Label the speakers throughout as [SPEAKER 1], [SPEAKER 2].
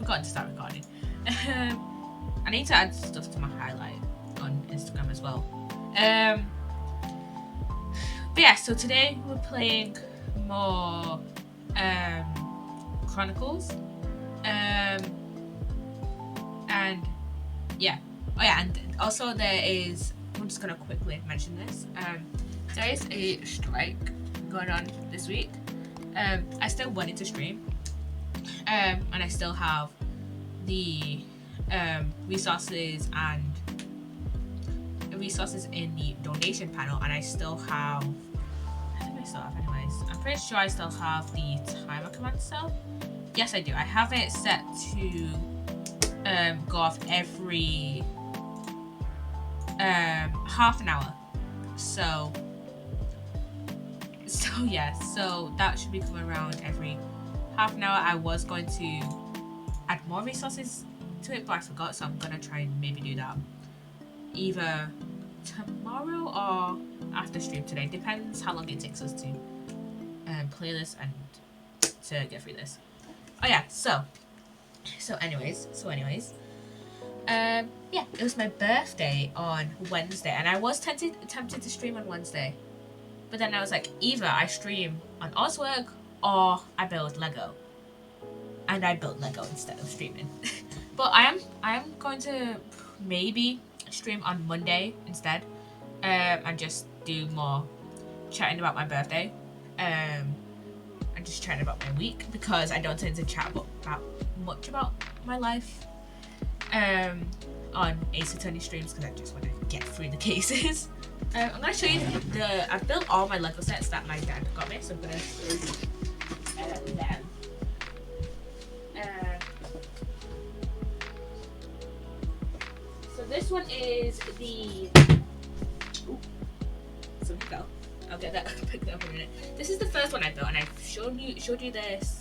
[SPEAKER 1] forgot to start recording. I need to add stuff to my highlight on Instagram as well. But yeah, so today we're playing more Chronicles. And yeah. Oh yeah, and also there is, I'm just gonna quickly mention this. There is a strike going on this week. I still wanted to stream. And I still have the resources in the donation panel, and I still have, I think I still have anyways. I'm pretty sure I still have the timer command still. Yes, I do. I have it set to go off every half an hour. So yeah, so that should be coming around every half an hour. I was going to add more resources to it, but I forgot, so I'm gonna try and maybe do that either tomorrow or after stream today. Depends how long it takes us to play this and to get through this. Oh yeah, so anyways, yeah, it was my birthday on Wednesday, and I was tempted to stream on Wednesday, but then I was like, either I stream on Oswork or I build Lego, and I built Lego instead of streaming. But I am going to maybe stream on Monday instead, and just do more chatting about my birthday, and just chatting about my week, because I don't tend to chat about much about my life on Ace Attorney streams, because I just want to get through the cases. I'm going to show you I've built all my Lego sets that my dad got me, so I'm going to show you them. So this one is the... Ooh, something fell. I'll get that picked up in a minute. This is the first one I built, and I showed you this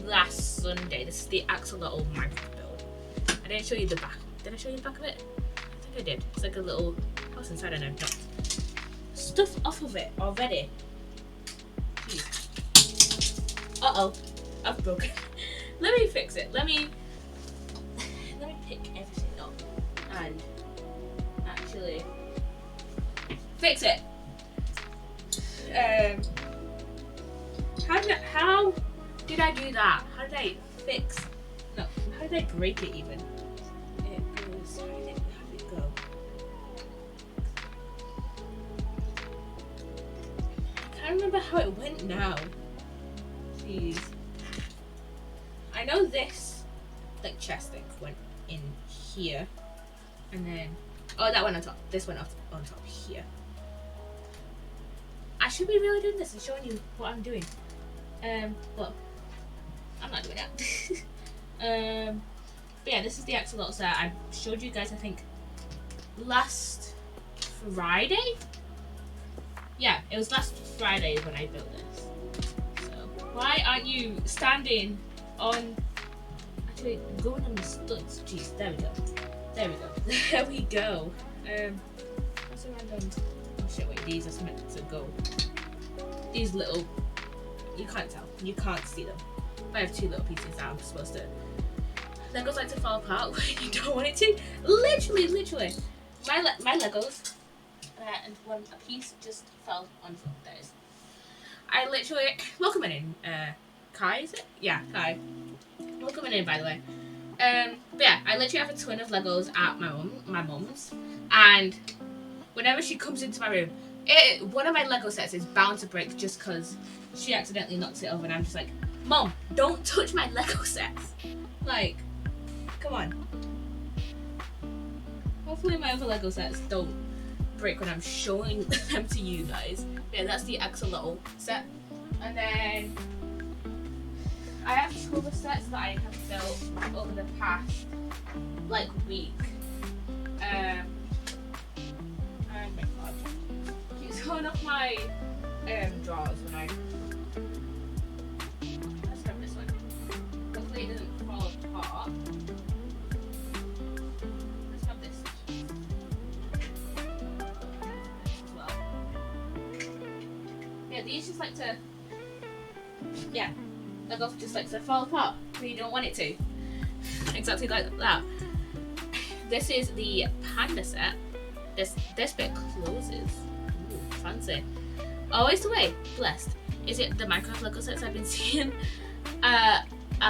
[SPEAKER 1] last Sunday. This is the axolotl Minecraft build. I didn't show you the back. Did I show you the back of it? I think I did. It's like a little house inside, and I've knocked stuff off of it already. Jeez. Uh-oh. I've broken. Let me fix it. Let me pick everything up and actually fix it. How did I do that? How did I fix? No, how did I break it even? It goes. How did it go? I can't remember how it went now. Jeez. I know this like chest thing went in here, and then that went on top. This went on top here. I should be really doing this and showing you what I'm doing. But I'm not doing that. But yeah, this is the axolotl set. I showed you guys, I think, last Friday? Yeah, it was last Friday when I built this. So, why aren't you standing on... Actually, going on the studs. Jeez, there we go. There we go. There we go. What's a random... Oh shit, wait, these are meant to go. These little... You can't tell. You can't see them. I have two little pieces that I'm supposed to... Legos like to fall apart when you don't want it to. Literally. My Legos, and a piece just fell on the floor. There it is. I literally... Welcome in, Kai, is it? Yeah, Kai. Welcome in, by the way. But yeah, I literally have a twin of Legos at my mum's, and whenever she comes into my room, one of my Lego sets is bound to break just because she accidentally knocks it over, and I'm just like, Mom, don't touch my Lego sets. Like, come on. Hopefully my other Lego sets don't break when I'm showing them to you guys. But yeah, that's the axolotl set. And then I have two other sets that I have built over the past like week. Oh my god. Keeps going off my drawers when I... Let's grab this one. Hopefully it doesn't fall apart. Let's grab this as well. Yeah, these just like to... Yeah. Lego just likes to fall apart when you don't want it to. exactly like that. This is the panda set. This bit closes. Ooh, fancy. Always the way. Blessed. Is it the Minecraft Lego sets I've been seeing a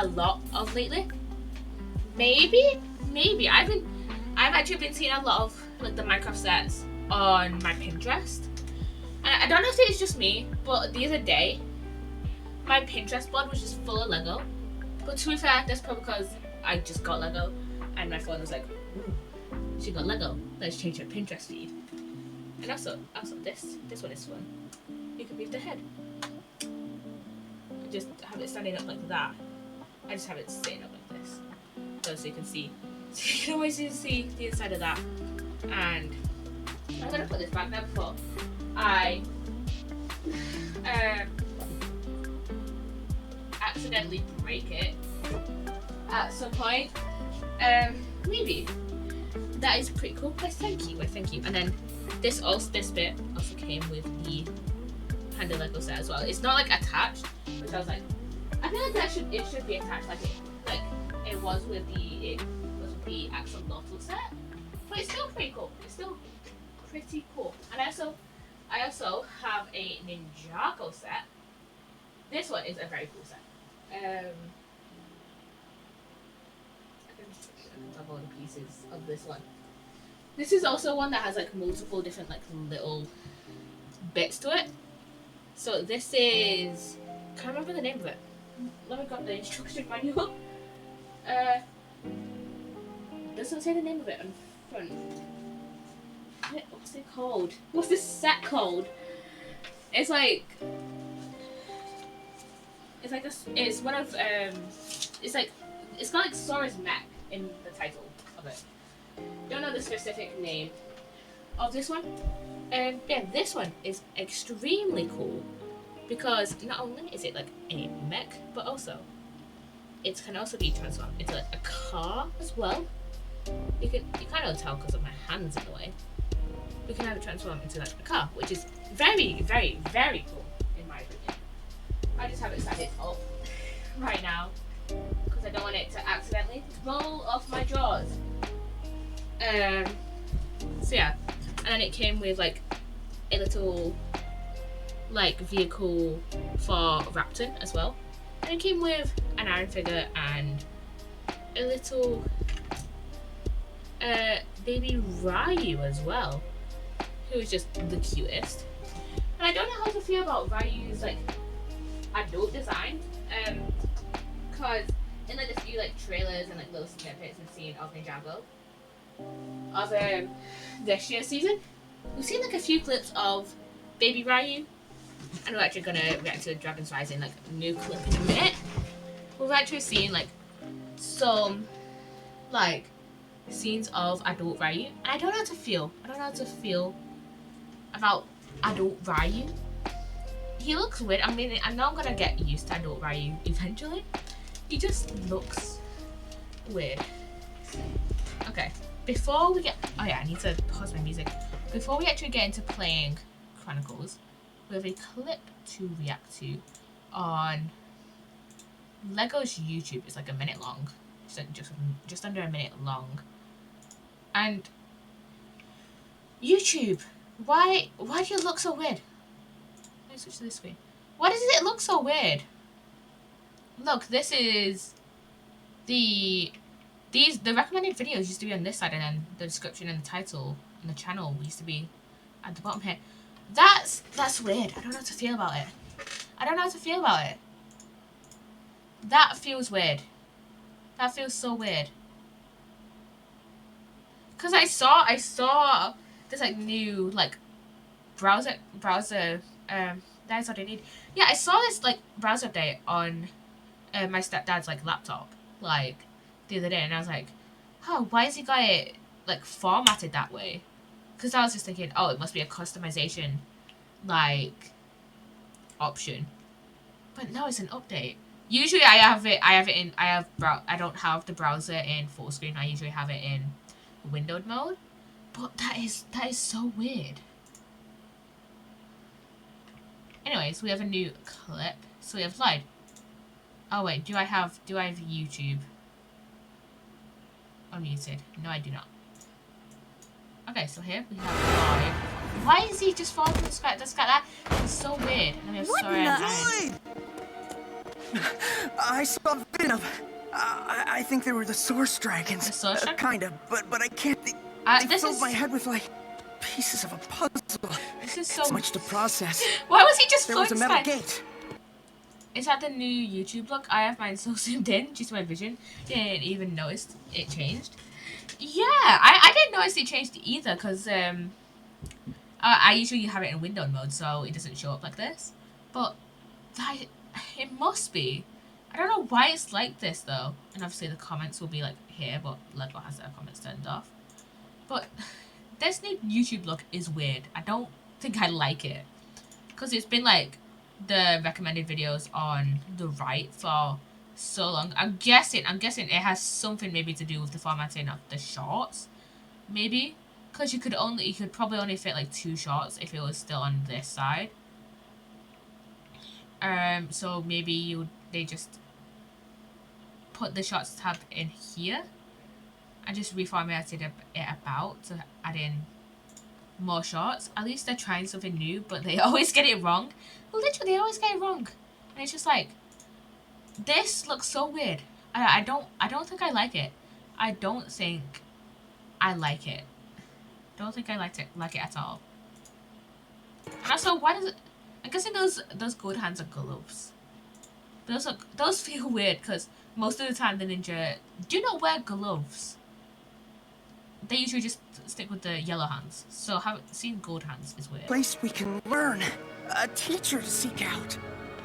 [SPEAKER 1] lot of lately? Maybe. I've actually been seeing a lot of like the Minecraft sets on my Pinterest. And I don't know if it's just me, but the other day my Pinterest board was just full of Lego. But to be fair, that's probably because I just got Lego and my phone was like, ooh, she got Lego. Let's change her Pinterest feed. And also this one is fun. You can move the head. Just have it standing up like that. I just have it sitting up like this, so you can see. So you can always see the inside of that. And I'm gonna put this back there before I accidentally break it at some point. Maybe. That is pretty cool. Why thank you. And then this bit also came with the Panda Lego set as well. It's not like attached, which I was like, I feel like it should be attached like it was with the axolotl set. But it's still pretty cool. And I also have a Ninjago set. This one is a very cool set. I can grab all the pieces of this one. This is also one that has like multiple different like little bits to it. So this is, can't remember the name of it. Let me grab the instruction manual. Doesn't say the name of it on front. What's it called? What's this set called? It's like it's one of it's got like Sora's mech in the title of it. Don't know the specific name of this one. Yeah, this one is extremely cool because not only is it like a mech, but also it can also be transformed into like a car as well. You can't really tell because of my hands in the way. We can have it transform into like a car, which is very, very, very cool in my opinion. I just have it standing up right now because I don't want it to accidentally roll off my drawers. So yeah, and then it came with like a little like vehicle for Raptor as well, and it came with an iron figure and a little baby Ryu as well, who is just the cutest. And I don't know how to feel about Ryu's like adult design, because in like a few like trailers and like little snippets we've seen of Ninjago of this year's season, we've seen like a few clips of baby Ryu, and we're actually gonna react to Dragon's Rising like new clip in a minute. We've actually seen like some like scenes of adult Ryu, and I don't know how to feel. About adult Ryu. He looks weird. I mean, I know I'm gonna get used to adult Ryu eventually. He just looks weird. Okay, before we get... Oh yeah, I need to pause my music. Before we actually get into playing Chronicles, we have a clip to react to on Lego's YouTube. It's like a minute long. Just under a minute long. And YouTube, why do you look so weird? Let me switch to this screen. Why does it look so weird? Look, this is the recommended videos used to be on this side, and then the description and the title and the channel used to be at the bottom here. That's weird. I don't know how to feel about it. That feels weird. That feels so weird. Cause I saw this like new like browser that's what I need. Yeah, I saw this like browser update on my stepdad's like laptop like the other day, and I was like, oh, why has he got it like formatted that way? Because I was just thinking, oh, it must be a customization like option, but no, it's an update. Usually I don't have the browser in full screen. I usually have it in windowed mode, but that is so weird. Anyways, we have a new clip. So we have slide. Oh wait, do I have YouTube? unmuted. No, I do not. Okay, so here we have Lloyd. Why is he just falling from the sky? That's got that. It's so weird. And then we have Sora and Aaron.
[SPEAKER 2] I saw a vision of. I think they were the Source Dragons.
[SPEAKER 1] The Source Dragons?
[SPEAKER 2] Kind of, but I can't. They filled my head with like pieces of a puzzle.
[SPEAKER 1] This is so
[SPEAKER 2] it's much to process.
[SPEAKER 1] Why was he just
[SPEAKER 2] There was a metal gate.
[SPEAKER 1] Is that the new YouTube look? I have mine so zoomed in due to my vision. Didn't even notice it changed. Yeah, I didn't notice it changed either because I usually have it in windowed mode so it doesn't show up like this. But it must be. I don't know why it's like this though. And obviously the comments will be like here, but Lego has their comments turned off. But this new YouTube look is weird. I don't think I like it. Because it's been like the recommended videos on the right for so long. I'm guessing it has something maybe to do with the formatting of the shorts. Maybe. Because you could probably only fit like 2 shorts if it was still on this side. So maybe they just put the shots tab in here and just reformatted it about to add in more shots. At least they're trying something new, but they always get it wrong. Literally, they always get it wrong, and it's just like, this looks so weird. I don't think I like it. I don't think I like it. Don't think I like it at all. And also, why does it? I'm guessing those good hands are gloves. Those feel weird because most of the time the ninja do not wear gloves. They usually just stick with the yellow hands. So seeing gold hands is weird.
[SPEAKER 2] Place we can learn. A teacher to seek out.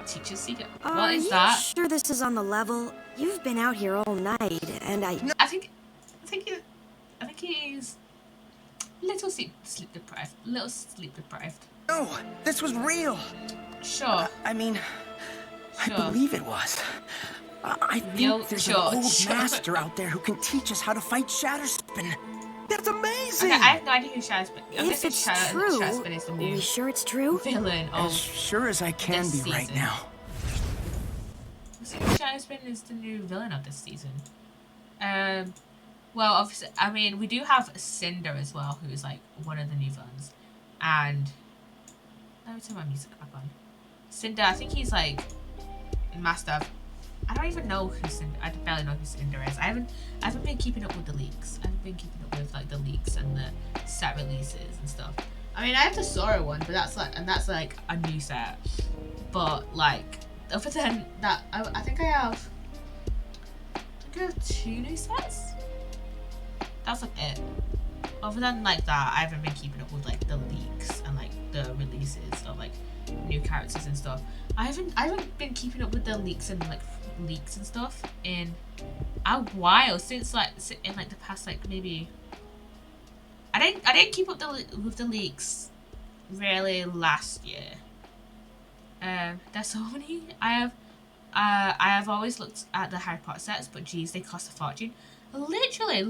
[SPEAKER 1] Teacher seek out. What is that?
[SPEAKER 3] Are you sure this is on the level? You've been out here all night, and I
[SPEAKER 1] think he's little sleep deprived. Little sleep deprived.
[SPEAKER 2] No, this was real.
[SPEAKER 1] Sure.
[SPEAKER 2] I mean, sure. I believe it was. I think there's an old master out there who can teach us how to fight Shatterspin. That's amazing!
[SPEAKER 1] Okay, I have no idea who Shatterspin is.
[SPEAKER 3] If it's true,
[SPEAKER 1] Shatterspin is the new.
[SPEAKER 3] Are we sure it's true?
[SPEAKER 1] Villain of
[SPEAKER 2] as sure as I can be
[SPEAKER 1] season.
[SPEAKER 2] Right now.
[SPEAKER 1] Shatterspin is the new villain of this season. Well, obviously, I mean, we do have Cinder as well, who is like one of the new villains. And let me turn my music back on. Cinder, I think he's like master. I don't even know who Cinder. I barely know who Cinder is. I haven't been keeping up with the leaks. I haven't been keeping up with like the leaks and the set releases and stuff. I mean, I have the Sora one, but that's like a new set. But like, other than that, I think I have 2 new sets. That's like it. Other than like that, I haven't been keeping up with like the leaks and like the releases of like new characters and stuff. I haven't been keeping up with the leaks and stuff in a while, since like in like the past like maybe I didn't keep up with the leaks really last year. There's so many. I have always looked at the Harry Potter sets, but geez, they cost a fortune. Literally.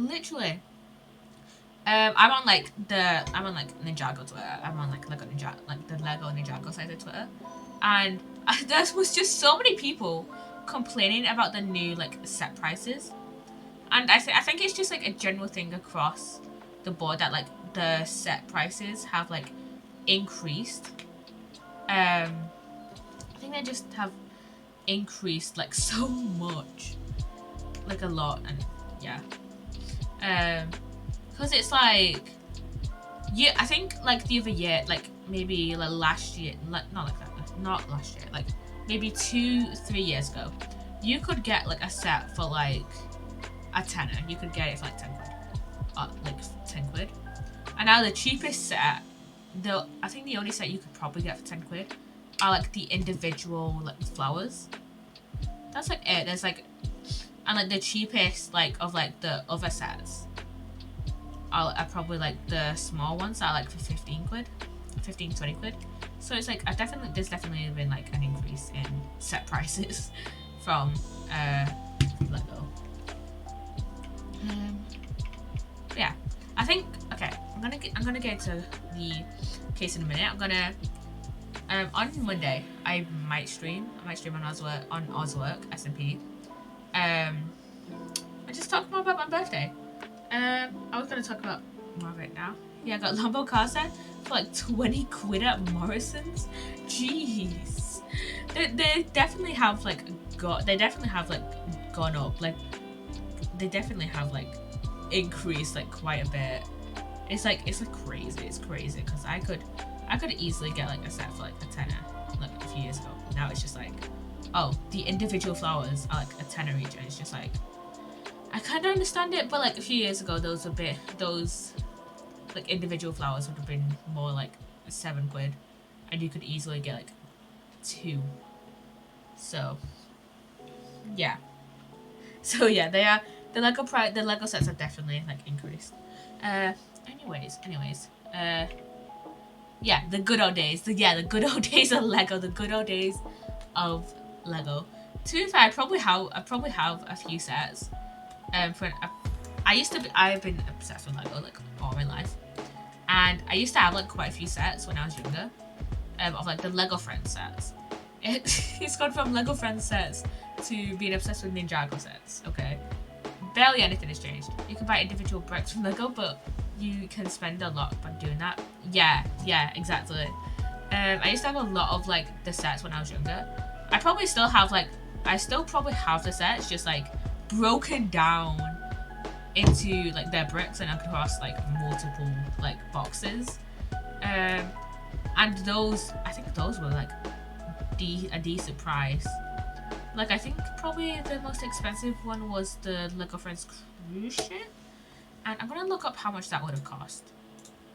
[SPEAKER 1] I'm on Ninjago Twitter. I'm on like Lego Ninja, like the Lego Ninjago side of Twitter, and there was just so many people complaining about the new like set prices, and I think it's just like a general thing across the board that like the set prices have like increased. I think they just have increased like so much, like a lot, and yeah. Because it's like, yeah, I think like the other year, like maybe like last year, like not last year, like maybe 2-3 years ago, you could get like a set for like a tenner. You could get it for like 10 quid, like 10 quid. And now the cheapest set, I think the only set you could probably get for 10 quid are like the individual like flowers. That's like it. There's like, and like the cheapest like of like the other sets are probably like the small ones that are like for 15 quid, 15-20 quid. So it's like there's definitely been like an increase in set prices from Lego. Yeah, I think I'm gonna get to the case in a minute. I'm gonna on Monday I might stream on Ozwork SMP. I just talk more about my birthday. I was gonna talk about more of it now. Yeah, I got Lambo car set for like 20 quid at Morrison's. Jeez. They definitely have like gone up. Like they definitely have like increased like quite a bit. It's like crazy. It's crazy because I could easily get like a set for like a tenner like a few years ago. Now it's just like, oh, the individual flowers are like a tenner each, and it's just like, I kind of understand it, but like a few years ago, those like individual flowers would have been more like 7 quid, and you could easily get like 2. So yeah, the Lego sets are definitely like increased. Anyways, yeah, the good old days. The good old days of Lego. The good old days of Lego. To be fair, I probably have a few sets. I've been obsessed with Lego like all my life, and I used to have like quite a few sets when I was younger, of like the Lego Friends sets. It's gone from Lego Friends sets to being obsessed with Ninjago sets. Okay, barely anything has changed. You can buy individual bricks from Lego, but you can spend a lot by doing that. Yeah, exactly. I used to have a lot of like the sets when I was younger. I still probably have the sets, just like broken down into like their bricks and across like multiple like boxes. And those, I think those were like a decent price. Like I think probably the most expensive one was the Lego Friends cruise ship, and I'm gonna look up how much that would have cost.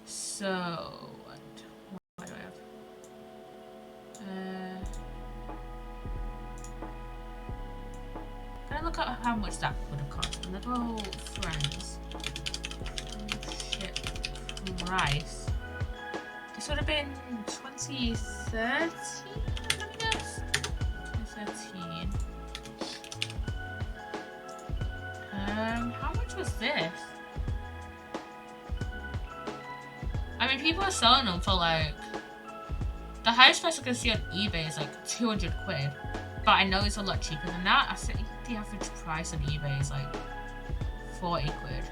[SPEAKER 1] So what do I have? Gonna look up how much that would have cost. Lego Friends ship price. This would have been 2013, I guess. 2013. How much was this? I mean, people are selling them for like, the highest price I can see on eBay is like 200 quid, but I know it's a lot cheaper than that. I think the average price on eBay is like 40 quid.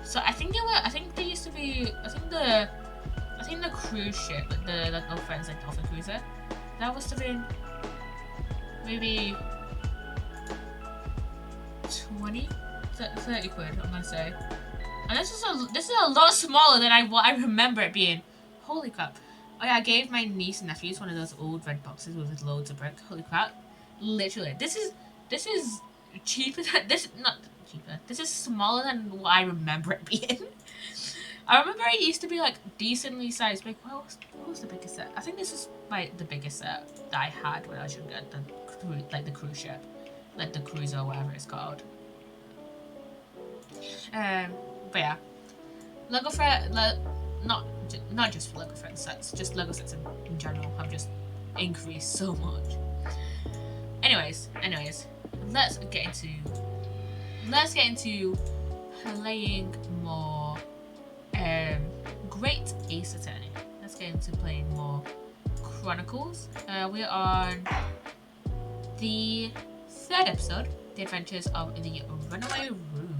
[SPEAKER 1] So I think they used to be, I think the cruise ship, like the Lego Friends like Dolphin Cruiser, that was to be maybe 30 quid, I'm gonna say. And this is a lot smaller than what I remember it being. Holy crap. Oh yeah, I gave my niece and nephews one of those old red boxes with loads of brick. Holy crap. Literally. This is cheaper than this is smaller than what I remember it being. I remember it used to be like decently sized big. What was the biggest set? I think this is like the biggest set that I had when I was younger, like the cruise ship. Like the cruiser or whatever it's called. But yeah, Lego Friends, not just Lego Friends sets, just Lego sets in general have just increased so much. Anyways, let's get into playing more Great Ace Attorney. Let's get into playing more Chronicles. We're on the 3rd episode, The Adventures of the Runaway Room,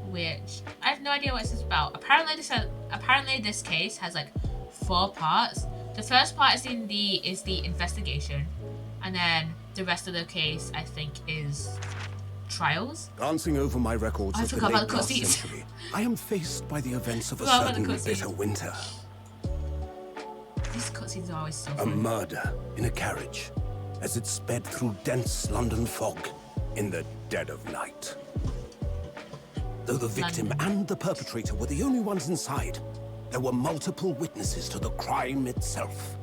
[SPEAKER 1] which I have no idea what this is about. Apparently this case has like 4 parts. The first part is the investigation, and then the rest of the case I think is trials.
[SPEAKER 4] Glancing over my records of the late last century, I am faced by the events of a certain bitter winter.
[SPEAKER 1] These cutscenes are always so
[SPEAKER 4] A
[SPEAKER 1] funny.
[SPEAKER 4] murder in a carriage as it sped through dense London fog in the dead of night. Though the victim and the perpetrator were the only ones inside, there were multiple witnesses to the crime itself.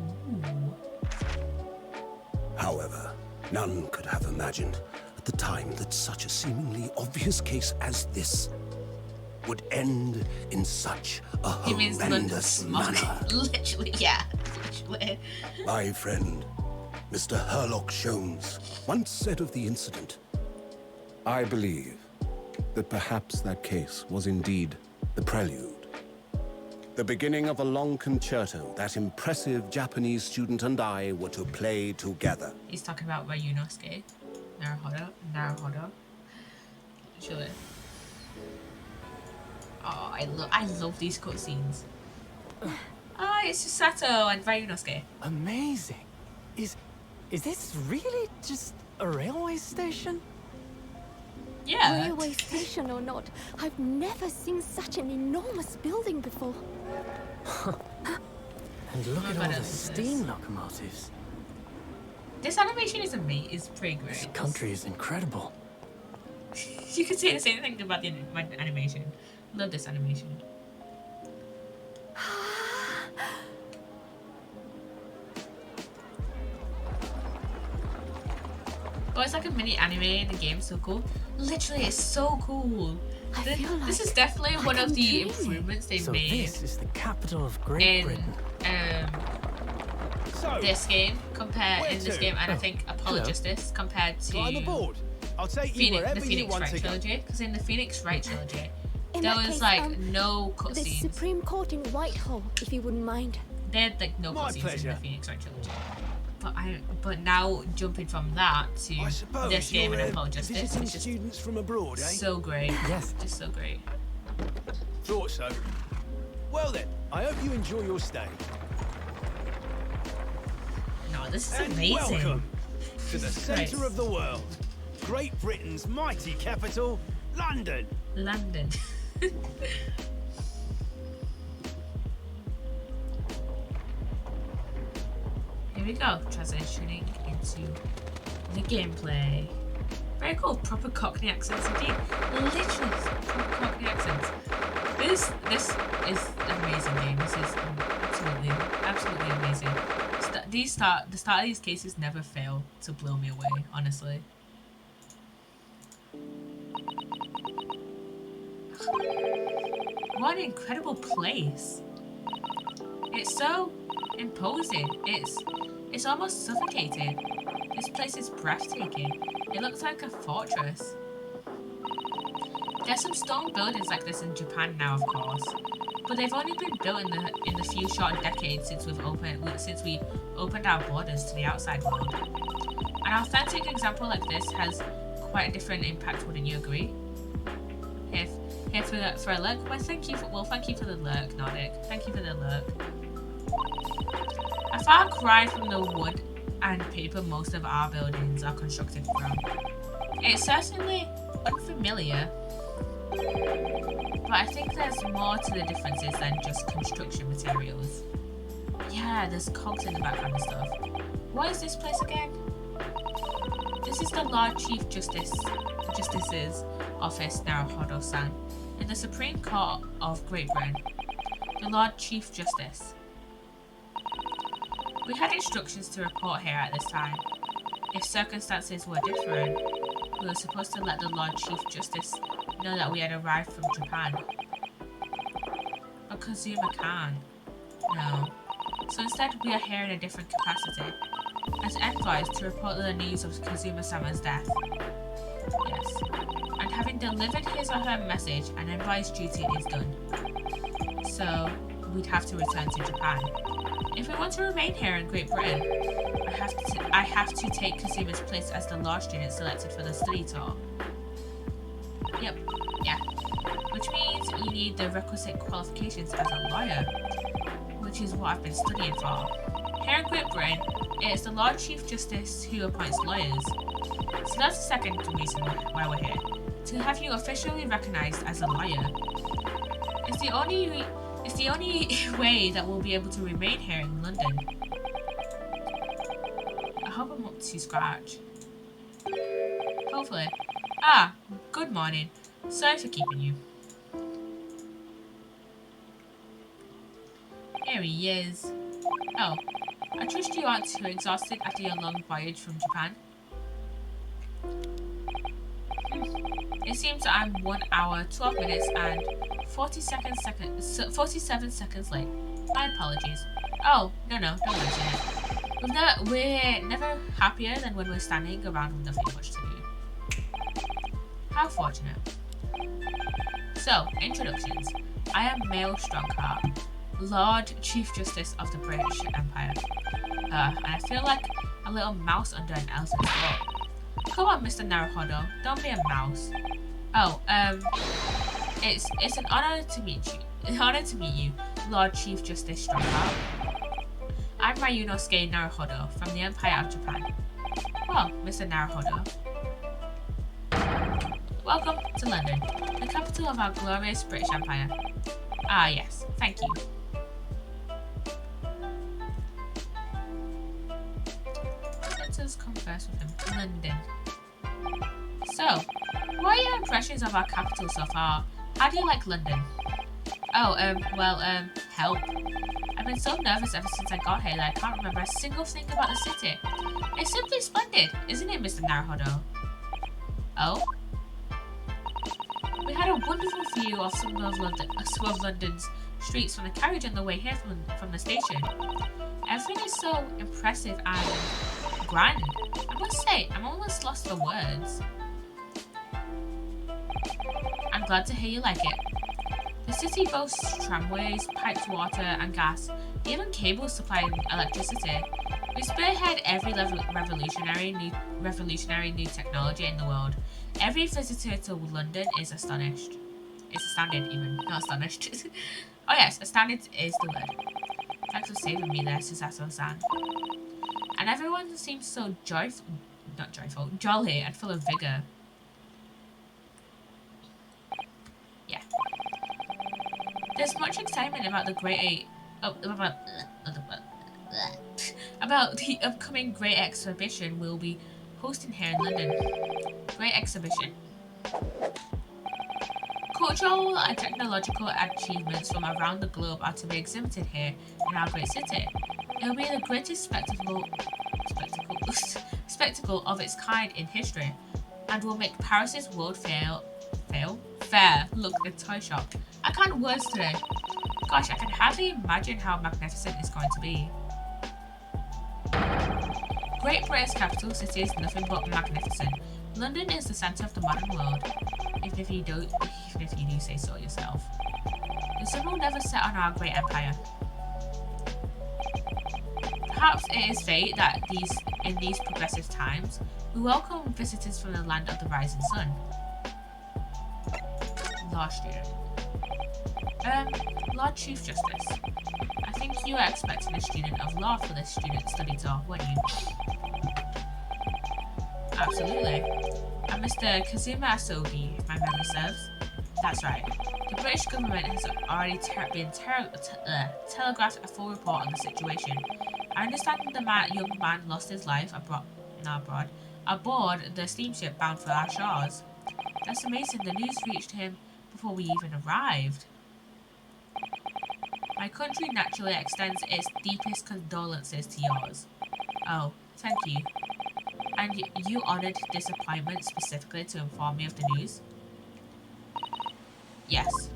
[SPEAKER 4] However, none could have imagined at the time that such a seemingly obvious case as this would end in such a horrendous manner.
[SPEAKER 1] Literally, yeah. Literally.
[SPEAKER 4] My friend, Mr. Herlock Sholmes, once said of the incident,
[SPEAKER 5] I believe that perhaps that case was indeed
[SPEAKER 4] the prelude. The beginning of a long concerto that impressive Japanese student and I were to play together.
[SPEAKER 1] He's talking about Ryunosuke. Naruhodo. Literally. I love these cutscenes. Oh, it's Psssttt and Ryunosuke.
[SPEAKER 6] Amazing. Is this really just a railway station?
[SPEAKER 1] Yeah.
[SPEAKER 7] Railway station or not, I've never seen such an enormous building before.
[SPEAKER 6] And look
[SPEAKER 1] Oh
[SPEAKER 6] at
[SPEAKER 1] my
[SPEAKER 6] all
[SPEAKER 1] God,
[SPEAKER 6] the steam locomotives.
[SPEAKER 1] This animation is pretty great.
[SPEAKER 6] This country is incredible.
[SPEAKER 1] You could say the same thing about the animation. Love this animation. Oh, it's like a mini anime in the game. So cool. Literally, it's so cool. This is definitely one of the improvements they've made.
[SPEAKER 6] This is the capital of Great Britain.
[SPEAKER 1] This game in this game, and I think Apologistus compared to the Phoenix Wright trilogy, because in the Phoenix Wright trilogy there was like no cutscenes.
[SPEAKER 7] The Supreme Court in Whitehall, if you wouldn't mind.
[SPEAKER 1] They had like no cutscenes in the Phoenix Wright trilogy. But now jumping from that to this game and Apologistus, it's just
[SPEAKER 4] students from abroad, eh?
[SPEAKER 1] so great.
[SPEAKER 6] Yes,
[SPEAKER 1] just so great.
[SPEAKER 4] Thought so. Well then, I hope you enjoy your stay.
[SPEAKER 1] No, this is
[SPEAKER 4] And
[SPEAKER 1] amazing.
[SPEAKER 4] welcome to the centre of the world, Great Britain's mighty capital, London.
[SPEAKER 1] London. Here we go, transitioning into the gameplay. Very cool, proper Cockney accents indeed. Literally, proper Cockney accents. This is an amazing game. This is absolutely amazing. The start of these cases never fail to blow me away, honestly. What an incredible place. It's so imposing. It's almost suffocating. This place is breathtaking. It looks like a fortress. There's some stone buildings like this in Japan now, of course, but they've only been built in the few short decades since we opened our borders to the outside world. An authentic example like this has quite a different impact, wouldn't you agree? Here for a lurk. Well, thank you for the lurk, Nordic. Thank you for the lurk. A far cry from the wood and paper most of our buildings are constructed from. It's certainly unfamiliar, but I think there's more to the differences than just construction materials. Yeah, there's cogs in the background and stuff. What is this place again? This is the Lord Chief Justice's office, Naruhodo-san, in the Supreme Court of Great Britain. The Lord Chief Justice. We had instructions to report here at this time. If circumstances were different, we were supposed to let the Lord Chief Justice know that we had arrived from Japan. But Kazuma can't. No. So instead, we are here in a different capacity, as envoys to report the news of Kazuma-sama's death. Yes. And having delivered his or her message, an envoy's duty is done. So, we'd have to return to Japan. If we want to remain here in Great Britain, I have to take Kazuma's place as the law student selected for the study tour. Yep, yeah. Which means you need the requisite qualifications as a lawyer, which is what I've been studying for. Here in Great Britain, it is the Lord Chief Justice who appoints lawyers. So that's the second reason why we're here. To have you officially recognised as a lawyer. It's the only way that we'll be able to remain here in London. I hope I'm up to scratch. Hopefully. Ah, good morning. Sorry for keeping you. Here he is. Oh, I trust you aren't too exhausted after your long voyage from Japan. It seems I'm 1 hour, 12 minutes and 47 seconds late. My apologies. Oh, no, don't mention it. We're never happier than when we're standing around with nothing much to do. How fortunate. So, introductions. I am Male Strongheart, Lord Chief Justice of the British Empire. And I feel like a little mouse under an elephant's foot. Come on, Mr. Naruhodo, don't be a mouse. Oh, It's an honor to meet you. An honor to meet you, Lord Chief Justice Strongheart. I'm Ryunosuke Naruhodo from the Empire of Japan. Well, Mr. Naruhodo. Welcome to London, the capital of our glorious British Empire. Ah, yes, thank you. Let us converse with him. London. So, what are your impressions of our capital so far? How do you like London? Oh, help. I've been so nervous ever since I got here that I can't remember a single thing about the city. It's simply splendid, isn't it, Mr. Naruhodo? Oh? We had a wonderful view of some of London's streets from the carriage on the way here from the station. Everything is so impressive and grand. I must say, I'm almost lost for words. I'm glad to hear you like it. The city boasts tramways, piped water and gas, even cables supplying electricity. We spearhead every revolutionary new technology in the world. Every visitor to London is astonished. It's astounded even, not astonished. Oh yes, astounded is the word. Thanks for saving me there, Susato-san. And everyone seems so jolly and full of vigor. Yeah. There's much excitement about the about the upcoming Great Exhibition we'll be hosting here in London. Great Exhibition. Cultural and technological achievements from around the globe are to be exhibited here in our great city. It will be the greatest spectacle of its kind in history, and will make Paris's World Fair look like a toy shop. I can't words today. Gosh, I can hardly imagine how magnificent it's going to be. Great Britain's capital city is nothing but magnificent. London is the centre of the modern world, even if you do say so yourself. The sun will never set on our great empire. Perhaps it is fate that in these progressive times, we welcome visitors from the land of the rising sun. Law student. Lord Chief Justice. I think you were expecting a student of law for this student study tour, weren't you? Absolutely. I'm Mr. Kazuma Asogi, if my memory serves. That's right. The British government has already telegraphed a full report on the situation. I understand the young man lost his life aboard the steamship bound for our shores. That's amazing. The news reached him before we even arrived. My country naturally extends its deepest condolences to yours. Oh, thank you. And you honoured this appointment specifically to inform me of the news? Yes.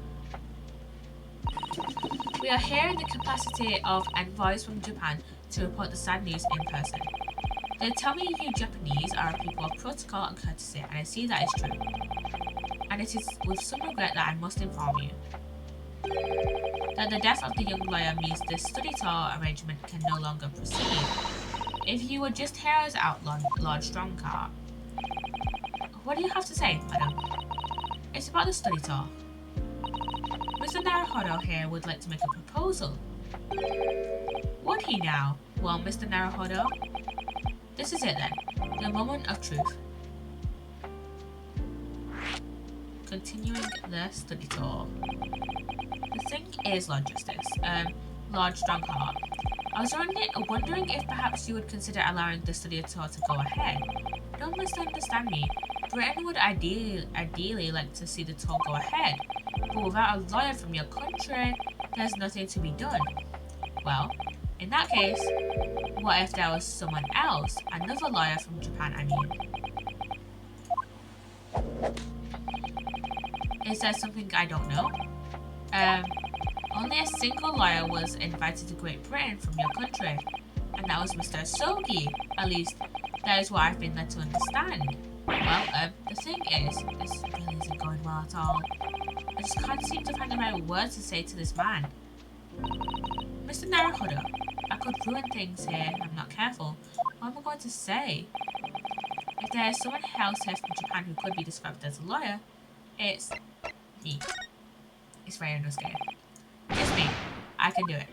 [SPEAKER 1] We are here in the capacity of envoys from Japan to report the sad news in person. They tell me you Japanese are a people of protocol and courtesy, and I see that is true. And it is with some regret that I must inform you that the death of the young lawyer means the study tour arrangement can no longer proceed. If you would just hear us out, Lord Strongheart. What do you have to say, madam? It's about the study tour. Mr. Naruhodo here would like to make a proposal. Would he now? Well, Mr. Naruhodo, this is it then. The moment of truth. Continuing the study tour. The thing is, Lord Justice, Lord Strongheart, I was wondering if perhaps you would consider allowing the study tour to go ahead. Don't misunderstand me. Britain would ideally like to see the tour go ahead, but without a lawyer from your country, there's nothing to be done. Well, in that case, what if there was someone else, another lawyer from Japan, I mean? Is there something I don't know? Only a single lawyer was invited to Great Britain from your country, and that was Mr. Asogi. At least, that is what I've been led to understand. Well, the thing is, this really isn't going well at all. I just can't seem to find the right words to say to this man. Mr. Naruhodo, I could ruin things here if I'm not careful. What am I going to say? If there is someone else here from Japan who could be described as a lawyer, it's me. It's very understated. It's me. I can do it.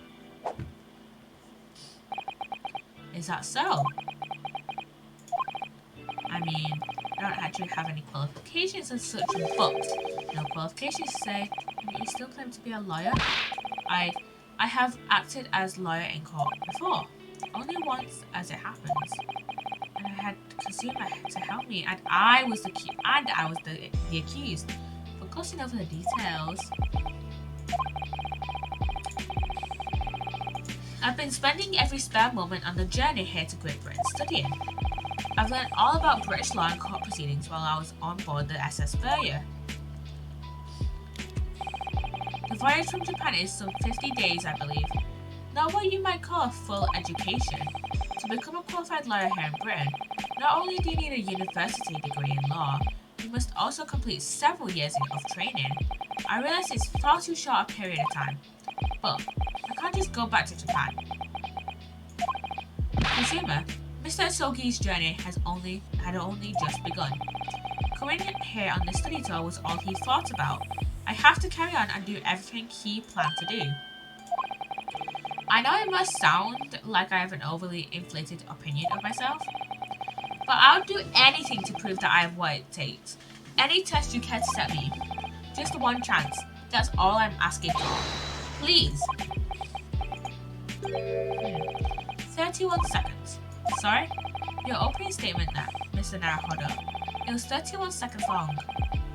[SPEAKER 1] Is that so? I mean, I don't actually have any qualifications as such, but no qualifications to say, you still claim to be a lawyer? I have acted as lawyer in court before, only once as it happens, and I had Kazuma to help me, and I was the accused. But glossing over the details, I've been spending every spare moment on the journey here to Great Britain studying. I've learned all about British law and court proceedings while I was on board the SS Furrier. The voyage from Japan is some 50 days, I believe. Not what you might call a full education. To become a qualified lawyer here in Britain, not only do you need a university degree in law, you must also complete several years of training. I realise it's far too short a period of time, but I can't just go back to Japan. Kazuma, Mr. Asogi's journey had only just begun. Coming here on the study tour was all he thought about. I have to carry on and do everything he planned to do. I know it must sound like I have an overly inflated opinion of myself, but I'll do anything to prove that I have what it takes. Any test you care to set me. Just one chance. That's all I'm asking for. Please. 31 seconds. Sorry? Your opening statement there, Mr. Naruhodo. It was 31 seconds long.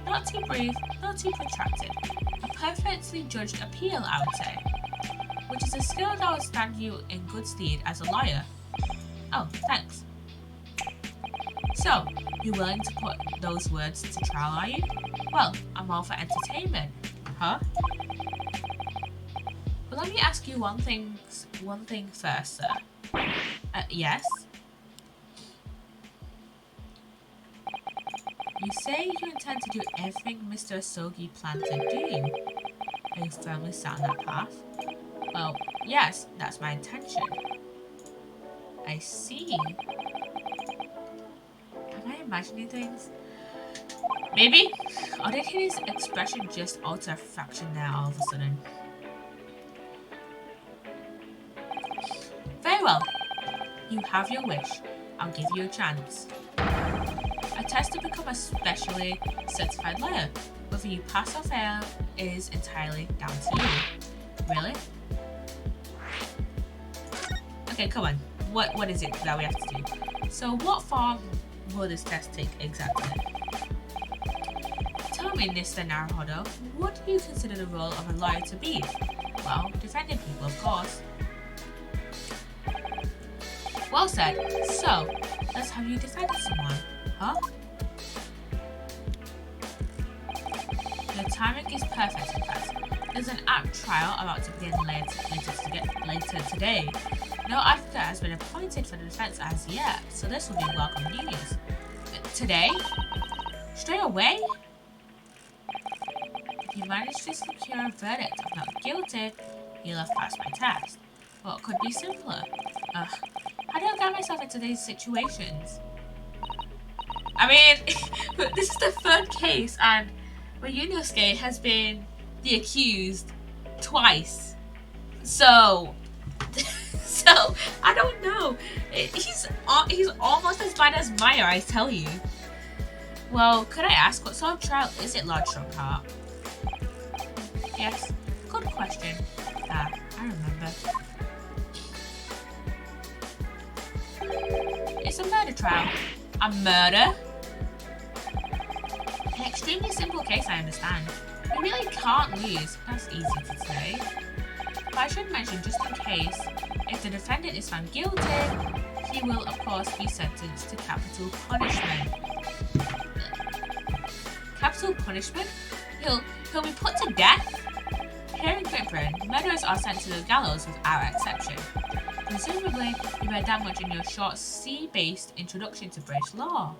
[SPEAKER 1] Not too brief, not too protracted. A perfectly judged appeal, I would say. Which is a skill that would stand you in good stead as a lawyer. Oh, thanks. So, you're willing to put those words to trial, are you? Well, I'm all for entertainment. Huh? But let me ask you one thing first, sir. Yes? You say you intend to do everything Mr. Asogi planned to do. Are you firmly set on that path? Well, yes, that's my intention. I see. Am I imagining things? Maybe? Or did his expression just alter a fraction there all of a sudden? Very well. You have your wish. I'll give you a chance. A test to become a specially certified lawyer. Whether you pass or fail is entirely down to you. Really? Okay, come on. What is it that we have to do? So what form will this test take exactly? Tell me, Mr. Naruhodo, what do you consider the role of a lawyer to be? Well, defending people, of course. Well said. So, let's have you defend someone. Huh? Your timing is perfect, in fact. There's an act trial about to begin later today. No advocate has been appointed for the defense as yet, so this will be welcome news. Today? Straight away? If you manage to secure a verdict of not guilty, you'll have passed my test. What could be simpler? Ugh. How do I get myself into these situations? I mean, this is the third case, and Ryunosuke has been the accused twice. So I don't know. He's almost as bad as Maya, I tell you. Well, could I ask, what sort of trial is it, Lord Strongheart? Yes, good question. I remember. It's a murder trial. A murder? An extremely simple case, I understand. You really can't lose. That's easy to say. But I should mention, just in case, if the defendant is found guilty, he will, of course, be sentenced to capital punishment. Capital punishment? He'll be put to death? Here in Great Britain, murderers are sent to the gallows without exception. Presumably, you read that much in your short C-based introduction to British law.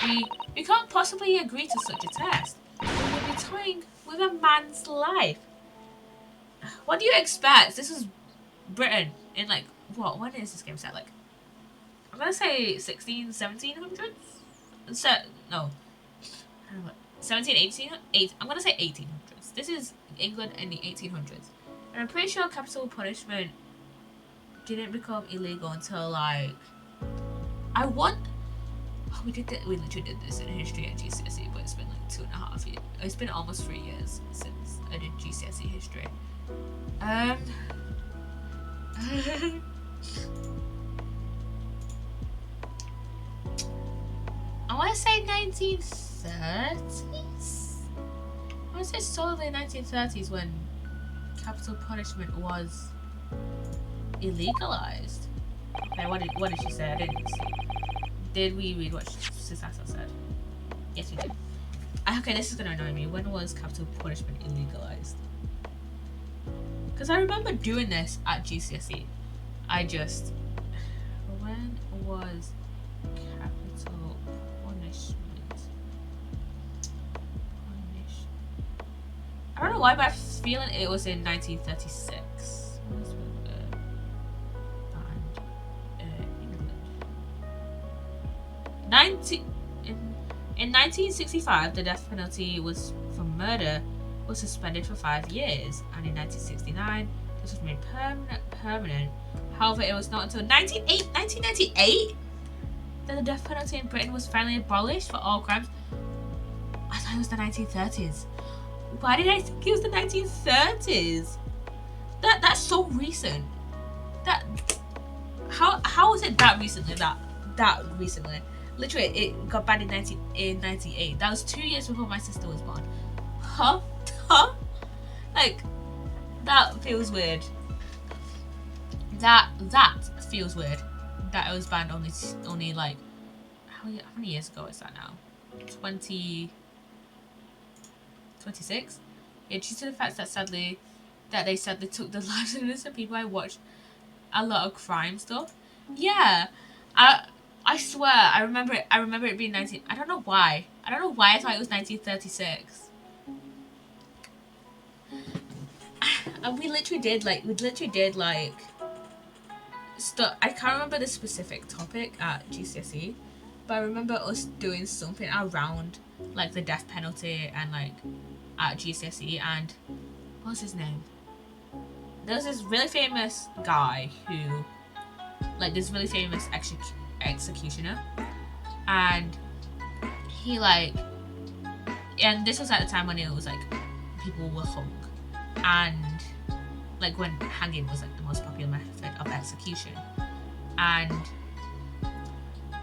[SPEAKER 1] We can't possibly agree to such a test. We will be toying with a man's life. What do you expect? This is Britain in like, what? When is this game set? Like, I'm gonna say 1700s? No. 17, 18? I'm gonna say 1800s. This is England in the 1800s. And I'm pretty sure capital punishment didn't become illegal until like we literally did this in history at GCSE, but it's been like 2.5 years. It's been almost 3 years since I did GCSE history. I want to say 1930s. I want to say solely 1930s when capital punishment was illegalized. Okay, what did she say? I didn't see. Did we read what Psssttt said? Yes, we did. Okay, this is gonna annoy me. When was capital punishment illegalized? Because I remember doing this at GCSE. When was capital punishment? I don't know why, but I have a feeling it was in 1936. In 1965, the death penalty for murder was suspended for 5 years, and in 1969, this was made permanent. However, it was not until 1998 that the death penalty in Britain was finally abolished for all crimes. I thought it was the 1930s. Why did I think it was the 1930s? That's so recent. How was it that recently? That recently? Literally, it got banned in 1998. That was 2 years before my sister was born. Huh? Like, that feels weird. That feels weird. That it was banned only like how many years ago is that now? 26? Yeah, due to the fact that they sadly took the lives of innocent people. I watched a lot of crime stuff. Yeah, I swear, I remember it being 19. I don't know why I thought it was 1936. And we literally did like stuff. I can't remember the specific topic at GCSE, but I remember us doing something around like the death penalty and like at GCSE. And what was his name? There was this really famous guy who, like, this really famous executioner, and he and this was at the time when it was like people were hung, and like when hanging was like the most popular method of execution. And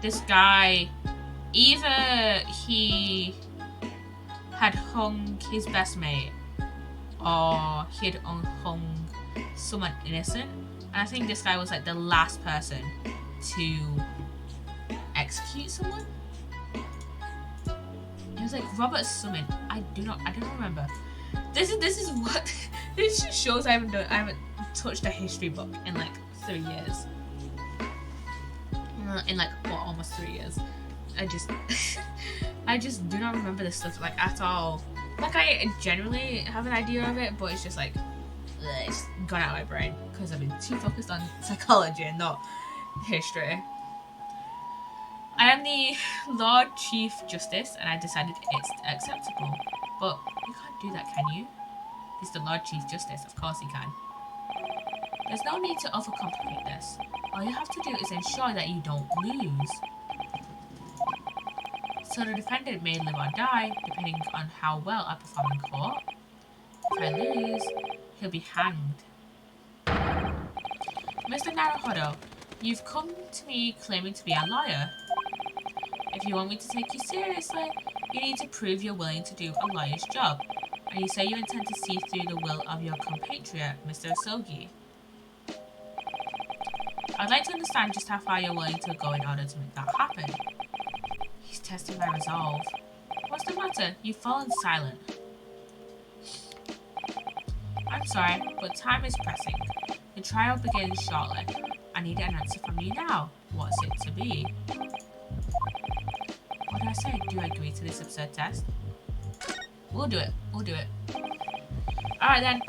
[SPEAKER 1] this guy, either he had hung his best mate or he had hung someone innocent, and I think this guy was like the last person to execute someone. It was like Robert Summon. I don't remember. This just shows I haven't touched a history book in like 3 years. In like almost 3 years. I just do not remember this stuff like at all. Like I generally have an idea of it, but it's just like it's gone out of my brain because I've been too focused on psychology and not history. I am the Lord Chief Justice, and I decided it's acceptable. But you can't do that, can you? He's the Lord Chief Justice, of course he can. There's no need to overcomplicate this. All you have to do is ensure that you don't lose. So the defendant may live or die, depending on how well I perform in court. If I lose, he'll be hanged. Mr. Naruhodo, you've come to me claiming to be a liar. If you want me to take you seriously, you need to prove you're willing to do a lawyer's job. And you say you intend to see through the will of your compatriot, Mr. Asogi. I'd like to understand just how far you're willing to go in order to make that happen. He's testing my resolve. What's the matter? You've fallen silent. I'm sorry, but time is pressing. The trial begins shortly. I need an answer from you now. What's it to be? What do I say? Do I agree to this absurd test? We'll do it. Alright then.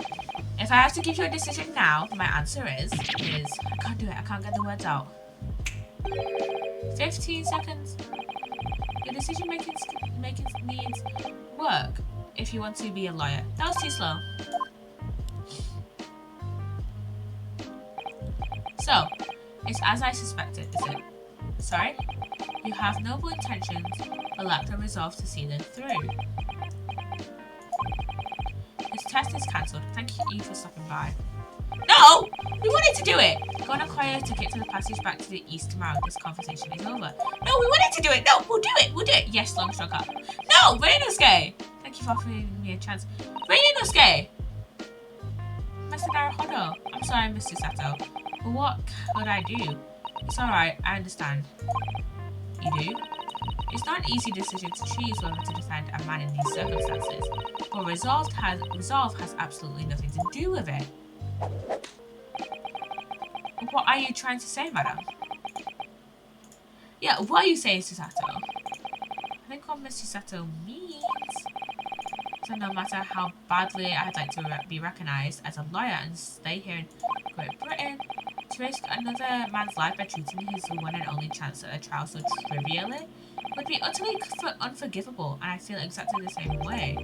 [SPEAKER 1] If I have to give you a decision now, my answer is I can't do it. I can't get the words out. 15 seconds. Your decision making needs work. if you want to be a lawyer. That was too slow. So, it's as I suspected, is it? Sorry? You have noble intentions, but lack the resolve to see them through. This test is cancelled. Thank you for stopping by. No! We wanted to do it! Go and acquire a ticket to the passage back to the east tomorrow. This conversation is over. No, we wanted to do it! No, we'll do it! We'll do it! Yes, long struck up. No! Reinosuke! Thank you for offering me a chance. Reinosuke! Mr. Naruhodo. I'm sorry, Mr. Sato. But what could I do? It's alright, I understand. You do? It's not an easy decision to choose whether to defend a man in these circumstances, but resolve has absolutely nothing to do with it. What are you trying to say, madam? Yeah, what are you saying, Mr. Sato? I think what Mr. Sato means... So no matter how badly I'd like to be recognised as a lawyer and stay here in Great Britain, to risk another man's life by treating his one and only chance at a trial so trivially would be utterly unforgivable, and I feel exactly the same way.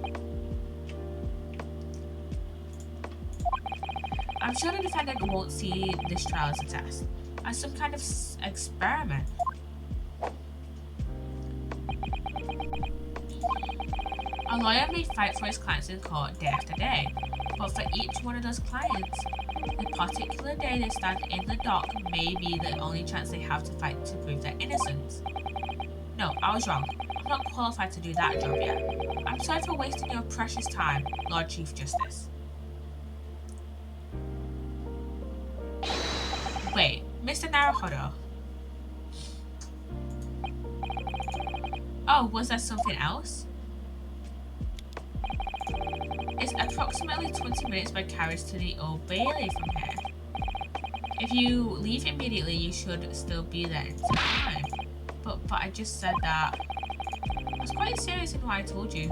[SPEAKER 1] I'm sure the defendant won't see this trial as a test, as some kind of experiment. A lawyer may fight for his clients in court day after day, but for each one of those clients, the particular day they stand in the dock may be the only chance they have to fight to prove their innocence. No, I was wrong. I'm not qualified to do that job yet. I'm sorry for wasting your precious time, Lord Chief Justice. Wait, Mr. Naruhodo. Oh, was there something else? It's approximately 20 minutes by carriage to the Old Bailey from here. If you leave immediately, you should still be there in time. But I just said that. I was quite serious in what I told you.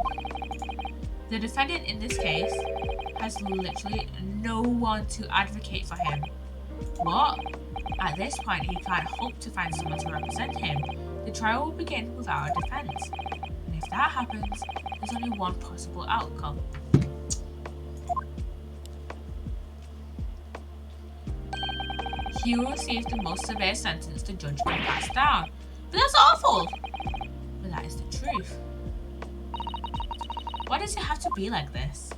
[SPEAKER 1] The defendant in this case has literally no one to advocate for him. What? At this point, he can't hope to find someone to represent him. The trial will begin without a defense. And if that happens, there's only one possible outcome. He will receive the most severe sentence the judge can pass down. But that's awful! But that is the truth. Why does it have to be like this?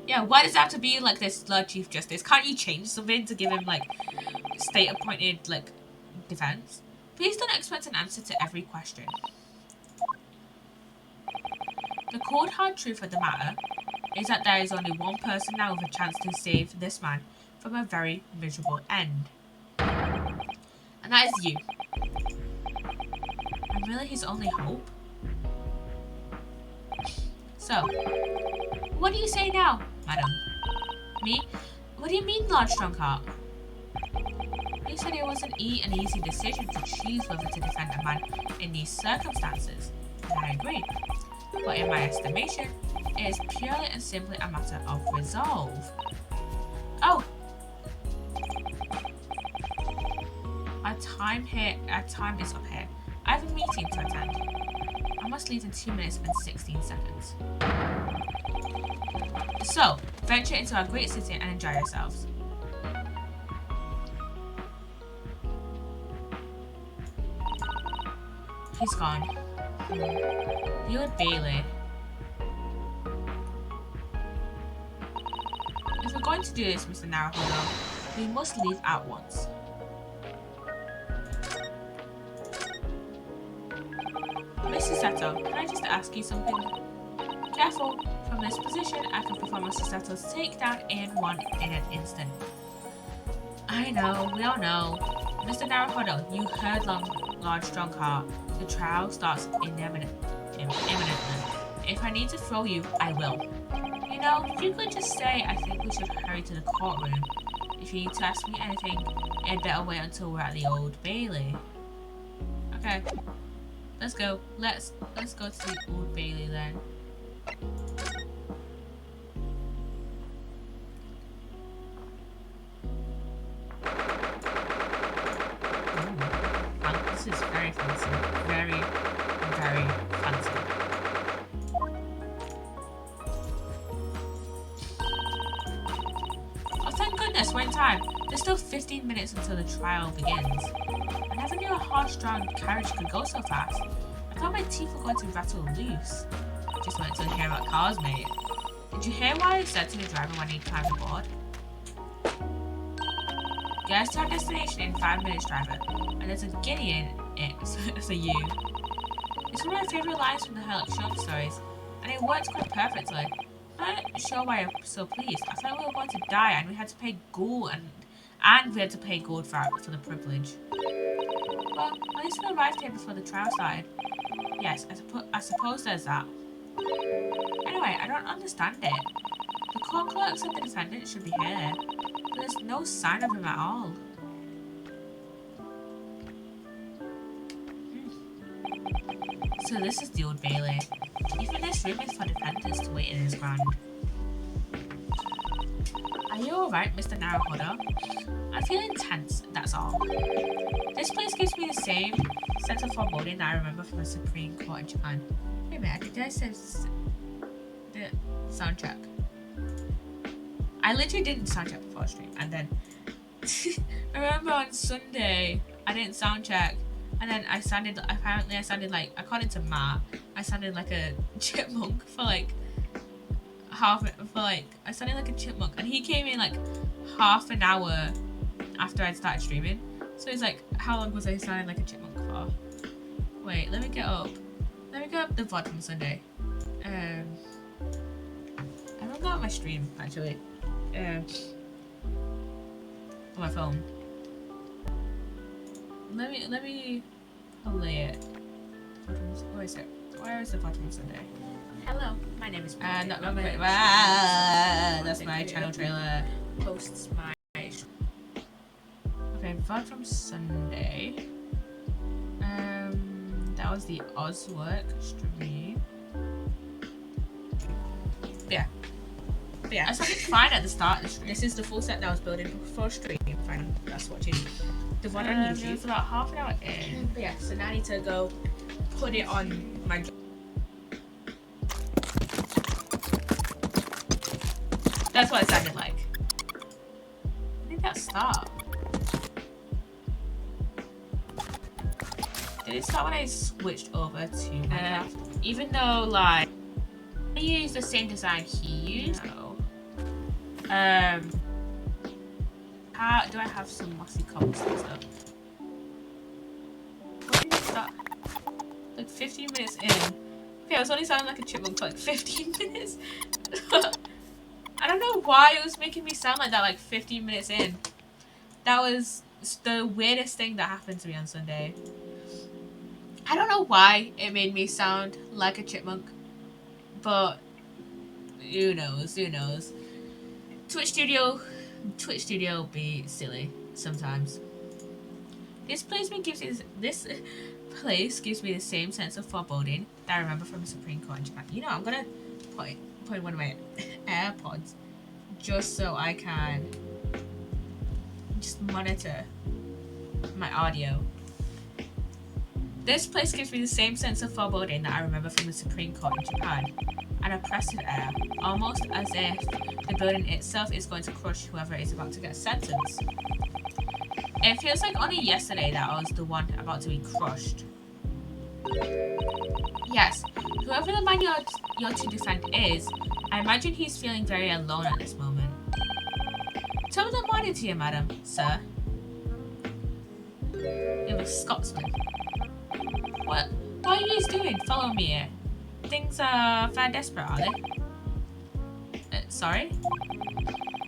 [SPEAKER 1] Yeah, why does it have to be like this, Lord Chief Justice? Can't you change something to give him, like, state-appointed, like, defense? Please don't expect an answer to every question. The cold hard truth of the matter is that there is only one person now with a chance to save this man from a very miserable end. And that is you. I'm really his only hope. So, what do you say now, madam? Me? What do you mean, Lord Strongheart? You said it wasn't an easy decision to choose whether to defend a man in these circumstances, and I agree. But in my estimation, it is purely and simply a matter of resolve. Oh! Our time is up here. I have a meeting to attend. I must leave in 2 minutes and 16 seconds. So, venture into our great city and enjoy yourselves. He's gone. The Old Bailey. If we're going to do this, Mr. Naruhodo, we must leave at once. Mr. Sato, can I just ask you something? Careful, from this position, I can perform Mr. Sato's takedown in an instant. I know, we all know. Mr. Naruhodo, you heard Lord Strongheart. The trial starts imminently. If I need to throw you, I will. You know, if you could just say, I think we should hurry to the courtroom. If you need to ask me anything, I'd better wait until we're at the Old Bailey. Okay. Let's go. Let's go to the Old Bailey then. Ooh, this is very fancy. Very, very fancy. goodness, we're in time. There's still 15 minutes until the trial begins. I never knew a horse-drawn carriage could go so fast. I thought my teeth were going to rattle loose. Just wait until you hear about cars, mate. Did you hear what I said to the driver when he climbed aboard? Get us to our destination in 5 minutes, driver. And there's a guinea in it for you. It's one of my favourite lines from the Herlock short stories, and it worked quite perfectly. I'm not sure why I'm so pleased. I thought we were going to die and we had to pay gold and we had to pay gold for the privilege. Well, at least we arrived here before the trial started. Yes, I suppose there's that. Anyway, I don't understand it. The court clerk said the defendant should be here, but there's no sign of him at all. So this is the Old Bailey. Even this room is for defendants to wait in his ground. Are you alright, Mr. Naruhodo? I feel intense, that's all. This place gives me the same sense of foreboding that I remember from the Supreme Court in Japan. Wait a minute, did I say the soundtrack? I literally didn't soundtrack before stream, and then I remember on Sunday I didn't soundcheck. And then apparently I sounded like, according to Matt, I sounded like a chipmunk for like I sounded like a chipmunk. And he came in like half an hour after I'd started streaming. So he's like, how long was I sounding like a chipmunk for? Wait, let me get up the VOD from Sunday. I haven't got my stream, actually. On my phone. Let me play it. Where is it? Where is the bottom Sunday? Hello, my name is that's my channel trailer. Posts my okay, VOD from Sunday. That was the Ozwork stream. Yeah, I sounded fine at the start of the stream. This is the full set that I was building before stream. Fine, that's watching the VOD on YouTube. It's about half an hour in. But yeah, so now I need to go put it on my. That's what it sounded like. When did that start? Did it start when I switched over to Minecraft? Even though like I use the same design he used. No. How do I have some mossy cobblestone stuff? When did it start? Like 15 minutes in. Okay, I was only sounding like a chipmunk for like 15 minutes. I don't know why it was making me sound like that like 15 minutes in. That was the weirdest thing that happened to me on Sunday. I don't know why it made me sound like a chipmunk. But who knows, who knows. Twitch Studio be silly sometimes. This place gives me the same sense of foreboding that I remember from the Supreme Court in Japan. You know, I'm gonna put in one of my AirPods just so I can just monitor my audio. This place gives me the same sense of foreboding that I remember from the Supreme Court in Japan. An oppressive air, almost as if the building itself is going to crush whoever is about to get sentenced. It feels like only yesterday that I was the one about to be crushed. Yes, whoever the man you're to defend is, I imagine he's feeling very alone at this moment. Top of the morning to you, madam, sir. You're a Scotsman. What are you guys doing? Follow me here. Things are very desperate, are they? Sorry?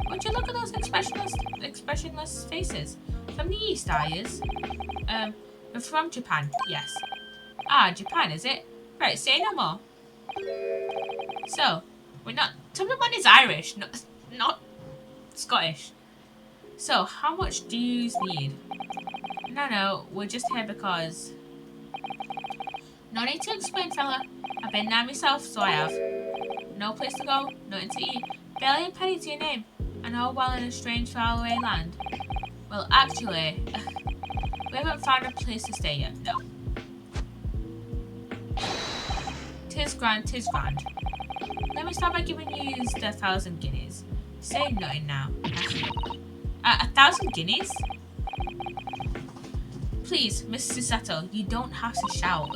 [SPEAKER 1] Would you look at those expressionless faces? From the East, are you? From Japan, yes. Ah, Japan, is it? Right, say no more. So, we're not... Someone is Irish, not Scottish. So, how much do you need? No, we're just here because... No need to explain, fella. I've been there myself, so I have. No place to go, nothing to eat, barely a penny to your name, and all while in a strange, faraway land. Well, actually, we haven't found a place to stay yet, no. Tis grand, tis grand. Let me start by giving you the 1,000 guineas. Say nothing now. 1,000 guineas? Please, Miss Psssttt, you don't have to shout.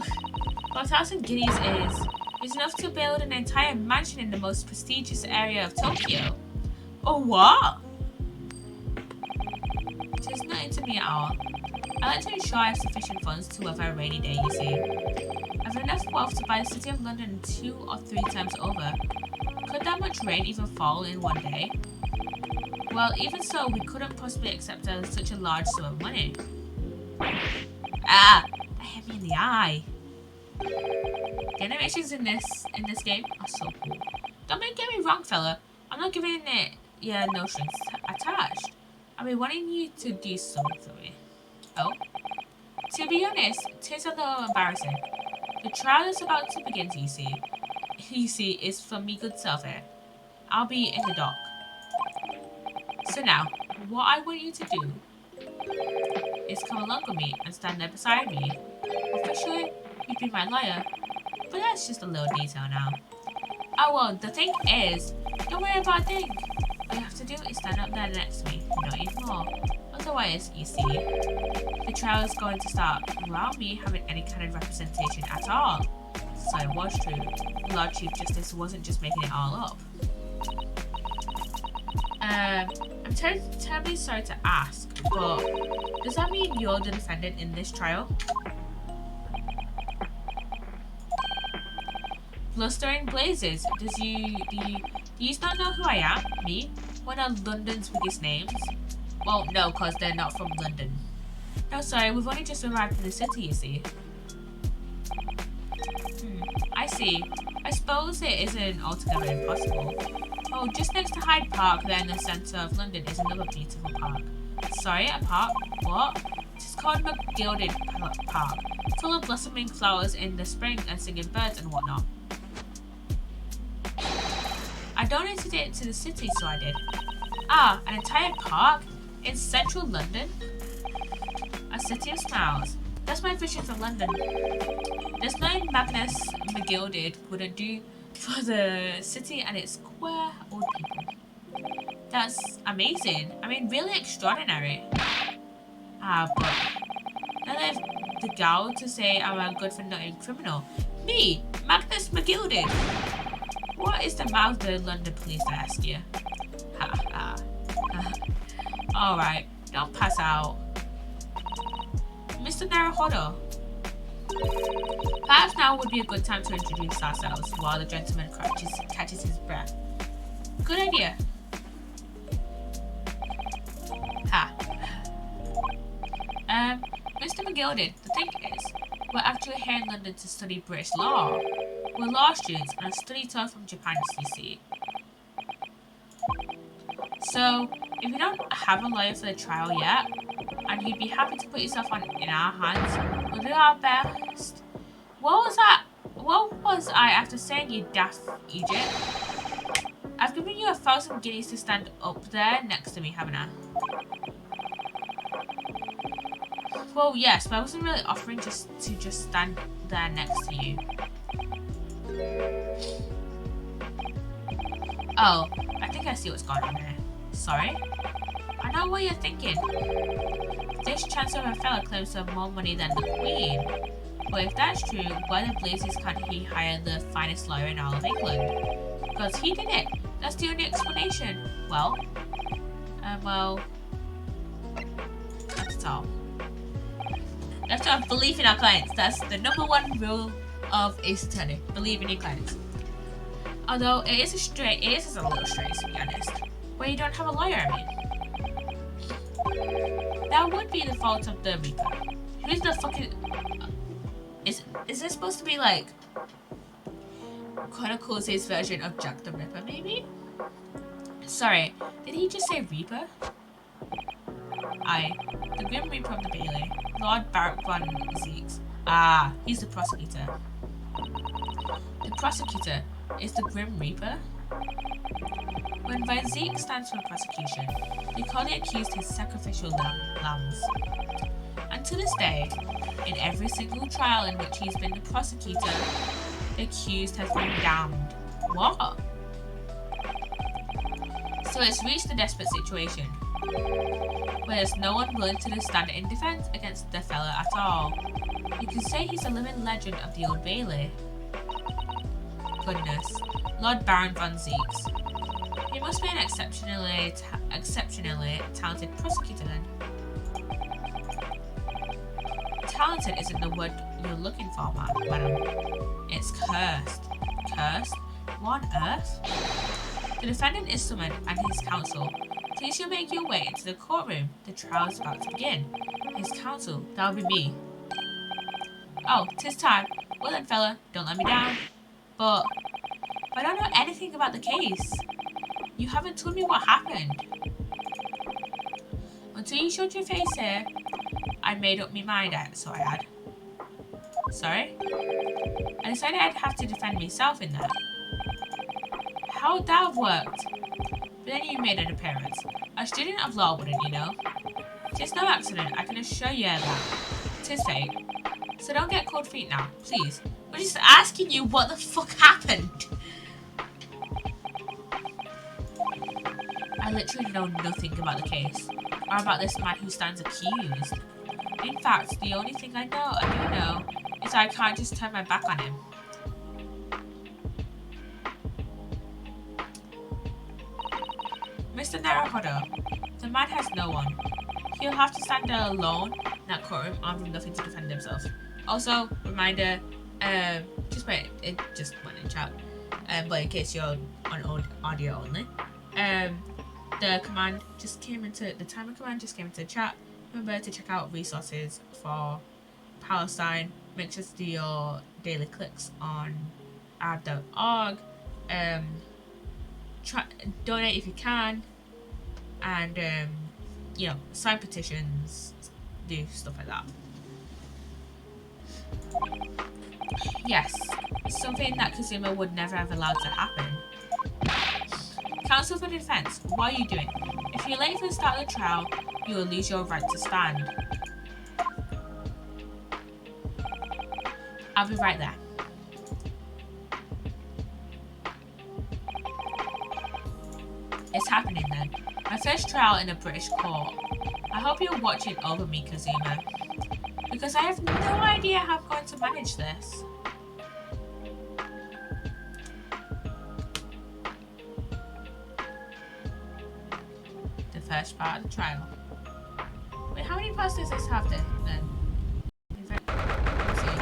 [SPEAKER 1] 1,000 guineas is enough to build an entire mansion in the most prestigious area of Tokyo. Oh, what? It is nothing to me at all. I like to ensure I have sufficient funds to weather a rainy day, you see. I have enough wealth to buy the City of London 2 or 3 times over. Could that much rain even fall in one day? Well, even so, we couldn't possibly accept such a large sum of money. Ah! That hit me in the eye. The animations in this game are so cool. Don't get me wrong, fella. I'm not giving it your notions attached. I'll be wanting you to do something for me. Oh? To be honest, it is a little embarrassing. The trial is about to begin, you see, is for me good self here. I'll be in the dock. So now, what I want you to do is come along with me and stand there beside me. Officially, you'd be my lawyer, but that's just a little detail now. Oh well, the thing is, don't worry about a thing. All you have to do is stand up there next to me, not even more. Otherwise, you see, the trial is going to start without me having any kind of representation at all. So it was true. The Lord Chief Justice wasn't just making it all up. I'm terribly sorry to ask, but does that mean you're the defendant in this trial? Blustering blazes. Do you not know who I am? Me? One of London's biggest names? Well, no, cause they're not from London. No, sorry, we've only just arrived in the city, you see. I see. I suppose it isn't altogether impossible. Oh, just next to Hyde Park, there in the centre of London, is another beautiful park. Sorry, a park? What? It is called Gilded Park, full of blossoming flowers in the spring and singing birds and whatnot. I donated it to the city, so I did. Ah, an entire park? In central London? A city of smiles. That's my vision for London. There's no Magnus McGilded wouldn't do for the city and its queer old people. That's amazing. I mean, really extraordinary. Ah, but now they have the gall to say I'm a good-for-nothing criminal. Me, Magnus McGilded. What is the mouth of the London police, I ask you? Ha ha. Alright, don't pass out. Mr. Naruhodo. Perhaps now would be a good time to introduce ourselves while the gentleman catches his breath. Good idea. Ha. Mr. McGilded, the thing is, we're actually here in London to study British law. We're law students on a study tour from Japan, you see. So, if you don't have a lawyer for the trial yet, and you'd be happy to put yourself in our hands, we'll do our best. What was I after saying, you daft Egypt? I've given you 1,000 guineas to stand up there next to me, haven't I? Well, yes, but I wasn't really offering to just stand there next to you. Oh, I think I see what's going on here. Sorry? I know what you're thinking. This Chancellor of a fella claims to have more money than the Queen. But if that's true, why the blazes can't he hire the finest lawyer in all of England? Because he did it. That's the only explanation. Well, that's all. We have to have belief in our clients. That's the #1 rule of a Psssttt. Believe in your clients. Although it is a little strange, to be honest. Where you don't have a lawyer, I mean. That would be the fault of the Reaper. Who's the fucking... Is this supposed to be like... Chronicles' version of Jack the Ripper, maybe? Sorry, did he just say Reaper? Aye, the Grim Reaper of the Bailey. Lord Barak von Zeeks. Ah, he's the prosecutor. The prosecutor is the Grim Reaper? When Von Zeeks stands for prosecution, they call the accused his sacrificial lambs. And to this day, in every single trial in which he's been the prosecutor, the accused has been damned. What? So it's reached a desperate situation. But there's no one willing to stand in defense against the fella at all. You can say he's a living legend of the Old Bailey. Goodness. Lord Baron von Zeeks. He must be an exceptionally talented prosecutor then. Talented isn't the word you're looking for, madam. It's cursed. Cursed? What on earth? The defendant is summoned and his counsel. Please you make your way into the courtroom. The trial is about to begin. His counsel, that'll be me. Oh, 'tis time. Well then, fella, don't let me down. But I don't know anything about the case. You haven't told me what happened. Until you showed your face here, I made up my mind, so I had. Sorry? I decided I'd have to defend myself in that. How would that have worked? But then you made an appearance. A student of law wouldn't, you know. 'Tis no accident, I can assure you that. 'Tis fate. So don't get cold feet now, please. We're just asking you what the fuck happened. I literally know nothing about the case, or about this man who stands accused. In fact, the only thing I do know, is I can't just turn my back on him. Mr. Naruhodo, the man has no one. He'll have to stand there alone in that courtroom, armed with nothing to defend himself. Also, reminder, just wait, it just went in chat, but in case you're on audio only, the command just came into, the timer command just came into the chat. Remember to check out resources for Palestine. Make sure to do your daily clicks on ad.org. Donate if you can, and you know, sign petitions, do stuff like that. Yes, something that Kazuma would never have allowed to happen. Counsel for defense, what are you doing? If you're late for the start of the trial, you will lose your right to stand. I'll be right there. It's happening then. My first trial in a British court. I hope you're watching over me, Kazuma. Because I have no idea how I'm going to manage this. The first part of the trial. Wait, how many parts does this have then? Let's see.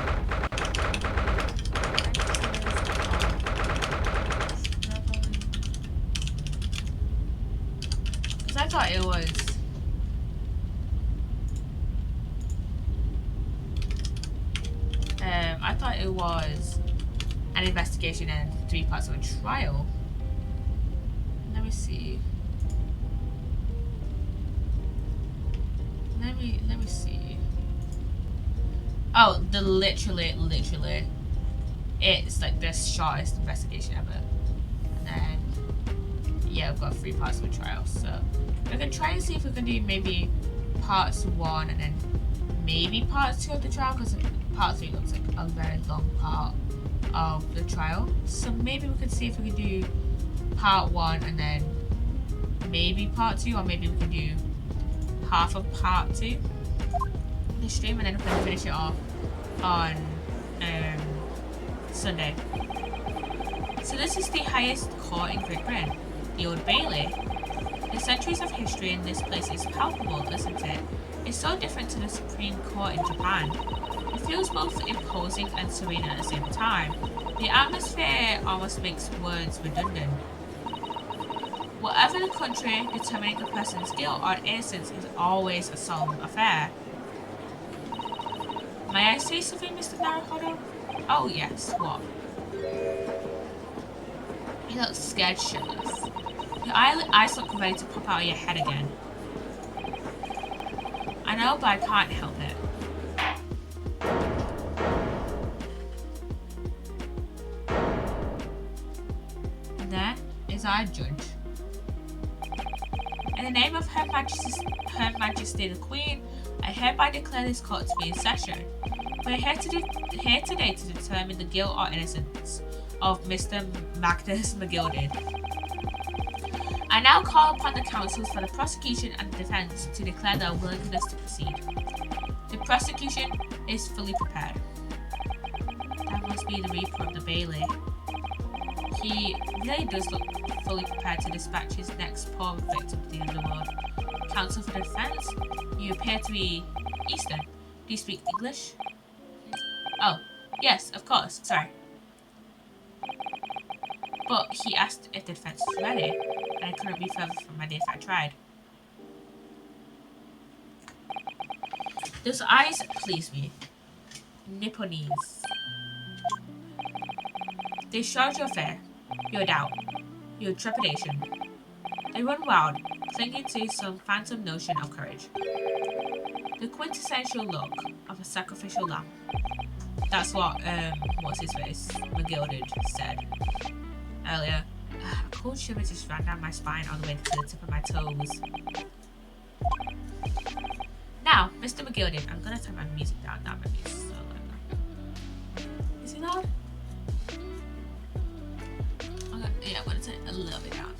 [SPEAKER 1] Because I thought it was... I thought it was an investigation and 3 parts of a trial. Let me see. Let me see. Oh, literally, it's like the shortest investigation ever. And then, yeah, we've got 3 parts of a trial. So we're gonna try and see if we can do maybe parts 1 and then maybe part 2 of the trial, because part 3 looks like a very long part of the trial. So maybe we could see if we could do part 1 and then maybe part 2, or maybe we could do half of part 2 the stream, and then we're going to finish it off on Sunday. So this is the highest court in Great Britain, the Old Bailey. The centuries of history in this place is palpable, isn't it? It's so different to the Supreme Court in Japan. It feels both imposing and serene at the same time. The atmosphere almost makes words redundant. Whatever the country, determining a person's guilt or innocence is always a solemn affair. May I say something, Mr. Naruhodo? Oh yes, what? You look scared shitless. Your eyes look ready to pop out of your head again. I know, but I can't help it. And there is our judge. In the name of Her Majesty the Queen, I hereby declare this court to be in session. We're here today to determine the guilt or innocence of Mr. Magnus McGilded. I now call upon the counsels for the prosecution and the defense to declare their willingness to proceed. The prosecution is fully prepared. That must be the Reaper of the Bailey. He really does look fully prepared to dispatch his next poor victim to the underworld. Counsel for the defense, you appear to be Eastern. Do you speak English? Oh, yes, of course, sorry. But he asked if the defense was ready, and I couldn't be further from ready if I tried. Those eyes please me. Nipponese. They shroud your fear, your doubt, your trepidation. They run wild, clinging to some phantom notion of courage. The quintessential look of a sacrificial lamb. That's what, what's his face? McGilded said earlier. A cold shiver just ran down my spine all the way to the tip of my toes. Now, Mr. McGilded, I'm gonna turn my music down. That might be so loud. Is it loud? Okay, yeah, I'm gonna turn it a little bit down.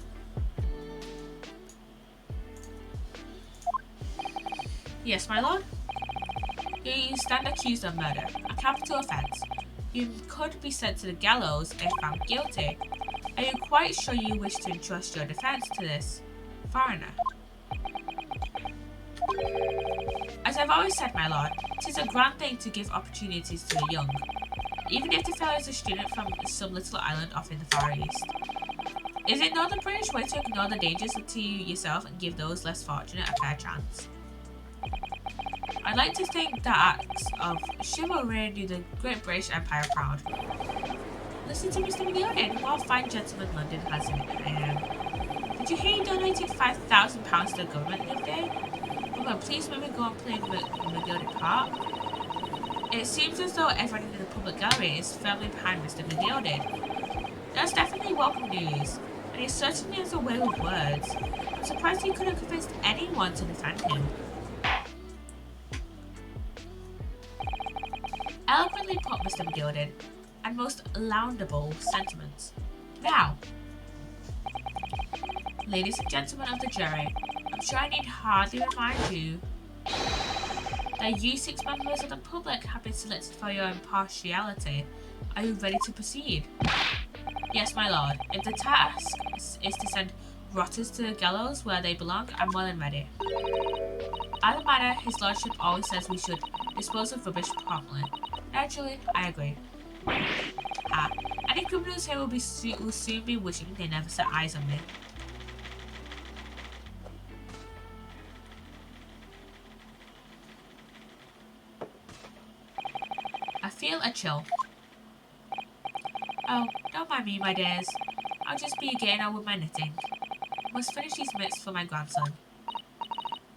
[SPEAKER 1] Yes, my lord? You stand accused of murder, a capital offence. You could be sent to the gallows if found guilty. Are you quite sure you wish to entrust your defence to this foreigner? As I've always said, my lord, 'tis a grand thing to give opportunities to the young, even if the fellow is a student from some little island off in the Far East. Is it not the British way to ignore the dangers to yourself and give those less fortunate a fair chance? I'd like to think that acts of chivalry do the great British Empire proud. Listen to Mr. McGilded, what a fine gentleman London has in it. Did you hear he donated £5,000 to the government the other day? Well, please let me go and play the McGilded part. It seems as though everyone in the public gallery is firmly behind Mr. McGilded. That's definitely welcome news, and he certainly has a way with words. I'm surprised he could have convinced anyone to defend him. Eloquently put, Mr. McGilded, and most laudable sentiments. Now, ladies and gentlemen of the jury, I'm sure I need hardly remind you that you 6 members of the public have been selected for your impartiality. Are you ready to proceed? Yes, my lord. If the task is to send rotters to the gallows where they belong, I'm more than ready. At the manor, his lordship always says we should dispose of rubbish promptly. Naturally, I agree. Any criminals here will soon be wishing they never set eyes on me. I feel a chill. Oh, don't mind me, my dears. I'll just be getting on with my knitting. I must finish these mitts for my grandson.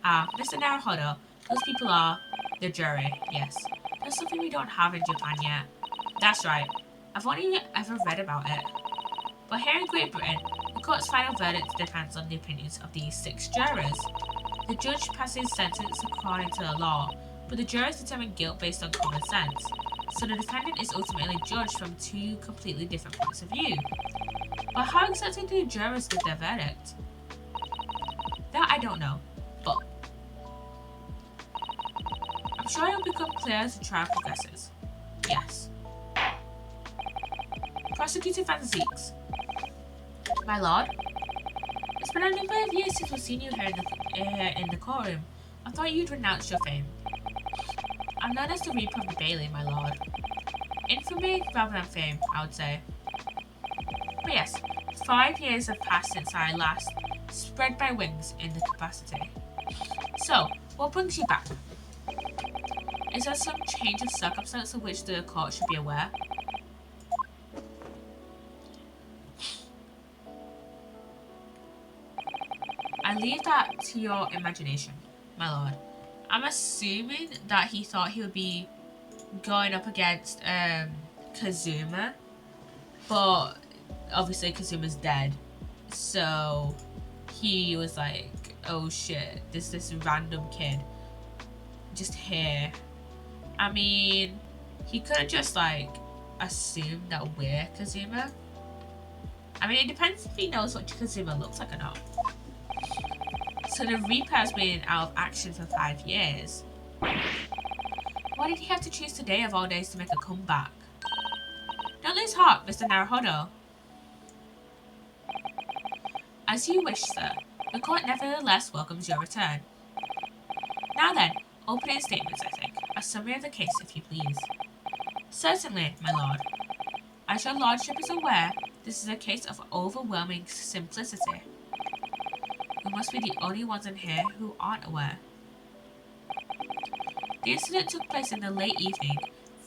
[SPEAKER 1] Mr. Naruhodo, those people are the jury, yes. That's something we don't have in Japan yet. That's right. I've only ever read about it. But here in Great Britain, the court's final verdict depends on the opinions of these 6 jurors. The judge passes sentence according to the law, but the jurors determine guilt based on common sense. So the defendant is ultimately judged from 2 completely different points of view. But how exactly do the jurors give their verdict? That I don't know, but I'm sure it'll become clear as the trial progresses. Yes. Prosecutor Van Zeeks. My lord, it's been a number of years since we've seen you here in the courtroom. I thought you'd renounced your fame. I'm known as the Reaper of the Bailey, my lord. Infamy rather than fame, I would say. But yes, 5 years have passed since I last spread my wings in the capacity. So, what brings you back? Is there some change of circumstance of which the court should be aware? I leave that to your imagination, my lord. I'm assuming that he thought he would be going up against Kazuma, but obviously Kazuma's dead, so he was like, oh shit, this random kid just here. I mean, he could have just like assumed that we're Kazuma. I mean, it depends if he knows what Kazuma looks like or not. So the Reaper has been out of action for 5 years. Why did he have to choose today of all days to make a comeback? Don't lose heart, Mr. Naruhodo. As you wish, sir. The court nevertheless welcomes your return. Now then, opening statements, I think. A summary of the case, if you please. Certainly, my lord. As your lordship is aware, this is a case of overwhelming simplicity. We must be the only ones in here who aren't aware. The incident took place in the late evening,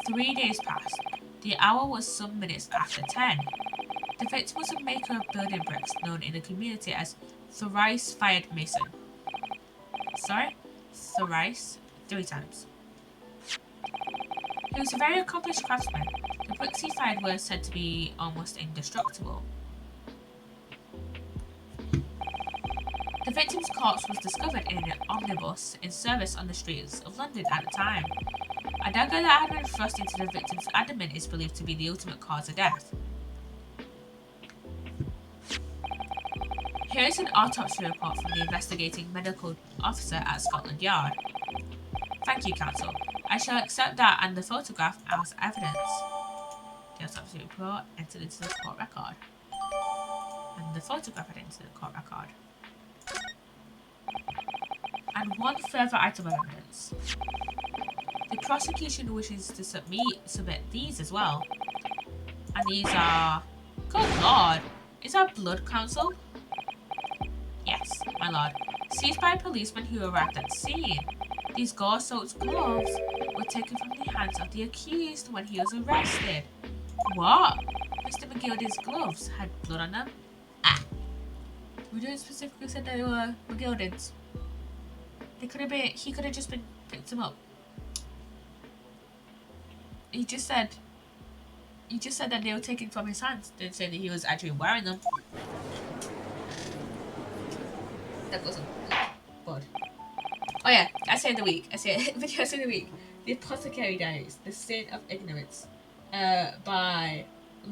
[SPEAKER 1] 3 days past. The hour was some minutes after 10. The victim was a maker of building bricks known in the community as thrice-fired mason. Sorry? Thrice? 3 times. He was a very accomplished craftsman. The bricks he fired were said to be almost indestructible. The victim's corpse was discovered in an omnibus in service on the streets of London at the time. A dagger that had been thrust into the victim's abdomen is believed to be the ultimate cause of death. Here is an autopsy report from the investigating medical officer at Scotland Yard. Thank you, counsel. I shall accept that and the photograph as evidence. The autopsy report entered into the court record. And the photograph entered into the court record. And one further item of evidence. The prosecution wishes to submit these as well. And these are... Good lord! Is that blood, counsel? Yes, my lord. Seized by a policeman who arrived at the scene. These gore-soaked gloves were taken from the hands of the accused when he was arrested. What? Mr. McGildy's gloves had blood on them? Ah. We didn't specifically say they were McGildy's. They could have been, he could have just been picked them up. He just said that they were taken from his hands. Didn't say that he was actually wearing them. That wasn't good. Oh yeah, essay of the week. Video essay of the week. The Apothecary Diaries, The Sin of Ignorance, by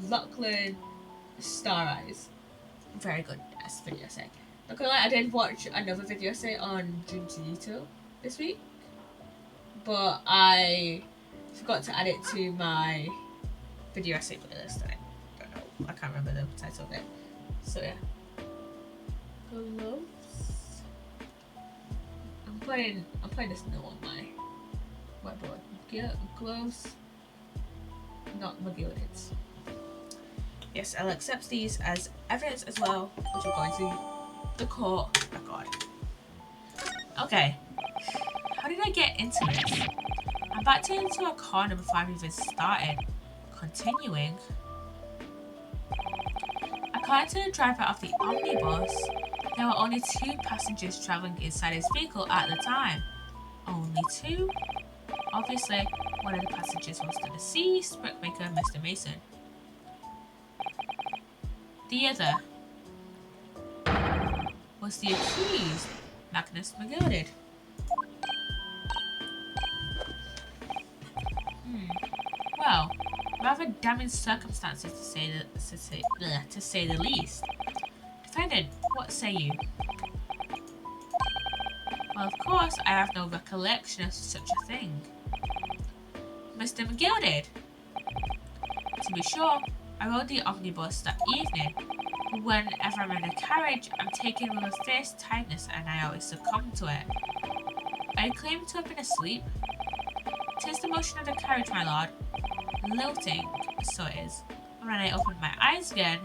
[SPEAKER 1] Lachlan Stareyes. Very good video essay. Not gonna lie, I did watch another video essay on Junji this week, but I forgot to add it to my video essay playlist. I don't know. I can't remember the title of it. So yeah. Gloves. I'm playing this note on my whiteboard. Gloves. Not McGildy's. Yes, I'll accept these as evidence as well, which will go into the court record. Okay. How did I get into this? I'm backed into a corner before I've even started. Continuing. According to the driver of the omnibus, there were only 2 passengers travelling inside his vehicle at the time. Only 2? Obviously, one of the passengers was the deceased brickmaker, Mr. Mason. The other was the accused, Magnus McGildy. Well, rather damning circumstances to say the least. Defendant, what say you? Well, of course, I have no recollection of such a thing. Mr. McGildy. To be sure, I rode the omnibus that evening, but whenever I'm in a carriage, I'm taken with a fierce tiredness and I always succumb to it. Are you claiming to have been asleep? 'Tis the motion of the carriage, my lord. Lilting, so it is. And when I opened my eyes again,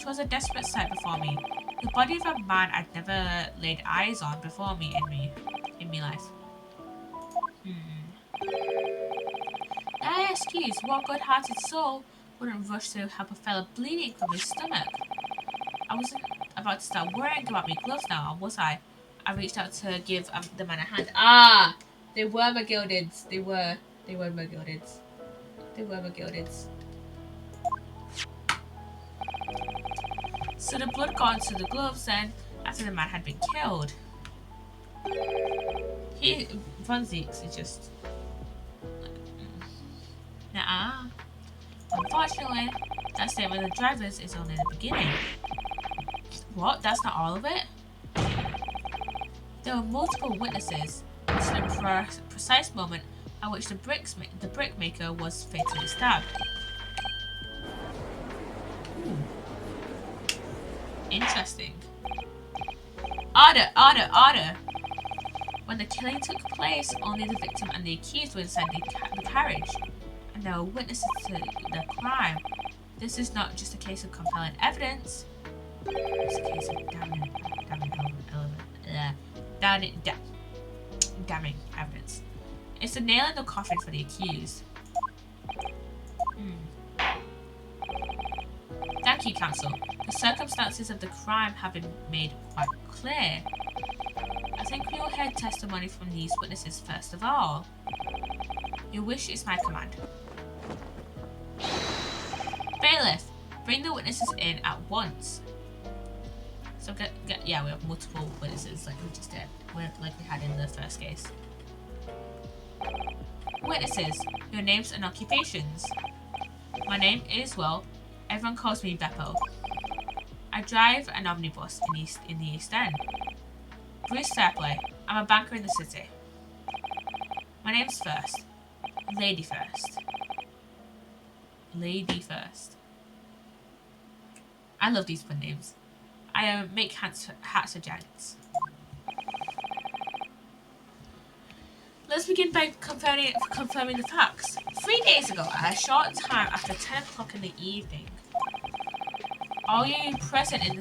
[SPEAKER 1] 'twas a desperate sight before me. The body of a man I'd never laid eyes on before me in me life. I ask you, what good-hearted soul wouldn't rush to help a fellow bleeding from his stomach? I wasn't about to start worrying about my gloves now, was I? I reached out to give the man a hand. Ah! They were McGildy's. They were McGildy's. They were McGildy's. So the blood got into the gloves then, after the man had been killed. Von Zeeks is just... Nuh-uh. Unfortunately, That statement of the drivers is only the beginning. What? That's not all of it? There were multiple witnesses to the precise moment at which the brickmaker was fatally stabbed. Interesting. Order! When the killing took place, only the victim and the accused were inside the carriage, and there were witnesses to the crime. This is not just a case of compelling evidence. It's a case of damning evidence. It's a nail in the coffin for the accused. Thank you, counsel. The circumstances of the crime have been made quite clear. I think we will hear testimony from these witnesses first of all. Your wish is my command. Bailiff, bring the witnesses in at once. So yeah, we have multiple witnesses like we just did, like we had in the first case. Witnesses, your names and occupations. My name is, well, everyone calls me Beppo. I drive an omnibus in the East End. Bruce Fairplay, I'm a banker in the city. My name's First. Lady First. Lady First. I love these pun names. I make hats for giants. Let's begin by confirming the facts. 3 days ago, at a short time after 10 o'clock in the evening, all of you present in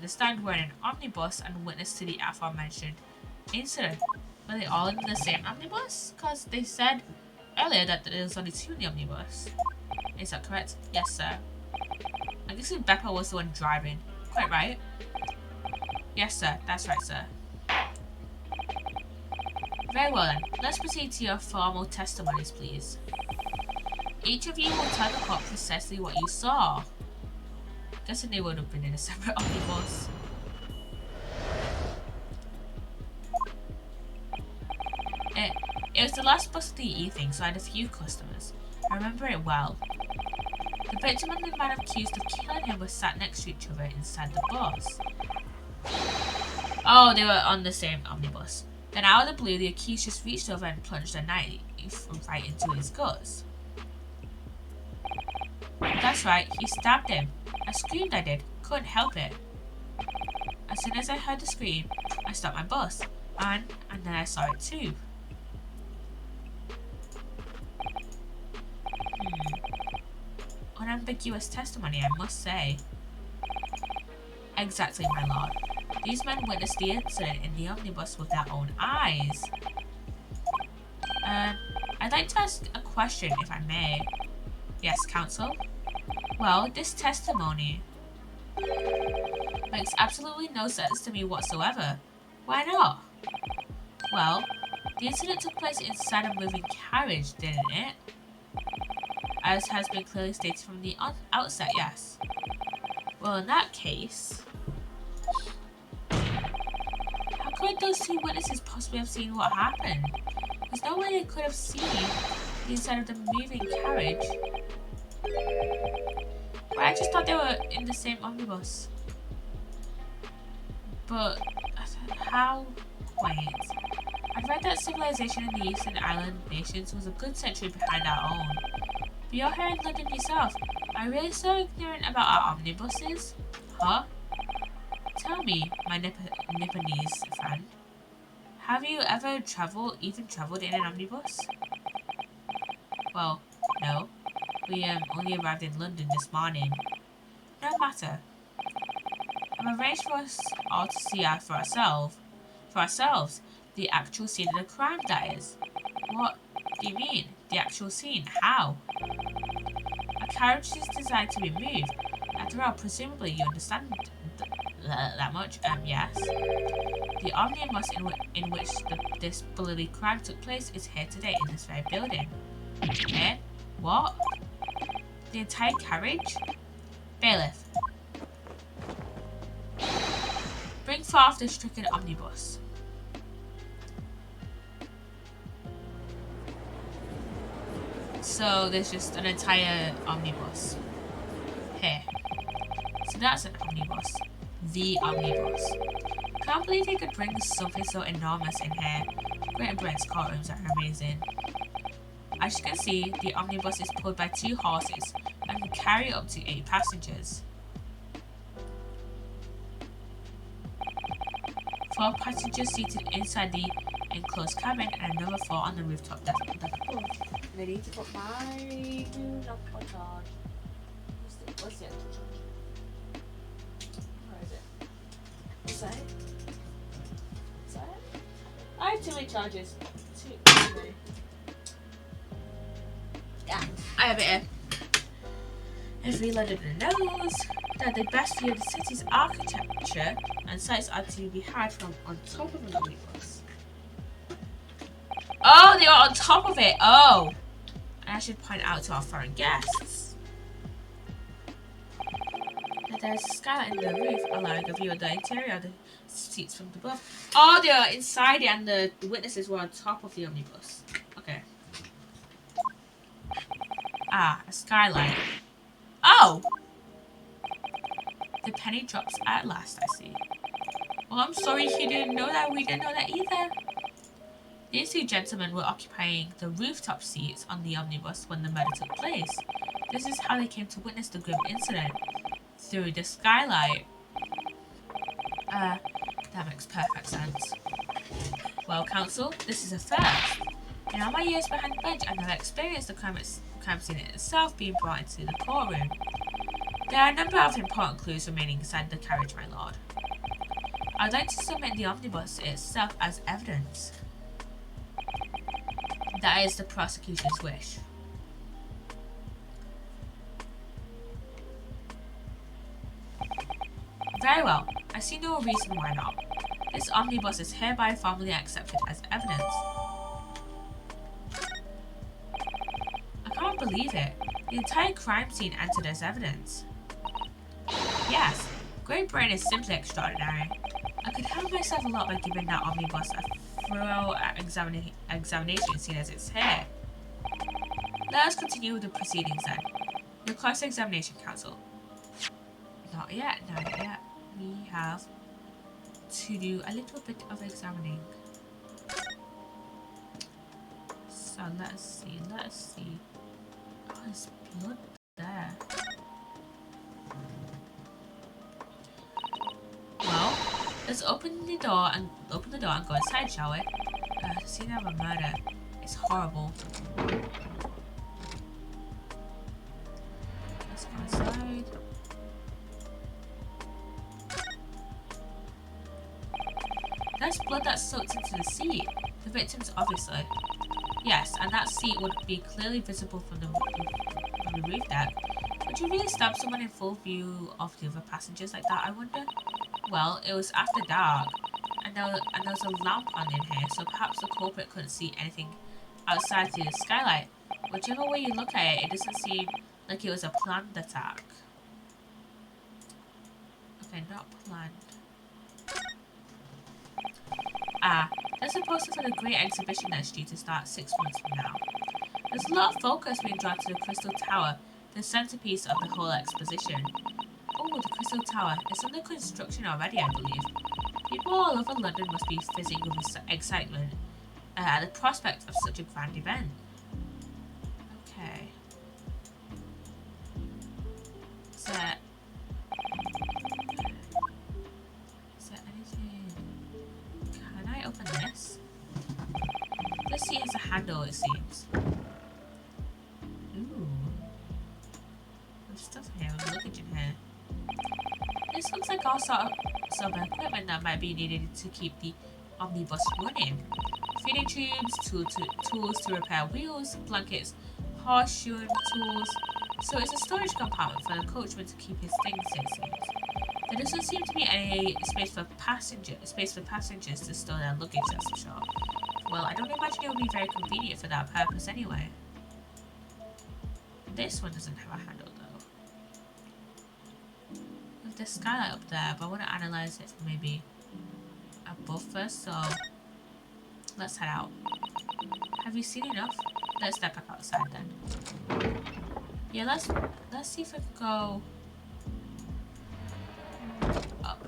[SPEAKER 1] the stand were in an omnibus and witnessed to the aforementioned incident. Were they all in the same omnibus? Because they said earlier that there was only 2 in the omnibus. Is that correct? Yes, sir. I guess Beppo was the one driving. Quite right. Yes, sir. That's right, sir. Very well then. Let's proceed to your formal testimonies, please. Each of you will tell the court precisely what you saw. Guessing they would have been in a separate omnibus. It was the last bus of the evening, so I had a few customers. I remember it well. The victim and the man accused of killing him were sat next to each other inside the bus. Oh, they were on the same omnibus. Then out of the blue, the accused just reached over and plunged a knife right into his guts. That's right, he stabbed him. I screamed, I did. Couldn't help it. As soon as I heard the scream, I stopped my bus. And then I saw it too. Unambiguous testimony, I must say. Exactly, my lord. These men witnessed the incident in the omnibus with their own eyes. I'd like to ask a question, if I may. Yes, counsel? Well, this testimony makes absolutely no sense to me whatsoever. Why not? Well, the incident took place inside a moving carriage, didn't it? As has been clearly stated from the outset, yes. Well, in that case, how could those 2 witnesses possibly have seen what happened? There's no way they could have seen the inside of the moving carriage. Well, I just thought they were in the same omnibus. But how? Wait. I've read that civilization in the Eastern Island nations was a good century behind our own. But you're here in London yourself. Are you really so ignorant about our omnibuses? Huh? Tell me, my Nipponese friend. Have you ever travelled in an omnibus? Well, no. We only arrived in London this morning. No matter. I've arranged for us all to see for ourselves, the actual scene of the crime, that is. What do you mean? The actual scene? How? A carriage is designed to be moved. After all, presumably you understand that much. Yes. The omnibus in which this bloody crime took place is here today in this very building. Here? What? The entire carriage? Bailiff. Bring forth the stricken omnibus. So there's just an entire omnibus here. So that's an omnibus. The omnibus. Can't believe they could bring something so enormous in here. Great Britain's courtrooms are amazing. As you can see, the omnibus is pulled by 2 horses and can carry up to 8 passengers. 12 passengers seated inside the enclosed cabin and another 4 on the rooftop deck above. I need to put my new notebook on. What's it? Where is it? Is that it? Is that it? I have too many charges. Too many. Yeah, I have it here. Every Londoner knows that the best view of the city's architecture and sights are to be had from on top of an omnibus. Oh, they are on top of it. Oh, and I should point out to our foreign guests that there's a skylight in the roof, allowing a view of the interior of the seats from above. Oh, they are inside it, and the witnesses were on top of the omnibus. Okay. Ah, a skylight. Oh! The penny drops at last, I see. Well, I'm sorry if you didn't know that. We didn't know that either. These 2 gentlemen were occupying the rooftop seats on the omnibus when the murder took place. This is how they came to witness the grim incident. Through the skylight. That makes perfect sense. Well, counsel, this is a first. In all my years behind the bench, I've never experienced the crime scene itself being brought into the courtroom. There are a number of important clues remaining inside the carriage, my lord. I would like to submit the omnibus itself as evidence. That is the prosecution's wish. Very well. I see no reason why not. This omnibus is hereby formally accepted as evidence. I can't believe it. The entire crime scene entered as evidence. Yes, Great Britain is simply extraordinary. I could help myself a lot by giving that omnibus a thorough examination, seeing as it's here. Let us continue with the proceedings then. Your cross-examination, counsel. Not yet, not yet. We have to do a little bit of examining. So let us see. Oh, there's blood there. Well, let's open the door and go inside, shall we? The scene of a murder is horrible. Let's go inside. There's blood that's soaked into the seat. The victim's obviously. Yes, and that seat would be clearly visible from the roof deck. Would you really stab someone in full view of the other passengers like that, I wonder? Well, it was after dark, and there was a lamp on in here, so perhaps the culprit couldn't see anything outside through the skylight. Whichever way you look at it, it doesn't seem like it was a planned attack. Okay, not planned. Ah, there's a poster for the great exhibition that's due to start 6 months from now. There's a lot of focus being drawn to the Crystal Tower, the centerpiece of the whole exposition. Oh, the Crystal Tower. It's under construction already, I believe. People all over London must be fizzing with excitement at the prospect of such a grand event. Okay. Is there anything? Can I open this? This seat has a handle, it seems. Ooh. There's stuff in here, there's luggage in here. This looks like all sort of equipment that might be needed to keep the omnibus running. Feeding tubes, tools to repair wheels, blankets, horseshoeing tools. So it's a storage compartment for the coachman to keep his things, it seems. There doesn't seem to be any space for passengers to store their luggage, that's for sure. Well, I don't imagine it would be very convenient for that purpose anyway. This one doesn't have a handle though. There's the skylight up there, but I want to analyze it from maybe above first, so Let's head out. Have you seen enough? Let's step back outside then. Yeah, let's see if we can go up.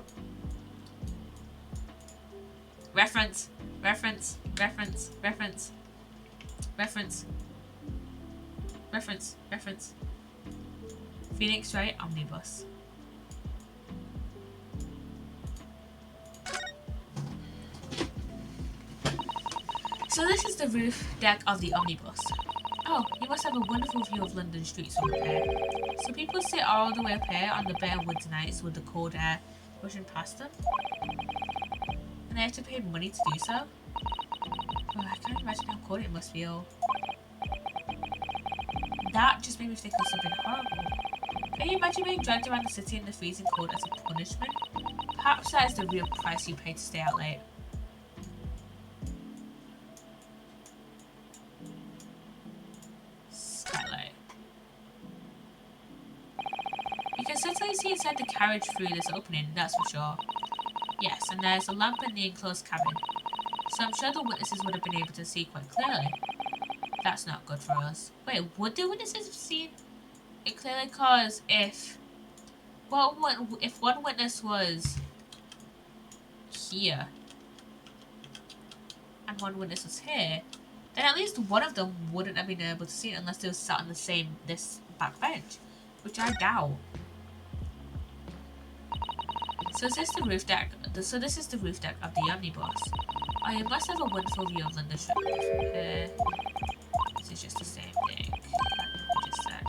[SPEAKER 1] Reference. Reference. Reference. Reference. Reference. Reference. Reference. Phoenix Wright Omnibus. So this is the roof deck of the omnibus. Oh, you must have a wonderful view of London streets from up here. So people sit all the way up here on the bare woods nights with the cold air rushing past them. And they have to pay money to do so. Oh, I can't imagine how cold it must feel. That just made me think of something horrible. Can you imagine being dragged around the city in the freezing cold as a punishment? Perhaps that is the real price you pay to stay out late. Skylight. You can certainly see inside the carriage through this opening, that's for sure. Yes, and there's a lamp in the enclosed cabin. So I'm sure the witnesses would have been able to see quite clearly. That's not good for us. Wait, would the witnesses have seen it clearly? Because if one witness was here and one witness was here, then at least one of them wouldn't have been able to see it unless they were sat on this back bench, which I doubt. So is this the roof deck? So this is the roof deck of the omnibus. Oh, you must have a wonderful view of London Street. This is just the same thing I just said.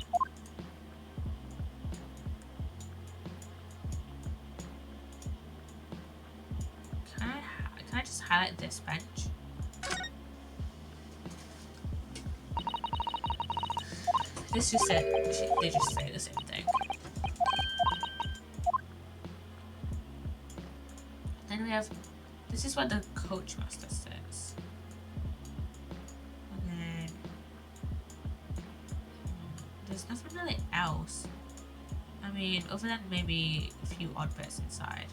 [SPEAKER 1] Can I just highlight this bench? This just said they just say the same thing. Then we have, this is what the coachmaster says. And then there's nothing really else. I mean, other than maybe a few odd bits inside.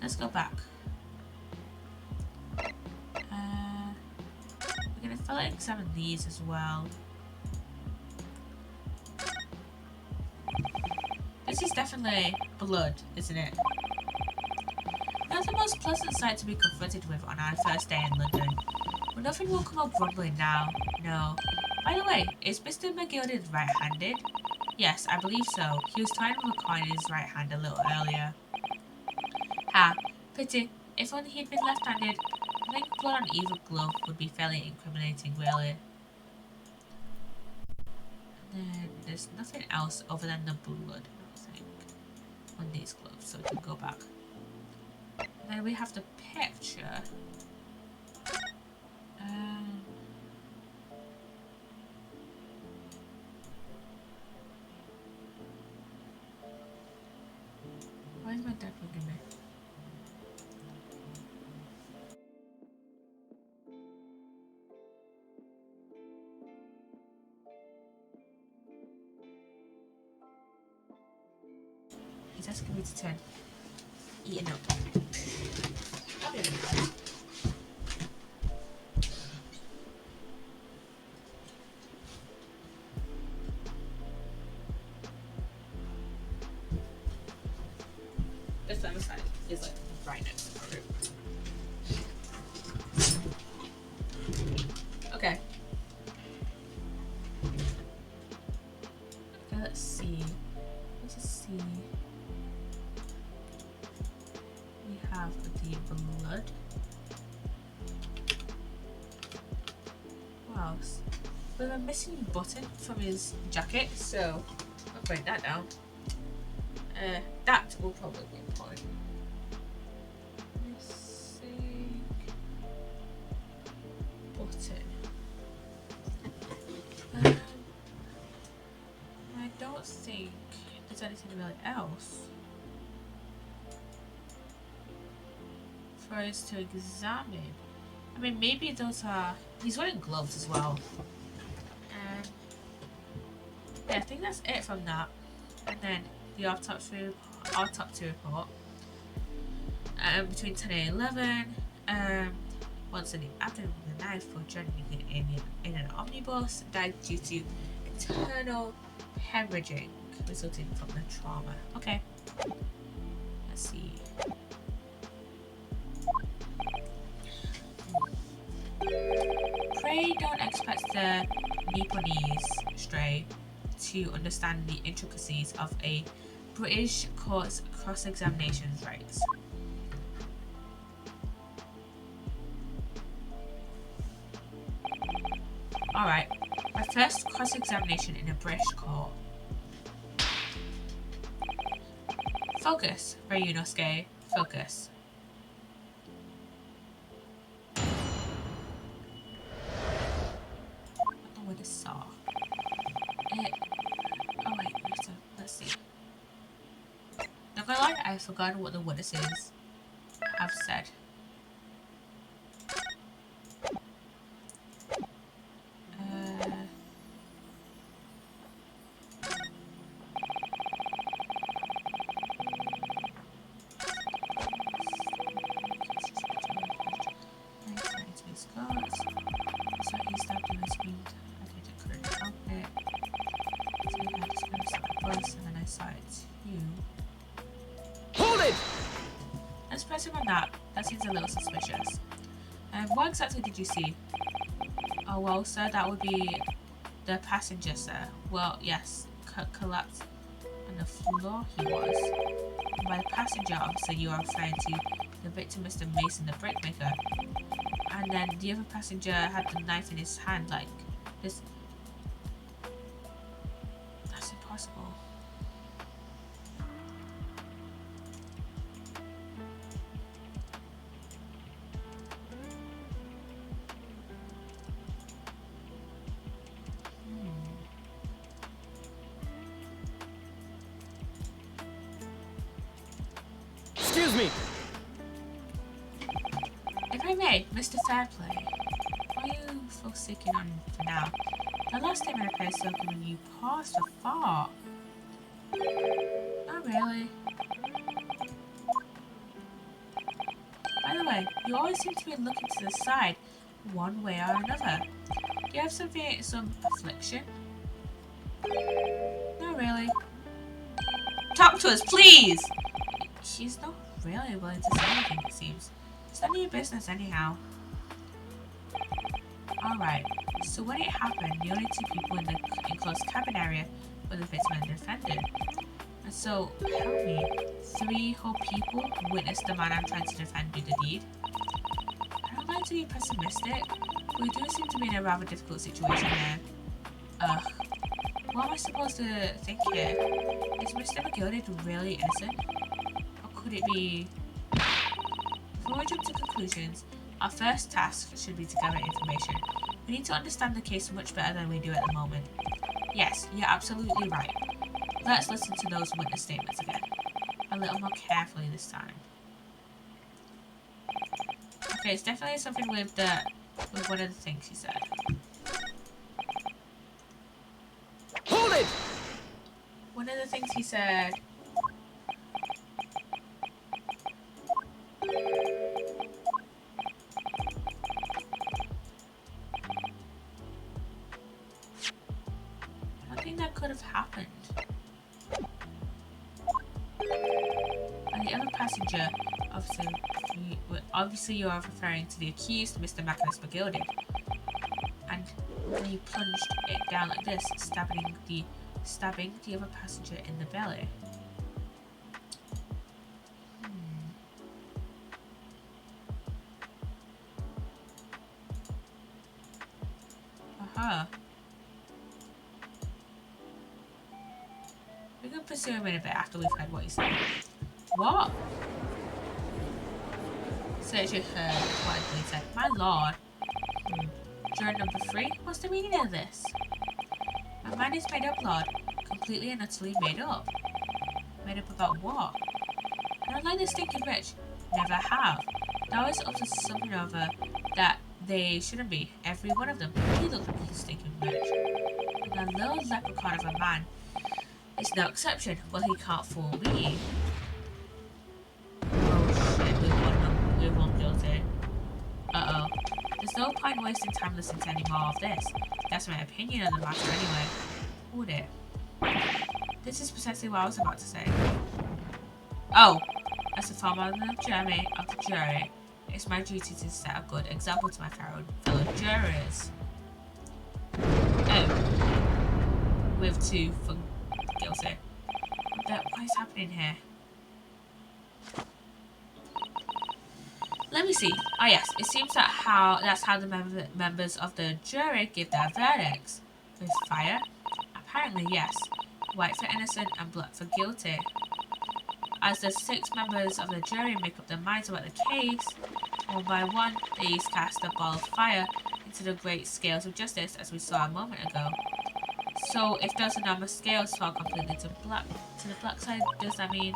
[SPEAKER 1] Let's go back. We're gonna further examine these as well. This is definitely blood, isn't it? Not the most pleasant sight to be confronted with on our first day in London. But nothing will come up grumbling now. No. By the way, is Mr. McGilded right-handed? Yes, I believe so. He was toying with a coin in his right hand a little earlier. Ah, pity. If only he'd been left-handed. I think blood on either glove would be fairly incriminating, really. And then there's nothing else other than the blood, I think, on these gloves, so we can go back. And then we have the picture. Why is my dad looking at me? He's asking me to turn eating up. I'll be right back. This other side is like right next to the room. Okay. Okay, let's see. Let's just see. We have the blood. Wow. We have a missing button from his jacket, so I'll break that down. That will probably be important. Missing button. I don't think there's anything really else for us to examine. I mean, maybe those are... He's wearing gloves as well. Yeah, I think that's it from that. And then the autopsy report. Between 10 and 11, once in the abdomen with a knife for journeying in an omnibus, died due to internal hemorrhaging resulting from the trauma. Okay. Let's see. Pray don't expect the Nipponese stray to understand the intricacies of a British court's cross-examination rights. Alright, my first cross-examination in a British court. Focus, Ryunosuke, focus. I don't know where this saw. Oh wait, let's see. Not gonna lie, I've forgotten what the witnesses have said. Let's press him on that. That seems a little suspicious. What exactly did you see? Oh well, sir, that would be the passenger, sir. Well, yes, collapsed on the floor he was. And by the passenger, obviously you are referring to the victim, Mr. Mason, the brickmaker. And then the other passenger had the knife in his hand, like this. That's impossible.
[SPEAKER 6] Excuse me!
[SPEAKER 1] If I may, Mr. Fairplay, are you forsaking on for now? The last time I appeared soaking when you paused a fart. Not really. By the way, you always seem to be looking to the side, one way or another. Do you have some affliction? Not really. Talk to us, please! She's not really willing to say anything, it seems. It's none of your business anyhow. Alright, so when it happened, the only two people in the enclosed cabin area were the victim and the defendant. And so, help me, 3 whole people witnessed the man I'm trying to defend do the deed? I don't like to be pessimistic, but we do seem to be in a rather difficult situation here. Ugh. What am I supposed to think here? Is Mr. McGilded really innocent? Could it be? Before we jump to conclusions, our first task should be to gather information. We need to understand the case much better than we do at the moment. Yes, you're absolutely right. Let's listen to those witness statements again. A little more carefully this time. Okay, it's definitely something with one of the things he said.
[SPEAKER 6] Hold it!
[SPEAKER 1] One of the things he said. I think that could have happened. And the other passenger, obviously you are referring to the accused, Mr. Magnus McGilded. And when he plunged it down like this, stabbing the other passenger in the belly. We can pursue him in a bit after we've heard what he said. What? Search your heard what he said. My lord. Juror number 3? What's the meaning of this? My mind is made up, lord. Completely and utterly made up. Made up about what? I don't like this stinking bitch. Never have. That was up to something over that They shouldn't be. Every one of them. He looks like he's stinking rich. And that little leprechaun of a man is no exception. Well, he can't fool me. Oh shit, we've won guilty. Uh-oh. There's no point wasting time listening to any more of this. That's my opinion on the matter anyway. Would it? This is precisely what I was about to say. Oh! As a former of the jury, it's my duty to set a good example to my fellow jurors. Oh. With two for guilty. But what is happening here? Let me see. Oh yes, it seems that's how the members of the jury give their verdicts. With fire? Apparently yes. White for innocent and black for guilty. As the 6 members of the jury make up their minds about the case, one by one, they each cast a ball of fire into the great scales of justice, as we saw a moment ago. So, if those enormous scales fall completely to the black side, does that mean?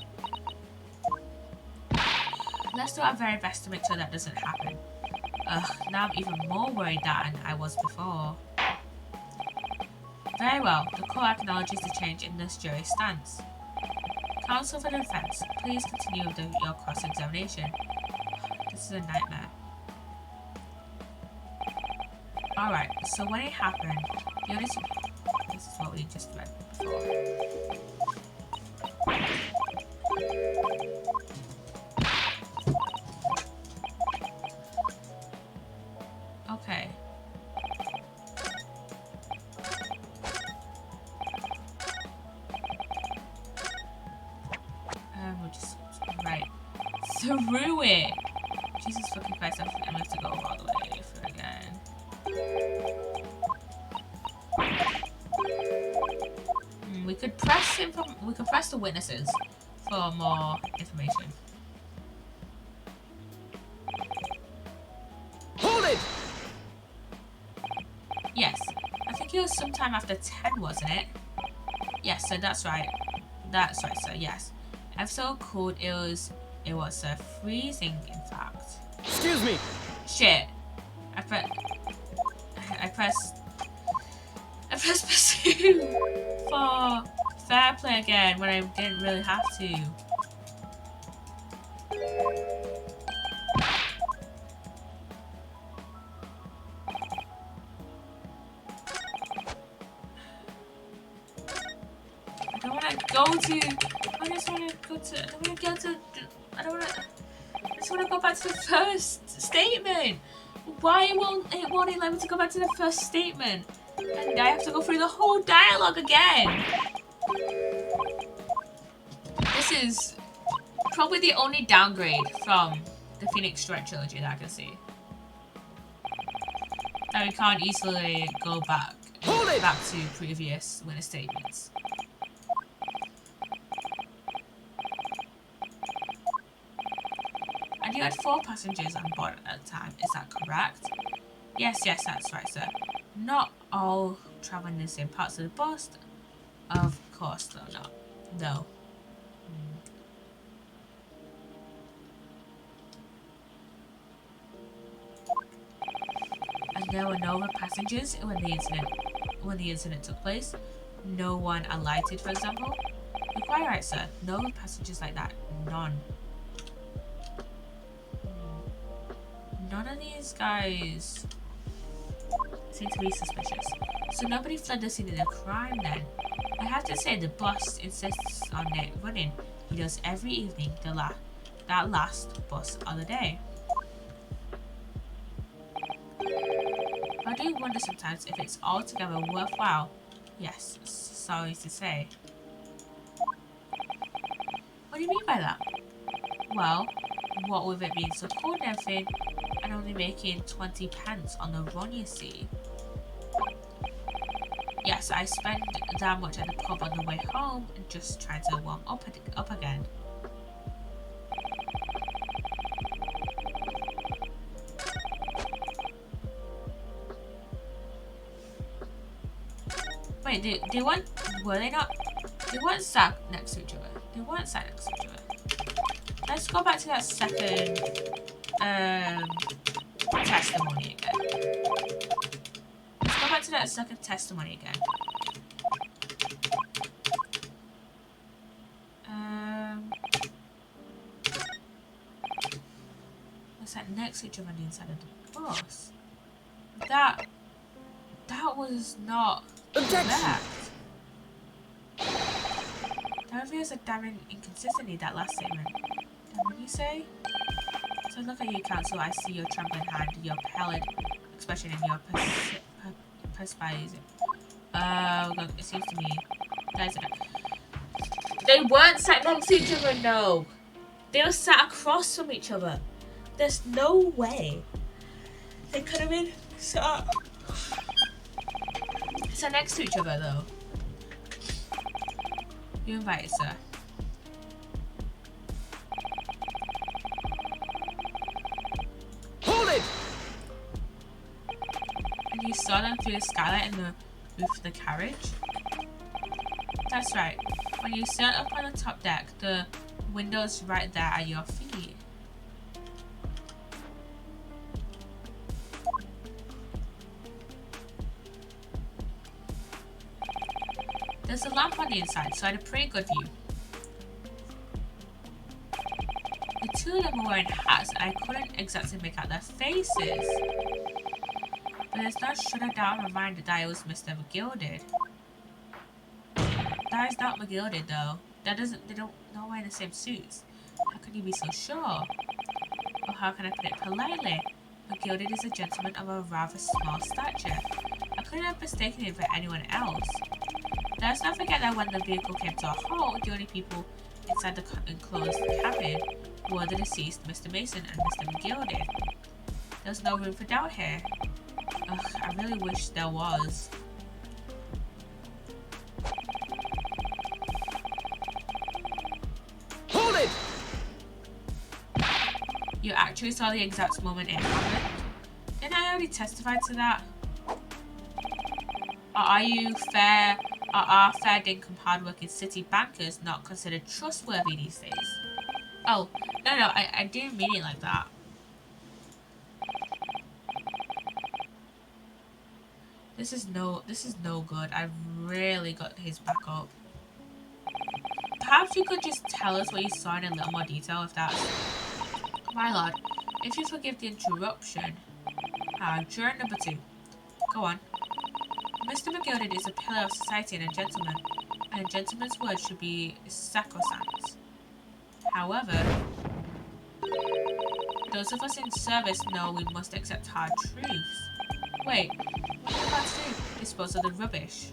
[SPEAKER 1] Let's do our very best to make sure that doesn't happen. Now I'm even more worried than I was before. Very well, the court acknowledges the change in this jury's stance. Counsel for the defense, please continue with your cross-examination. This is a nightmare. Alright, so when it happened, the only this is what we just read before. Okay. We'll just right through it. Jesus fucking Christ, I'm gonna have to go all the way through again. We could press the witnesses for more information.
[SPEAKER 2] Hold it!
[SPEAKER 1] Yes, I think it was sometime after 10, wasn't it? Yes, so that's right. That's right, so yes. Episode code it was freezing, in fact.
[SPEAKER 2] Excuse me.
[SPEAKER 1] Shit. I pressed pursue for fair play again when I didn't really have to. I don't want to go to. I just want to go to. I don't want to go to. I don't want to. I just want to go back to the first statement. Why won't it let me to go back to the first statement? And I have to go through the whole dialogue again. This is probably the only downgrade from the Phoenix Strike trilogy that I can see. That we can't easily go back to previous winner statements. And you had 4 passengers on board at the time, is that correct? Yes, that's right, sir. Not all traveling in the same parts of the bus. Of course, though, not. No. And there were no other passengers when the incident took place. No one alighted, for example. You're quite right, sir. No passengers like that. None. None of these guys seem to be suspicious. So nobody fled the scene of the crime then. I have to say the boss insists on it running. He does every evening that last bus of the day. I do wonder sometimes if it's altogether worthwhile. Yes, sorry to say. What do you mean by that? Well, what with it being so cold and everything, and only making 20 pence on the run, you see. Yes, I spend that much at the pub on the way home and just trying to warm up again. Wait, they weren't sat next to each other. They weren't sat next to each other. Let's go back to that second testimony again. Let's go back to that second testimony again. What's that next to each other on the inside of the bus? That was not correct. That reveals a damning inconsistency, that last statement. What did you say? So look at you, counsel. I see your trembling hand, your pallid expression, and your perspiration. Oh, God, it seems to me. Guys, they weren't sat next to each other, no. They were sat across from each other. There's no way they could have been sat next to each other, though. You invited, sir.
[SPEAKER 2] Hold it!
[SPEAKER 1] And you saw them through the skylight and the roof of the carriage? That's right. When you sat up on the top deck, the window's right there at your feet. There's a lamp on the inside, so I had a pretty good view. The two of them were wearing hats, and I couldn't exactly make out their faces. But there's no shudder doubt reminder that it was Mr. McGilded. That is not McGilded, though. They don't wear the same suits. How can you be so sure? Or how can I put it politely? McGilded is a gentleman of a rather small stature. I couldn't have mistaken him for anyone else. Let's not forget that when the vehicle came to a halt, the only people inside the enclosed cabin were the deceased Mr. Mason and Mr. McGilded. There's no room for doubt here. Ugh, I really wish there was.
[SPEAKER 2] Hold it!
[SPEAKER 1] You actually saw the exact moment it happened? Didn't I already testify to that? Are our fair dinkum hard-working city bankers not considered trustworthy these days? Oh, no, I didn't mean it like that. This is no good. I've really got his back up. Perhaps you could just tell us what you saw in a little more detail if that's... My lord, if you forgive the interruption. Juror number 2. Go on. Mr. McGilded is a pillar of society and a gentleman gentleman's word should be sacrosanct. However, those of us in service know we must accept hard truths. Wait, what are you about to do? Dispose of the rubbish.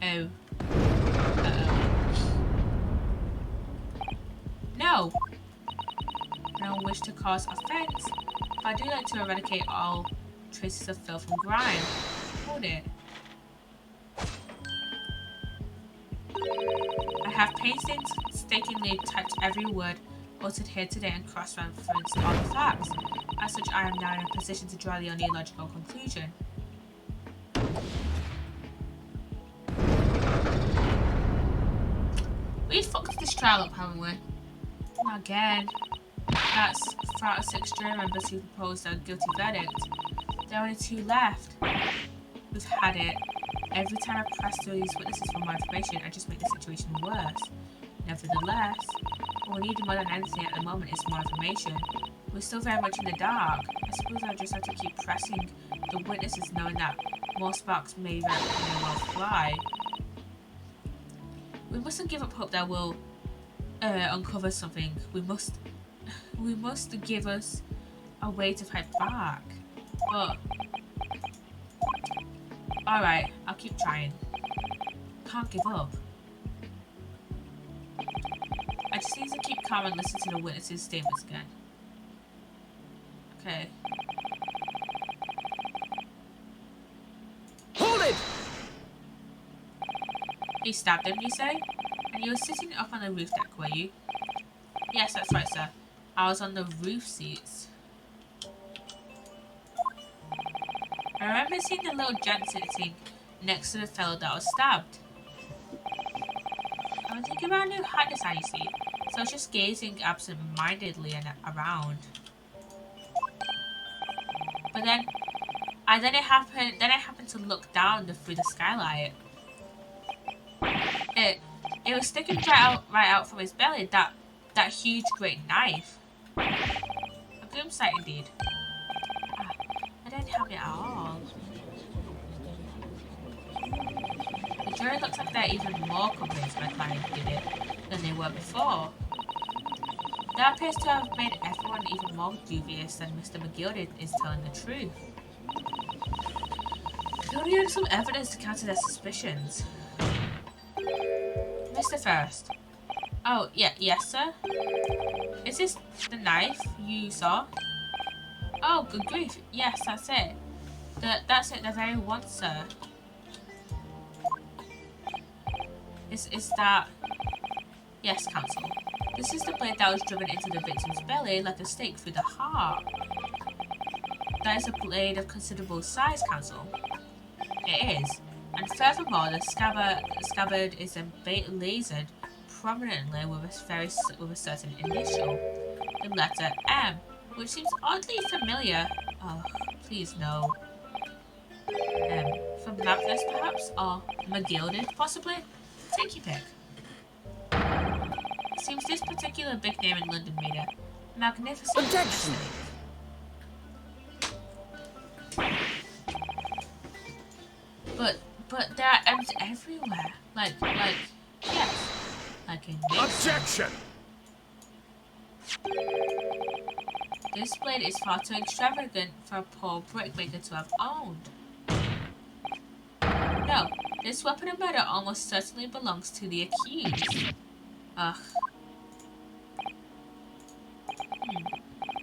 [SPEAKER 1] Oh. No! I don't wish to cause offence, but I do like to eradicate all traces of filth and grime. Hold it. I have painstakingly typed every word uttered here today and cross-referenced all the facts. As such, I am now in a position to draw the only logical conclusion. We fucked this trial up, haven't we? Not again. That's 4 out of 6 jury members who proposed a guilty verdict. There are only 2 left. We've had it. Every time I press through these witnesses for more information, I just make the situation worse. Nevertheless, what we need more than anything at the moment is more information. We're still very much in the dark. I suppose I just have to keep pressing the witnesses, knowing that more sparks may very well fly. We mustn't give up hope that we'll uncover something. We must give us a way to fight back. But alright, I'll keep trying. Can't give up. I just need to keep calm and listen to the witnesses' statements again. Okay.
[SPEAKER 2] Hold it!
[SPEAKER 1] You stabbed him, you say? And you were sitting up on the roof deck, were you? Yes, that's right, sir. I was on the roof seats. I remember seeing the little gent sitting next to the fellow that was stabbed. I was thinking about a new hat design, you see, so I was just gazing absent-mindedly around. But then it happened to look down through the skylight. It was sticking right out from his belly, that huge great knife. A grim sight indeed. I didn't have it at all. The jury looks like they're even more convinced my client did it than they were before. That appears to have made everyone even more dubious than Mr. McGilded is telling the truth. They only had some evidence to counter their suspicions. Mr. First. Oh, yeah, yes, sir? Is this the knife you saw? Oh, good grief. Yes, that's it. That's it, the very one, sir. Is that... Yes, counsel. This is the blade that was driven into the victim's belly like a stake through the heart. That is a blade of considerable size, counsel. It is. And furthermore, the scabbard is lasered prominently with a certain initial, the letter M, which seems oddly familiar. Oh, please no. From Magnus perhaps, or McGilded possibly? Take your pick. It seems this particular big name in London made a magnificent
[SPEAKER 2] Objection!
[SPEAKER 1] But there are M's everywhere. Like, yes. Like in this.
[SPEAKER 4] Objection!
[SPEAKER 1] This blade is far too extravagant for a poor brickmaker to have owned. No, this weapon of murder almost certainly belongs to the accused. Ugh.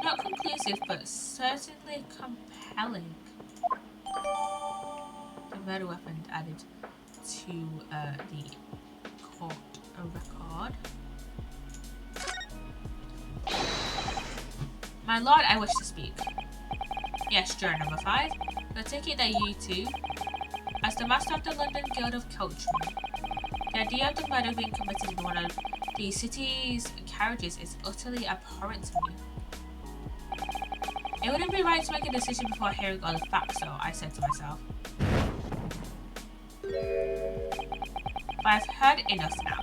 [SPEAKER 1] Not conclusive, but certainly compelling. The murder weapon added to the court record. My lord, I wish to speak. Yes, juror number 5. I take it that you too, as the master of the London Guild of Coachmen, the idea of the murder being committed in one of the city's carriages is utterly abhorrent to me. It wouldn't be right to make a decision before hearing all the facts, though, I said to myself. But I've heard enough now.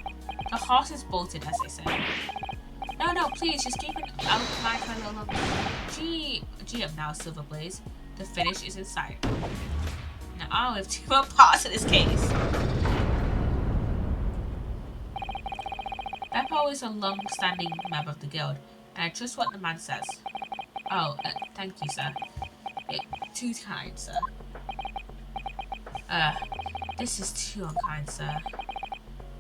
[SPEAKER 1] The horse is bolted, as they say. No, please, just keep it out of mind for a little longer. Gee up now, Silverblaze. The finish is in sight. Now, we have 2 more parts of this case. Beppo is a long-standing member of the guild, and I trust what the man says. Oh, thank you, sir. Too kind, sir. This is too unkind, sir.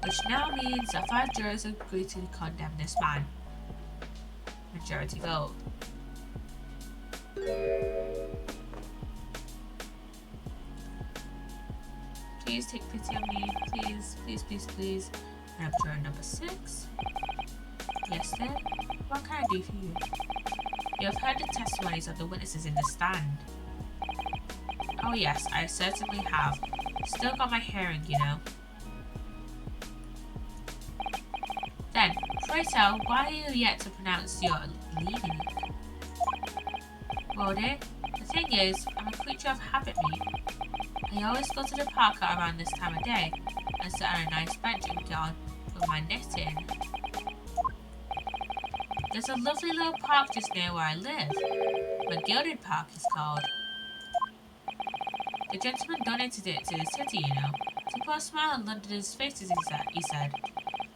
[SPEAKER 1] Which now means that 5 jurors agree to condemn this man. Majority vote. Please take pity on me. Please, please, please, please. I have juror number 6. Yes, sir. What can I do for you? You have heard the testimonies of the witnesses in the stand. Oh yes, I certainly have. Still got my hearing, you know. Then, pray tell, why are you yet to pronounce your leaving? Well dear, the thing is, I'm a creature of habit, me. I always go to the park at around this time of day, and sit on a nice bench and get on with my knitting. There's a lovely little park just near where I live. McGilded Park is called. The gentleman donated it to the city, you know, to put a smile on Londoners' faces, he said.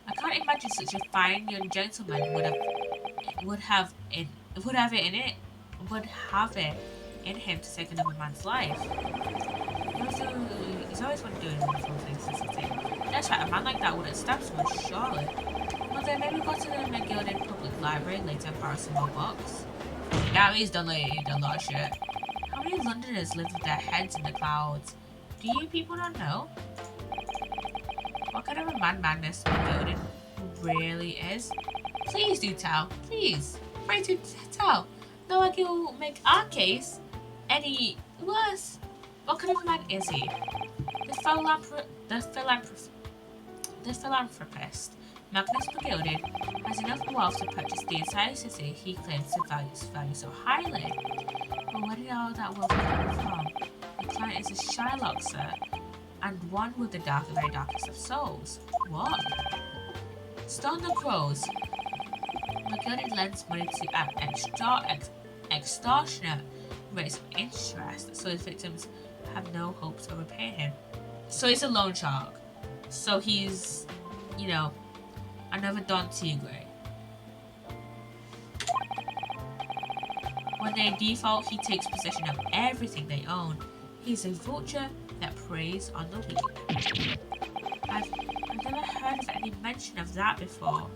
[SPEAKER 1] I can't imagine such a fine young gentleman would have it in him to take another man's life. He's always wanted to do wonderful things to the city. That's right, a man like that wouldn't stab someone, surely. Well then maybe go to the McGilded Public Library later and borrow some more books. Yeah, he's done a lot of shit. How many Londoners live with their heads in the clouds? Do you people not know? What kind of a man Magnus McGilded really is? Please do tell. Please. Pray to tell. No, like it will make our case any worse. What kind of a man is he? The philanthropist Magnus McGilded has enough wealth to purchase the entire city he claims to value so highly. But But where did all that wealth come from? The client is a Shylock, sir, and one with the very darkest of souls. What? Stone the Crows. McGildy lends money to extortionate rates of interest, so his victims have no hopes of repaying him. So he's a loan shark. So he's, you know, another Don Tigre. When they default, he takes possession of everything they own. He's a vulture that preys on the weak. I've never heard of any mention of that before.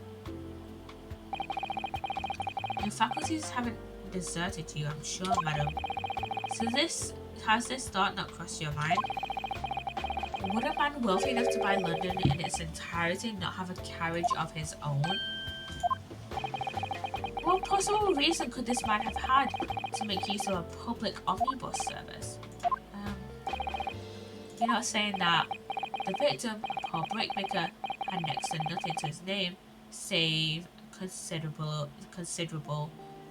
[SPEAKER 1] Your faculties haven't deserted you, I'm sure, madam. So has this thought not crossed your mind? Would a man wealthy enough to buy London in its entirety not have a carriage of his own? What possible reason could this man have had to make use of a public omnibus service? You're not saying that the victim, a poor brickmaker, had next to nothing to his name, save considerable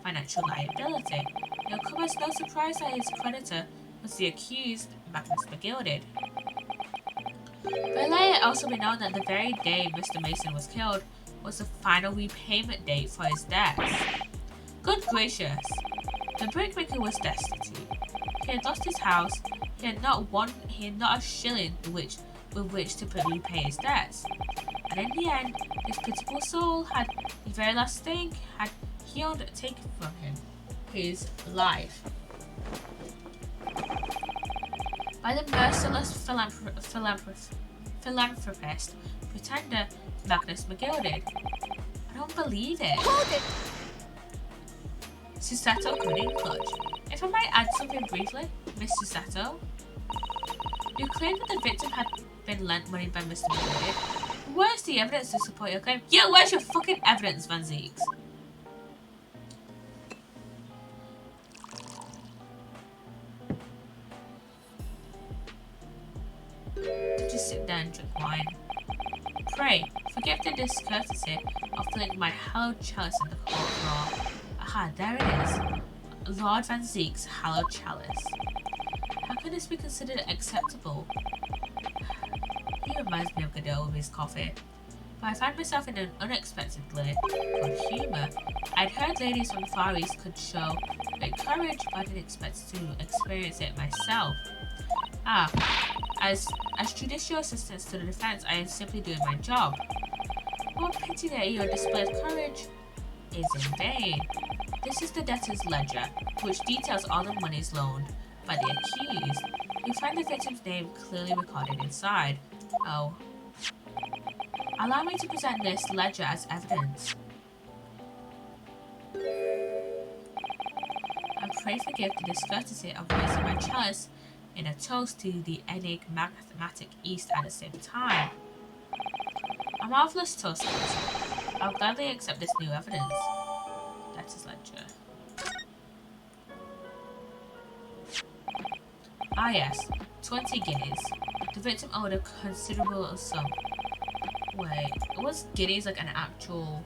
[SPEAKER 1] financial liability. It'll come as no surprise that his creditor was the accused, Magnus McGilded. But let it also be known that the very day Mr. Mason was killed was the final repayment date for his debts. Good gracious! The brickmaker was destitute. He had lost his house. He had not a shilling with which to repay his debts. And in the end, his pitiful soul had the very last thing he owned taken from him, his life. By the merciless philanthropist, pretender Magnus McGilded. I don't believe it.
[SPEAKER 7] Hold it!
[SPEAKER 1] Psssttt couldn't clutch. If I might add something briefly, Miss Psssttt. You claim that the victim had been lent money by Mr. McGilded. Where's the evidence to support your claim? Yo, where's your fucking evidence, Van Zeeks? Just sit there and drink wine. Pray, forgive the discourtesy of filling my hallowed chalice in the court floor. Aha, there it is. Lord Van Zeek's hallowed chalice. How can this be considered acceptable? He reminds me of Godot with his coffee. But I find myself in an unexpectedly good humour. I'd heard ladies from the Far East could show great courage, but I didn't expect to experience it myself. As judicial assistant to the defence, I am simply doing my job. What pity that your display of courage is in vain. This is the debtor's ledger, which details all the monies loaned by the accused. You'll find the victim's name clearly recorded inside. Oh. Allow me to present this ledger as evidence. I pray forgive the discourtesy of raising my chalice in a toast to the enigmatic East at the same time. A marvellous toast, I'll gladly accept this new evidence. That's his ledger. Ah yes, 20 guineas. The victim owed a considerable sum. Wait, was guineas like an actual,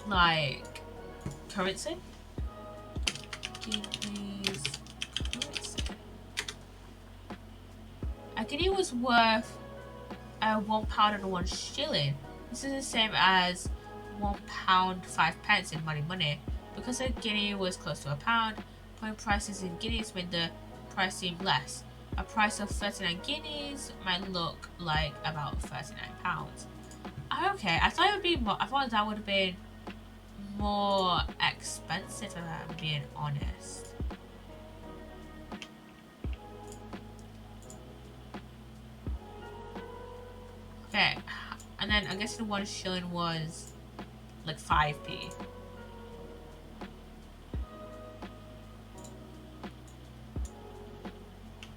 [SPEAKER 1] like, currency? Guineas currency. A guinea was worth £1 and 1 shilling. This is the same as £1 5 pence in money. Because a guinea was close to a pound, putting prices in guineas made the price seem less. A price of 39 guineas might look like about £39. Okay, I thought it would be more. I thought that would have been more expensive, if I'm being honest. Okay, and then I guess the 1 shilling was like 5p.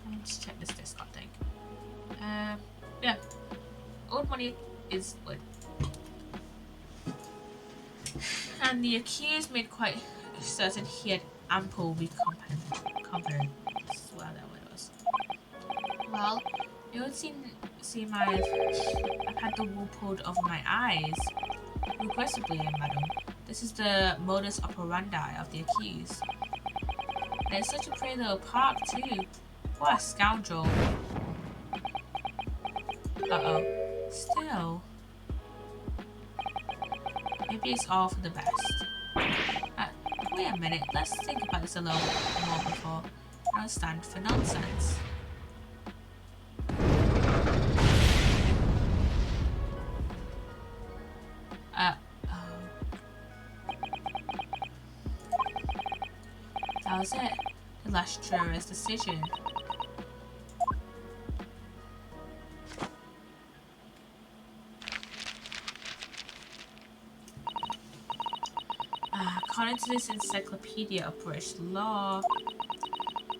[SPEAKER 1] Let's check this Discord thing. Yeah, old money is good. And the accused made quite certain he had ample confidence. Well, that what it was. Well, it would seem I've had the wool pulled over my eyes. Regrettably, madam, this is the modus operandi of the accused. And it's such a pretty little park too. What a scoundrel. Uh-oh. Still. Maybe it's all for the best. Wait a minute. Let's think about this a little bit more before I don't stand for nonsense. That was it. The last juror's decision. According to this encyclopedia of British law,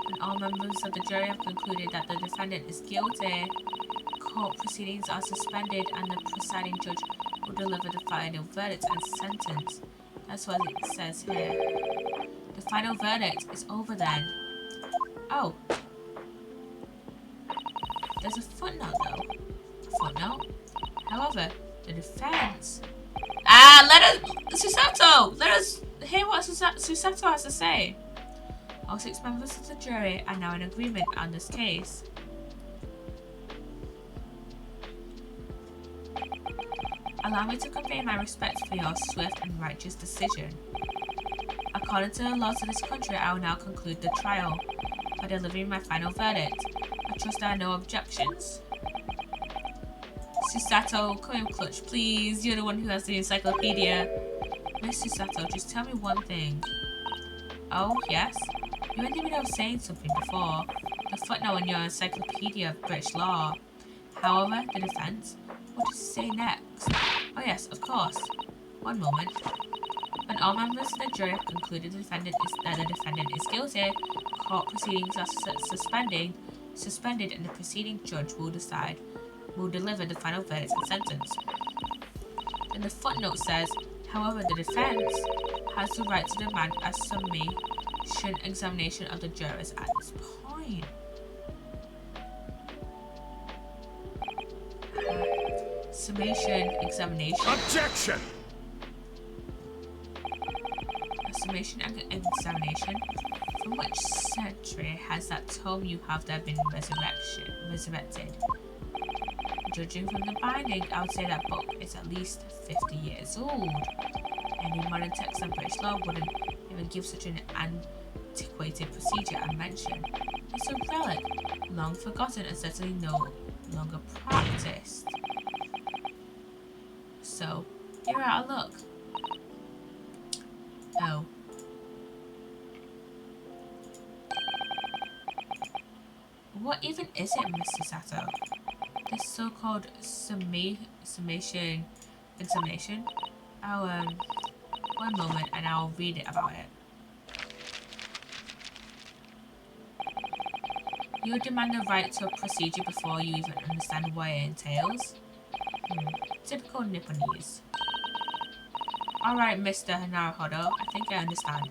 [SPEAKER 1] and all members of the jury have concluded that the defendant is guilty, court proceedings are suspended and the presiding judge will deliver the final verdict and sentence. That's what it says here. The final verdict is over then. Oh. There's a footnote though. A footnote? However, the defense... Psssttt! Let us hear what Psssttt has to say. All 6 members of the jury are now in agreement on this case. Allow me to convey my respect for your swift and righteous decision. According to the laws of this country, I will now conclude the trial by delivering my final verdict. I trust there are no objections. Psssttt, come in clutch, please. You're the one who has the encyclopedia. Miss Psssttt, just tell me one thing. Oh, yes? You were in the middle of saying something before. The footnote in your encyclopedia of British law. However, the defense. What did you say next? Oh yes, of course. One moment. When all members of the jury have concluded that the defendant is guilty, court proceedings are suspended and the proceeding judge will deliver the final verdict and sentence. And the footnote says, however, the defense has the right to demand a summation examination of the jurors at this point. Summation examination.
[SPEAKER 4] Objection!
[SPEAKER 1] A summation examination. From which century has that tome you have there been resurrected? Judging from the binding, I would say that book is at least 50 years old. Any modern text on British law wouldn't even give such an antiquated procedure I mentioned. It's a relic, long forgotten and certainly no longer practiced. So, here are a look. Oh. What even is it, Mr. Sato? This so-called summation examination? Oh, one moment and I'll read it about it. You demand the right to a procedure before you even understand what it entails? Typical Nipponese. Alright, Mr. Naruhodo, I think I understand.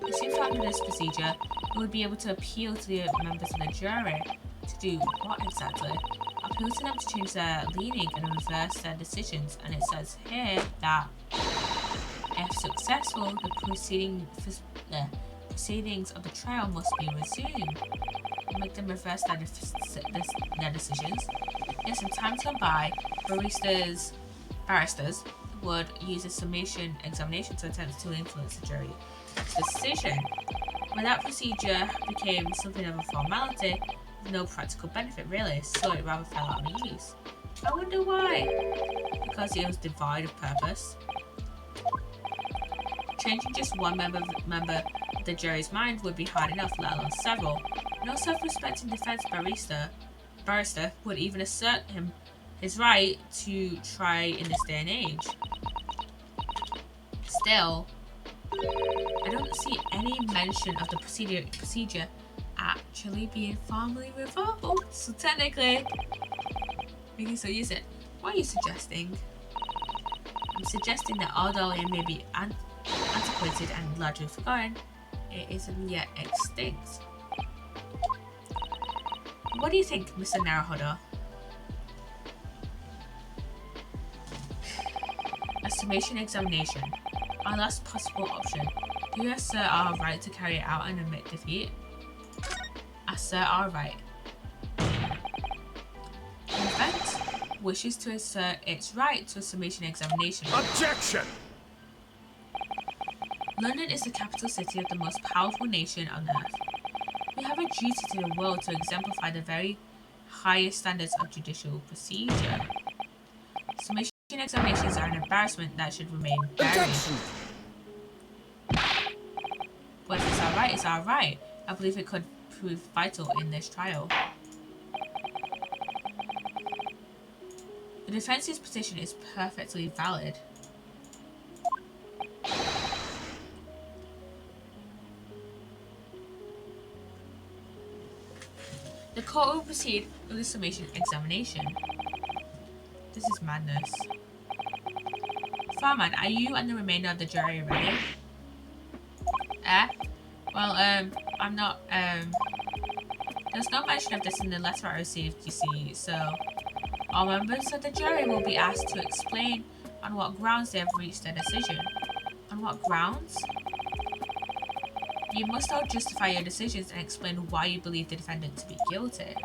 [SPEAKER 1] It seems that under this procedure, you would be able to appeal to the members of the jury. To do what exactly? Appeal to them to change their leaning and reverse their decisions, and it says here that if successful, the proceedings of the trial must be resumed. Make them reverse their decisions. Yes, in times gone by, barristers would use a summation examination to attempt to influence the jury's decision. When that procedure became something of a formality, with no practical benefit really, so it rather fell out of use. I wonder why. Because it was devoid of purpose. Changing just one member of the jury's mind would be hard enough, let alone several. No self-respecting defense barrister would even assert his right to try in this day and age. Still, I don't see any mention of the procedure actually being formally revoked. So technically, we can still use it. What are you suggesting? I'm suggesting that although it may be antiquated and largely forgotten, it isn't yet extinct. What do you think, Mr. Naruhodo? A summation examination. Our last possible option. Do you assert our right to carry it out and admit defeat? assert our right. The defense wishes to assert its right to a summation examination.
[SPEAKER 4] Objection!
[SPEAKER 1] London is the capital city of the most powerful nation on earth. We have a duty to the world to exemplify the very highest standards of judicial procedure. Summation examinations are an embarrassment that should remain buried.
[SPEAKER 2] Objection!
[SPEAKER 1] But if it's our right, it's our right. I believe it could prove vital in this trial. The defense's position is perfectly valid. The court will proceed with the summation examination. This is madness. Farman, are you and the remainder of the jury ready? Well, I'm not, there's no mention of this in the letter I received, you see, so all members of the jury will be asked to explain on what grounds they have reached their decision. On what grounds? You must all justify your decisions and explain why you believe the defendant to be guilty.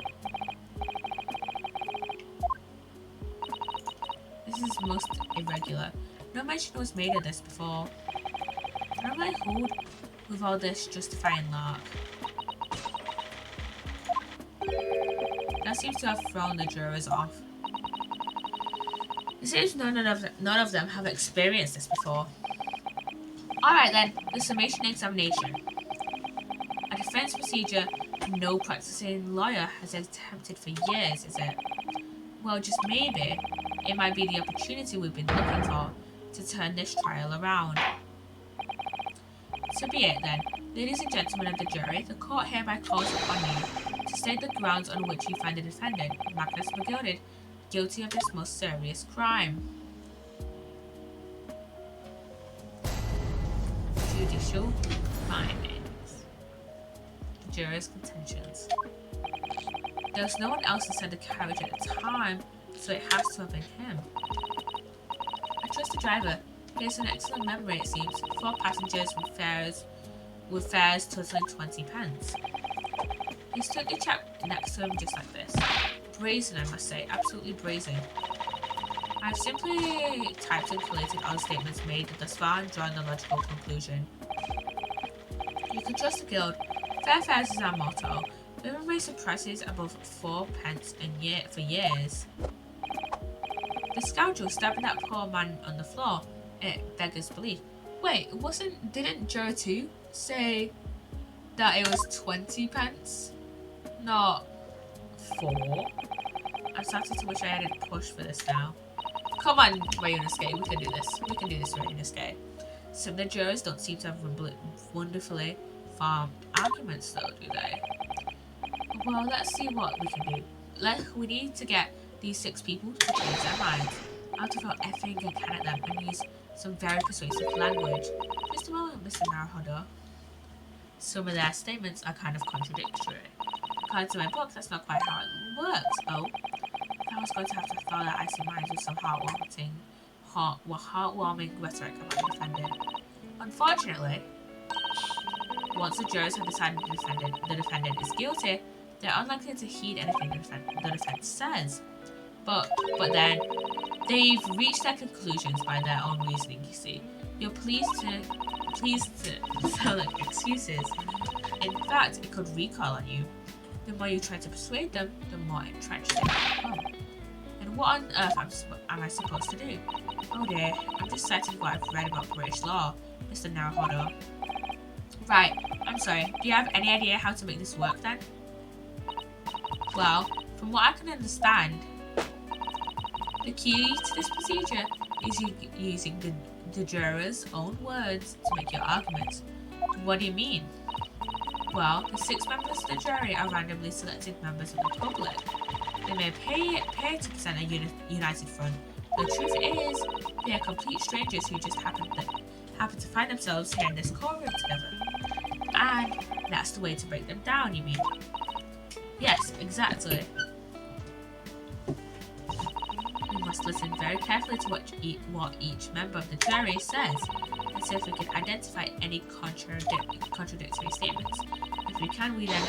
[SPEAKER 1] This is most irregular. No mention was made of this before. How do I hold with all this justifying lark? That seems to have thrown the jurors off. It seems none of them have experienced this before. Alright then, the summation examination. A defense procedure no practicing lawyer has attempted for years, is it? Well, just maybe, it might be the opportunity we've been looking for to turn this trial around. So be it then. Ladies and gentlemen of the jury, the court hereby calls upon you to state the grounds on which you find the defendant, Magnus McGilded, guilty of this most serious crime. Judicial findings. The jurors' contentions. There was no one else inside the carriage at the time, so it has to have been him. I trust the driver. He has an excellent memory, it seems. 4 passengers with fares totaling 20 pence. He stood the chap next to him just like this. Brazen, I must say. Absolutely brazen. I've simply typed and collated all the statements made thus far and drawn the logical conclusion. You can trust the guild. Fair fares is our motto. We haven't raised prices above 4 pence for years. The scoundrel stabbing that poor man on the floor. It beggars belief. Wait, didn't Juror 2 say that it was 20 pence? Not 4? I'm starting to wish I hadn't pushed for this now. Come on, Ryunosuke, we can do this. We can do this, Ryunosuke. Some of the jurors don't seem to have wonderfully farmed arguments though, do they? Well, let's see what we can do. We need to get these 6 people to change their minds. I'll throw everything I can at them and use some very persuasive language. Just a moment, Mr. Naruhodo. Some of their statements are kind of contradictory. According to my book, that's not quite how it works. Oh, I was going to have to thaw their icy minds with some heartwarming rhetoric about the defendant. Unfortunately, once the jurors have decided the defendant is guilty, they're unlikely to heed anything the defense says. But then, they've reached their conclusions by their own reasoning, you see. You're pleased to sound like excuses. In fact, it could recoil on you. The more you try to persuade them, the more entrenched they become. And what on earth am I supposed to do? Oh dear, I'm just citing what I've read about British law, Mr. Naruhodo. Right, I'm sorry, do you have any idea how to make this work then? Well, from what I can understand, the key to this procedure is using the jurors' own words to make your arguments. What do you mean? Well, the 6 members of the jury are randomly selected members of the public. They may pay to present a united front. The truth is, they are complete strangers who just happen to find themselves here in this courtroom together. And that's the way to break them down, you mean? Yes, exactly. We must listen very carefully to what each member of the jury says, and see if we can identify any contradictory statements. If we can, we then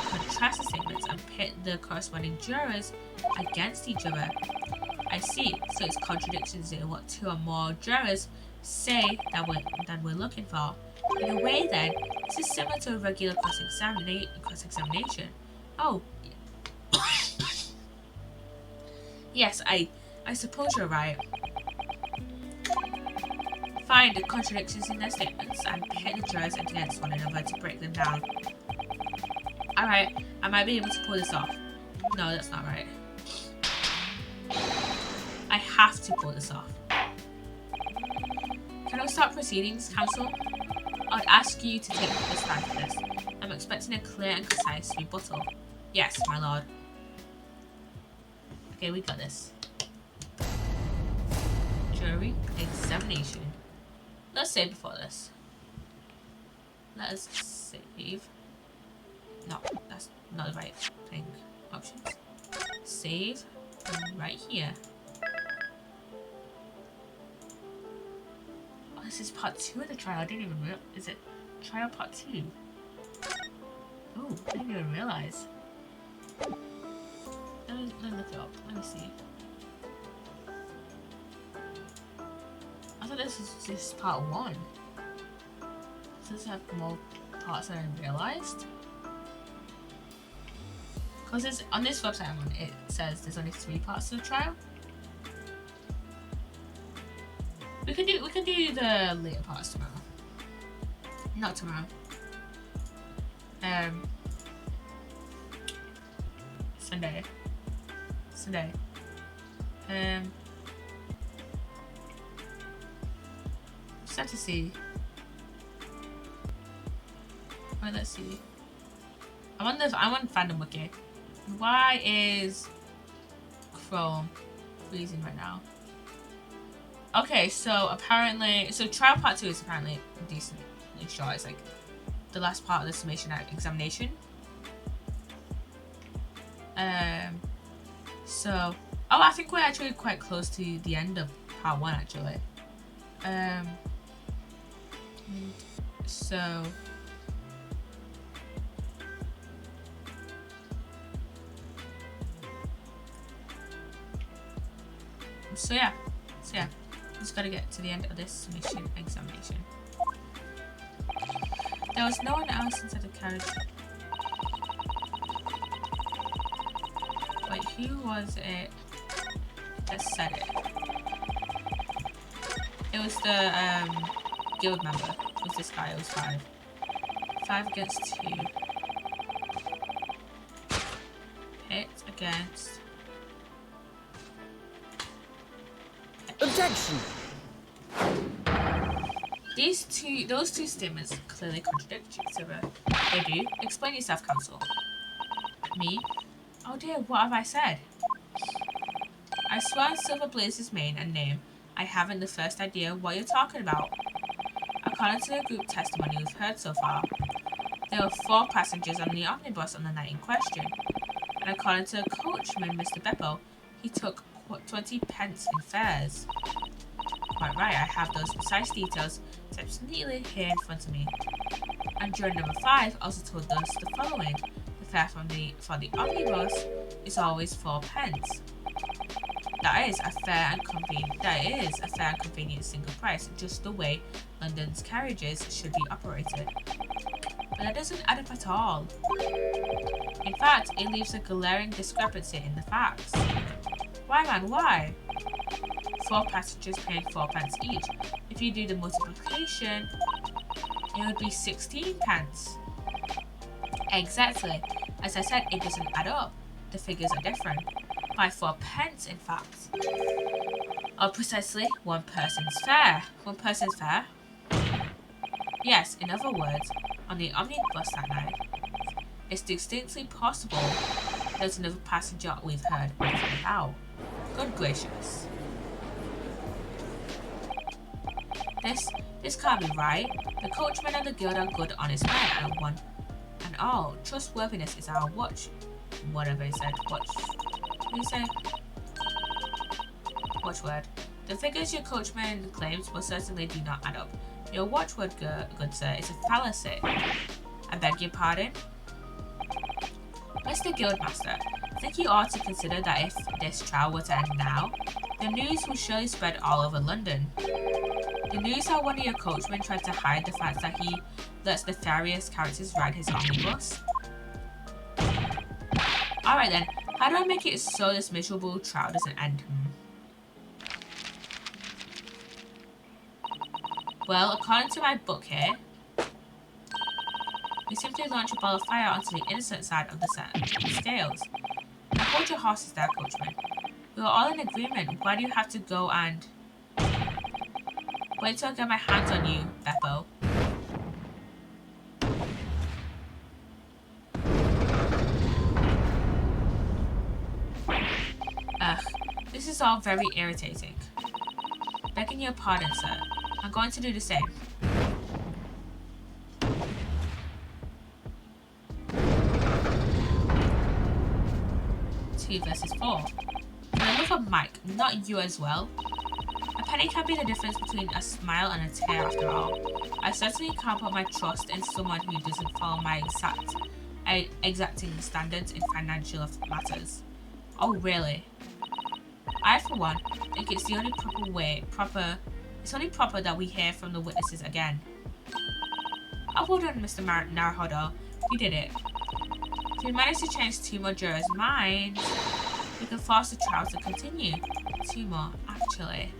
[SPEAKER 1] contrast the statements and pit the corresponding jurors against each other. I see, so it's contradictions in what two or more jurors say that we're looking for. In a way then, this is similar to a regular cross-examination. Oh. Yes, I suppose you're right. Find the contradictions in their statements and pit the jurors against one another to break them down. Alright, I might be able to pull this off. No, that's not right. I have to pull this off. Can I start proceedings, counsel? I'd ask you to take the stand for this. I'm expecting a clear and concise rebuttal. Yes, my lord. Okay, we got this. Jury examination. Let's save before this. Let us save. No, that's not the right thing. Options. Save. Right here. Oh, this is part 2 of the trial. I didn't even realize. Is it trial part 2? Oh, I didn't even realize. Let me look it up. Let me see. I thought this was just part 1. Does this have more parts than I realized? Because it's on this website I'm on, it says there's only 3 parts to the trial. We can do the later parts tomorrow. Not tomorrow. Sunday. Just have to see. Right, let's see. I'm on Fandom Wiki. Why is Chrome freezing right now? Okay, so apparently, trial part 2 is apparently decently short. It's like the last part of the summation examination. So, oh, I think we're actually quite close to the end of part 1 actually. So yeah, just gotta get to the end of this submission examination. There was no one else inside the carriage. Wait, who was it that said it? It was the guild member. It was this guy. It was 5. 5 against 2. Pit against.
[SPEAKER 2] Objection!
[SPEAKER 1] Those two statements clearly contradict each other. They do. Explain yourself, counsel. Me? Oh dear, what have I said? I swear on Silver Blaze's mane and name, I haven't the first idea what you're talking about. According to the group testimony we've heard so far, there were 4 passengers on the omnibus on the night in question. And according to the coachman, Mr. Beppo, he took 20 pence in fares. Quite right, I have those precise details typed neatly here in front of me. And juror number 5 also told us the following. The fare for the omnibus is always 4 pence. That is a fair and convenient single price, just the way London's carriages should be operated. But that doesn't add up at all. In fact, it leaves a glaring discrepancy in the facts. Why, man, why? 4 passengers paying 4 pence each. If you do the multiplication, it would be 16 pence. Exactly. As I said, it doesn't add up. The figures are different. By 4 pence, in fact. Or precisely, one person's fare. One person's fare? Yes, in other words, on the omnibus that night, it's distinctly possible there's another passenger we've heard without. Good gracious. This can't be right. The coachman and the guild are good, honest men, and all trustworthiness is our watch. Whatever he said. What did he say? Watchword. The figures your coachman claims most certainly do not add up. Your watchword, good sir, is a fallacy. I beg your pardon? Mr. Guildmaster, I think you ought to consider that if this trial were to end now, the news will surely spread all over London. The news how one of your coachmen tried to hide the fact that he lets nefarious characters ride his omnibus. Alright then, how do I make it so this miserable trial doesn't end? Well, according to my book here, we simply launch a ball of fire onto the innocent side of the scales. Now hold your horses there, coachman. We are all in agreement. Why do you have to go and... Wait till I get my hands on you, Beppo. Ugh, this is all very irritating. Begging your pardon, sir. I'm going to do the same. 2 versus 4. For the love of Mike, not you as well. A penny can be the difference between a smile and a tear after all. I certainly can't put my trust in someone who doesn't follow my exacting standards in financial matters. Oh really? I for one think it's the only it's only proper that we hear from the witnesses again. Oh, well done, Mr. Naruhodo. You did it. If we manage to change 2 more jurors' minds, we can force the trial to continue. 2 more, actually.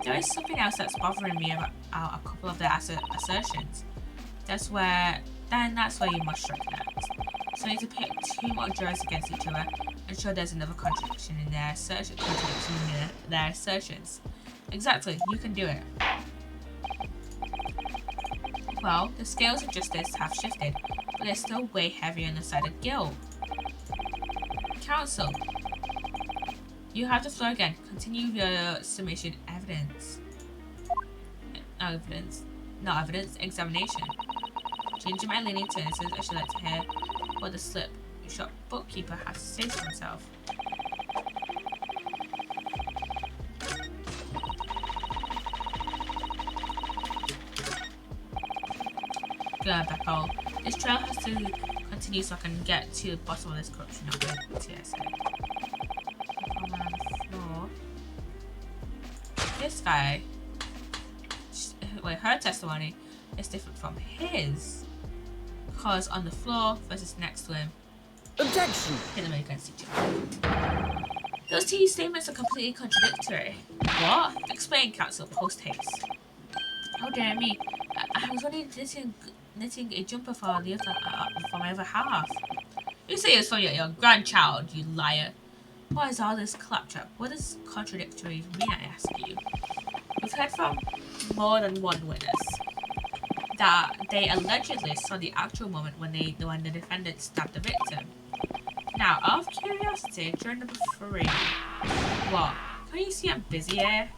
[SPEAKER 1] There is something else that's bothering me about a couple of their assertions. That's where you must strike next. So I need to pit 2 more jurors against each other and show there's another contradiction in their assertions. Exactly, you can do it. Well, the scales of justice have shifted, but they're still way heavier on the side of guilt. Counsel, you have the floor again. Continue your submission evidence. Not evidence, examination. Changing my leaning to innocence, I should like to hear what the slip-shop bookkeeper has to say for himself. Good, Beppo. This trial has to continue so I can get to the bottom of this corruption of the TSA. On the floor. This guy, her testimony is different from his. Because on the floor versus next to him.
[SPEAKER 2] Objection!
[SPEAKER 1] Hit them against each other. Those 2 statements are completely contradictory. What? Explain, counsel, post haste. Oh dear me. I was only knitting a jumper for my other half. You say it's for your grandchild, you liar. What is all this claptrap? What does contradictory mean, I ask you? We've heard from more than one witness that they allegedly saw the actual moment when the defendant stabbed the victim. Now, out of curiosity, during number 3, what? Can you see I'm busy here?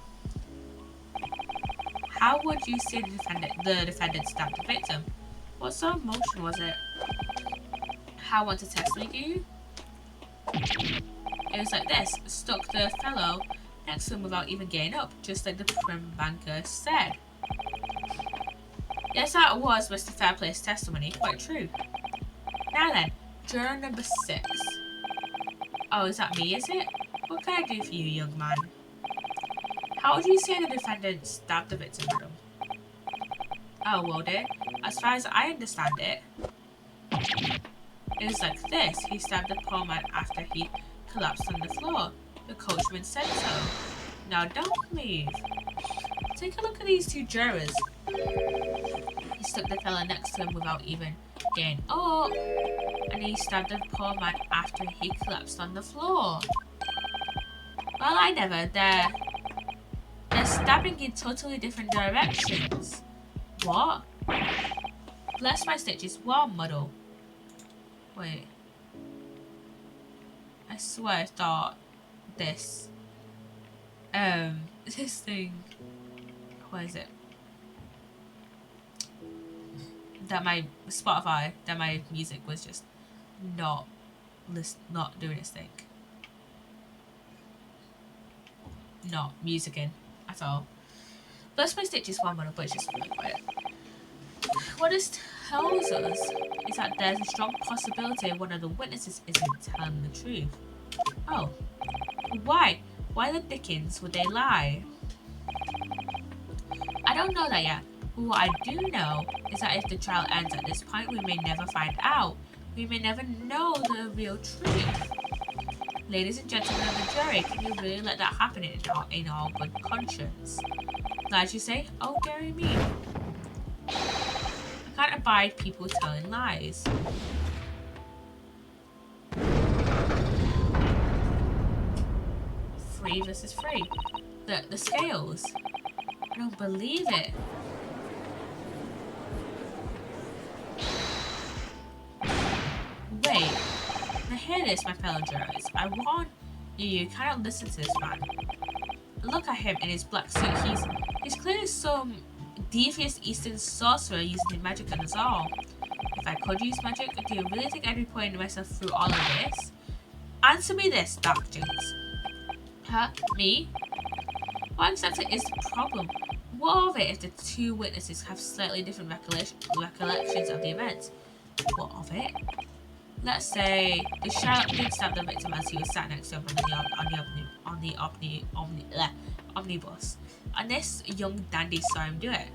[SPEAKER 1] How would you say the defendant stabbed the victim? What sort of motion was it? How want to test me, do you? It was like this. Stuck the fellow next to him without even getting up, just like the prim banker said. Yes, that was Mr. Fairplay's testimony. Quite true. Now then, juror number 6. Oh, is that me, is it? What can I do for you, young man? How would you say the defendant stabbed the victim, madam? Oh, well dear, as far as I understand it, it was like this. He stabbed the poor man after he collapsed on the floor. The coachman said so. Now don't move. Take a look at these 2 jurors. He stuck the fella next to him without even getting up. And he stabbed the poor man after he collapsed on the floor. Well, I never. They're stabbing in totally different directions. What? Bless my stitches, what a muddle. Wait. I swear I thought this. This thing. What is it? That my Spotify, that my music was just not doing its thing. Not musicking at all. Bless my stitches one minute, but it's just really quiet. What is tells us is that there's a strong possibility one of the witnesses isn't telling the truth. Oh. Why? Why the dickens would they lie? I don't know that yet, but what I do know is that if the trial ends at this point, we may never find out. We may never know the real truth. Ladies and gentlemen of the jury, can you really let that happen in all good conscience? Glad you say, oh dearie me. I can't abide people telling lies. 3 versus 3. The scales. I don't believe it. Wait. Now hear this, my fellow jurors. I warn you, you cannot listen to this man. Look at him in his black suit. He's clearly some devious Eastern sorcerer using magic on us all. If I could use magic, do you really think I'd be putting myself through all of this? Answer me this, Dark Jinx. Huh? Me? What exactly is the problem? What of it if the 2 witnesses have slightly different recollections of the event? What of it? Let's say the Sherlock did stab the victim as he was sat next to him on the omnibus, and this young dandy saw him do it.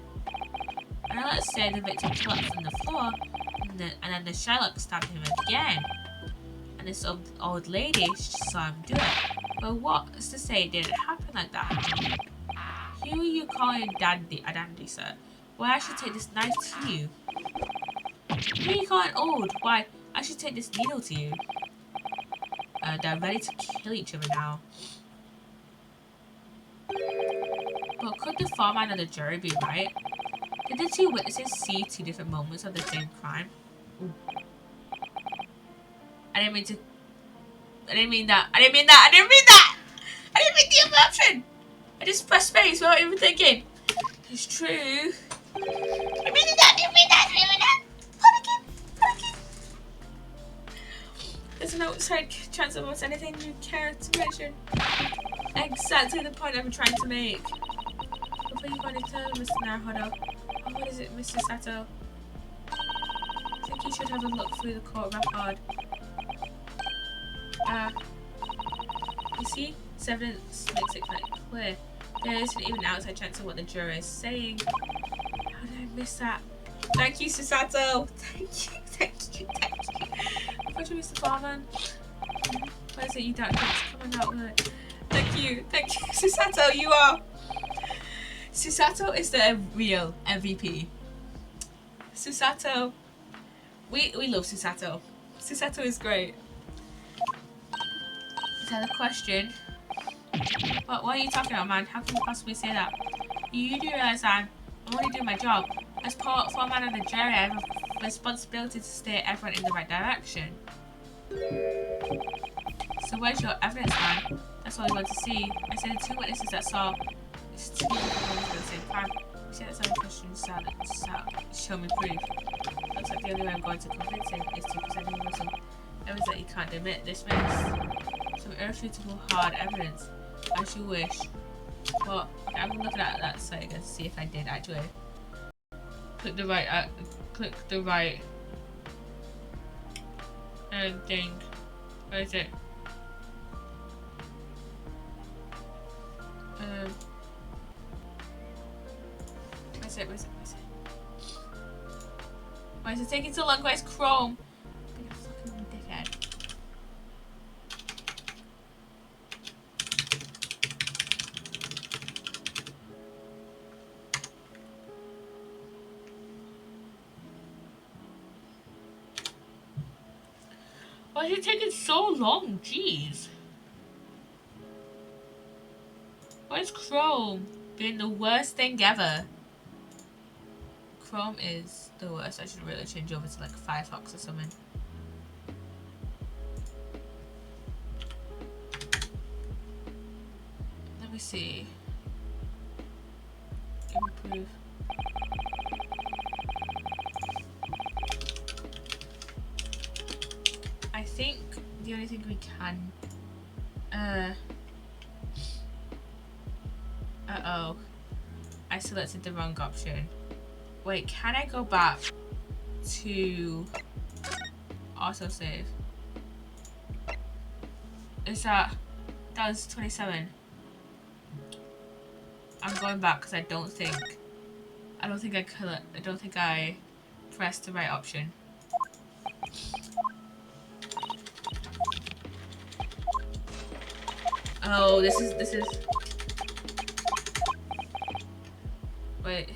[SPEAKER 1] And then let's say the victim collapsed on the floor, and then the Sherlock stabbed him again, and this old lady saw him do it. But what's to say it didn't happen like that? Who are you calling a dandy, sir? Why I should take this knife to you? Who are you calling old? Why I should take this needle to you? They're ready to kill each other now. But could the foreman of the jury be right? Did the 2 witnesses see 2 different moments of the same crime? Ooh. I didn't mean that. I didn't mean the other option. I just pressed space without even thinking. It's true. I didn't mean that. Panicking. There's an outside chance of us anything you care to mention. Exactly the point I'm trying to make. What are you going to tell Mr. Naruhodo? Oh, what is it, Mr. Sato? I think you should have a look through the court record. You see? This evidence makes it quite clear. There isn't even an outside chance of what the jury is saying. How did I miss that? Thank you, Susato! Thank you. What you, Mr. Barman? Why is it you don't coming out with it? Thank you, Susato, you are! Susato is the real MVP. Susato. We love Susato. Susato is great. Is that a question? What are you talking about, man? How can you possibly say that? You do realise I'm only doing my job. As foreman of the jury, I have a responsibility to steer everyone in the right direction. So where's your evidence, man? That's all we want to see. I said the 2 witnesses that saw 2 witnesses at the same time. You said that's how the question show me proof. Looks like the only way I'm going to convince him is to present him with some evidence that he can't dismiss. Some irrefutable hard evidence. As you wish. Well, okay, I'm looking at that site again to see if I did actually click the right thing. Where is it? Where's it? Why is it taking so long? Where's Chrome? Being a fucking dickhead. Why is it taking so long? Jeez. Where's Chrome? Being the worst thing ever. Chrome is the worst. I should really change over to like Firefox or something. Let me see. Improve. I think the only thing we can uh-oh. I selected the wrong option. Wait, can I go back to autosave. Is that was 27? I'm going back because I don't think I pressed the right option. Oh, this is. Wait,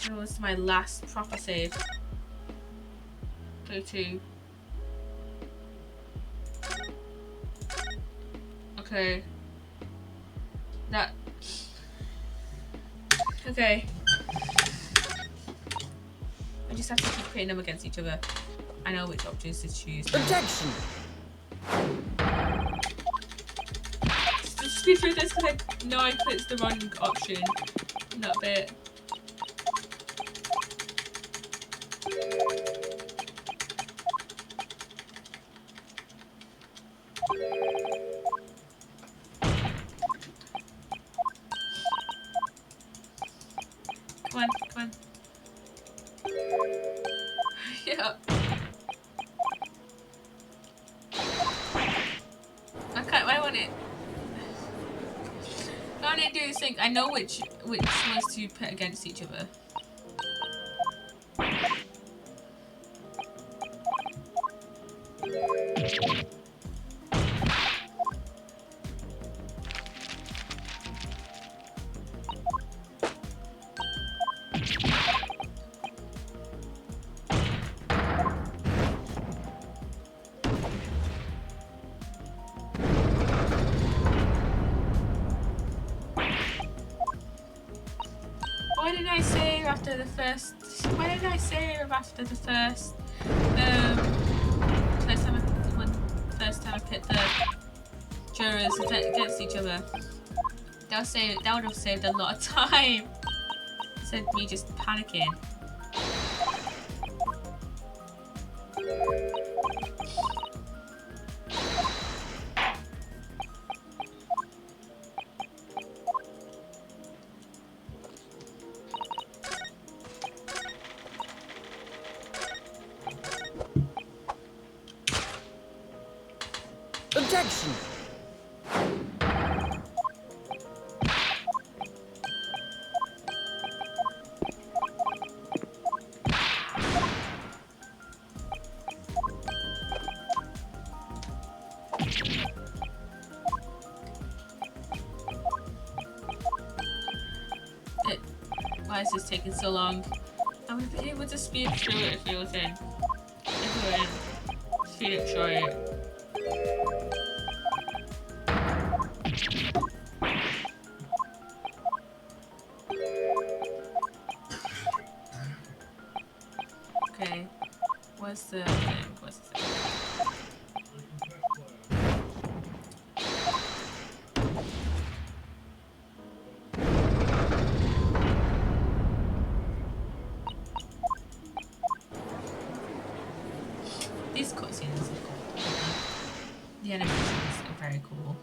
[SPEAKER 1] that was my last proper save. 32. Okay. That. Okay. I just have to keep putting them against each other. I know which options to choose.
[SPEAKER 2] Objection!
[SPEAKER 1] Just speed through this because I know I clicked the wrong option in that bit. Come on, come on. Yeah. I want it. I want to do this thing. I know which ones to put against each other. Why did I save after the first? Why did I save after the first? First time I put the jurors against each other. That would have saved a lot of time. Instead of me just panicking.
[SPEAKER 2] Objection!
[SPEAKER 1] Why is this taking so long? I'm gonna be able to speed through it if you're in. Speed it through it. Okay. What's the thing? What's the thing? These cutscenes are cool. The animations are very cool.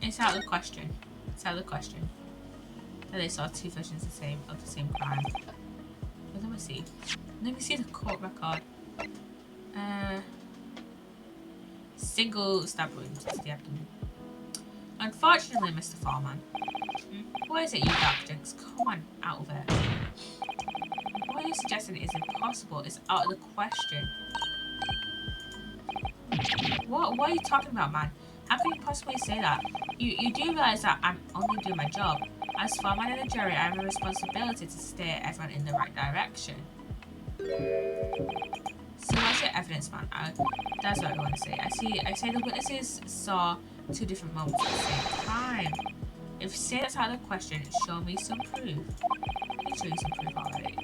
[SPEAKER 1] It's out of the question. It's out of the question. That they saw two versions of the same crime. But let me see. Let me see the court record. Single stab wound to the abdomen. Unfortunately, Mr. Foreman. What is it, you dark jinx? Come on, out of it. What you're suggesting is impossible. It's out of the question. What are you talking about, man? How can you possibly say that? You do realise that I'm only doing my job. As foreman of the jury, I have a responsibility to steer everyone in the right direction. So what's your evidence, man? That's what I want to say. I say the witnesses saw two different moments at the same time. If you say that's out of the question, show me some proof. Let me show you some proof already.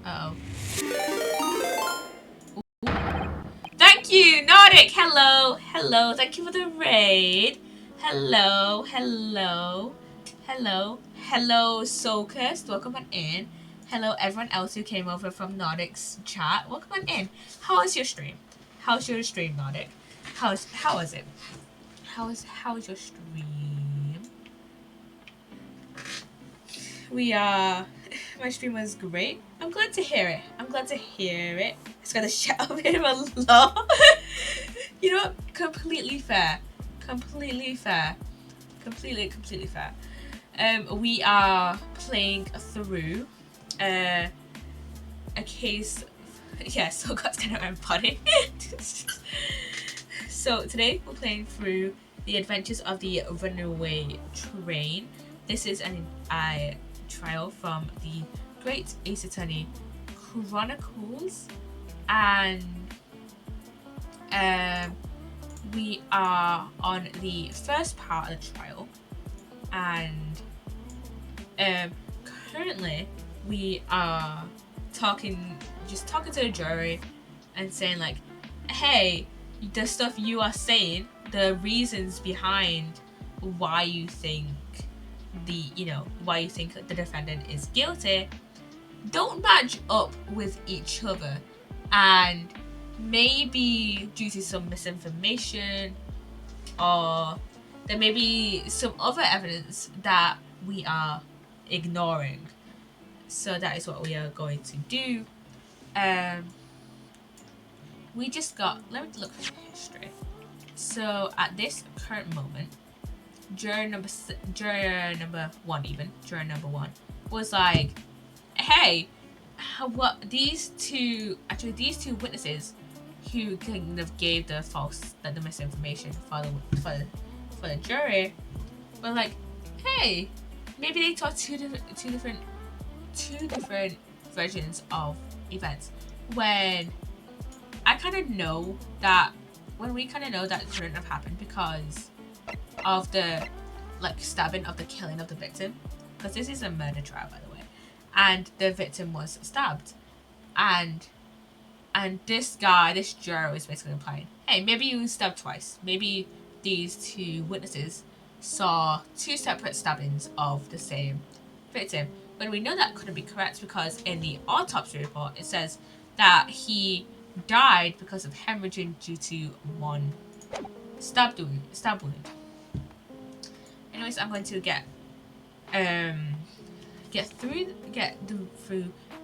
[SPEAKER 1] Uh-oh. Thank you, Nordic. Hello, hello. Thank you for the raid. Hello, hello, hello, hello, Soulcust. Welcome on in. Hello, everyone else who came over from Nordic's chat. Welcome on in. How was your stream? How's your stream, Nordic? How is it? How is your stream? My stream was great. I'm glad to hear it. It's gonna shout a bit of a lot. You know what? Completely fair. Completely fair. We are playing through a case. Yeah, so God's gonna embody. So today we're playing through the adventures of the runaway train. This is a trial from the Great Ace Attorney Chronicles, and we are on the first part of the trial, and currently we are talking to the jury and saying like, hey, the stuff you are saying, the reasons behind why you think the defendant is guilty don't match up with each other, and maybe due to some misinformation, or there may be some other evidence that we are ignoring. So that is what we are going to do. We just got, let me look for history. So at this current moment, juror number one was like, hey, what these two witnesses who kind of gave the misinformation for the jury were like, hey, maybe they told two different versions of events, when we kind of know that couldn't have happened because of the stabbing, of the killing of the victim, because this is a murder trial, by the way, and the victim was stabbed, and this juror is basically implying, hey, maybe you stabbed twice, maybe these two witnesses saw two separate stabbings of the same victim. But we know that couldn't be correct because in the autopsy report it says that he died because of hemorrhaging due to one stab wound. Anyways, I'm going to get through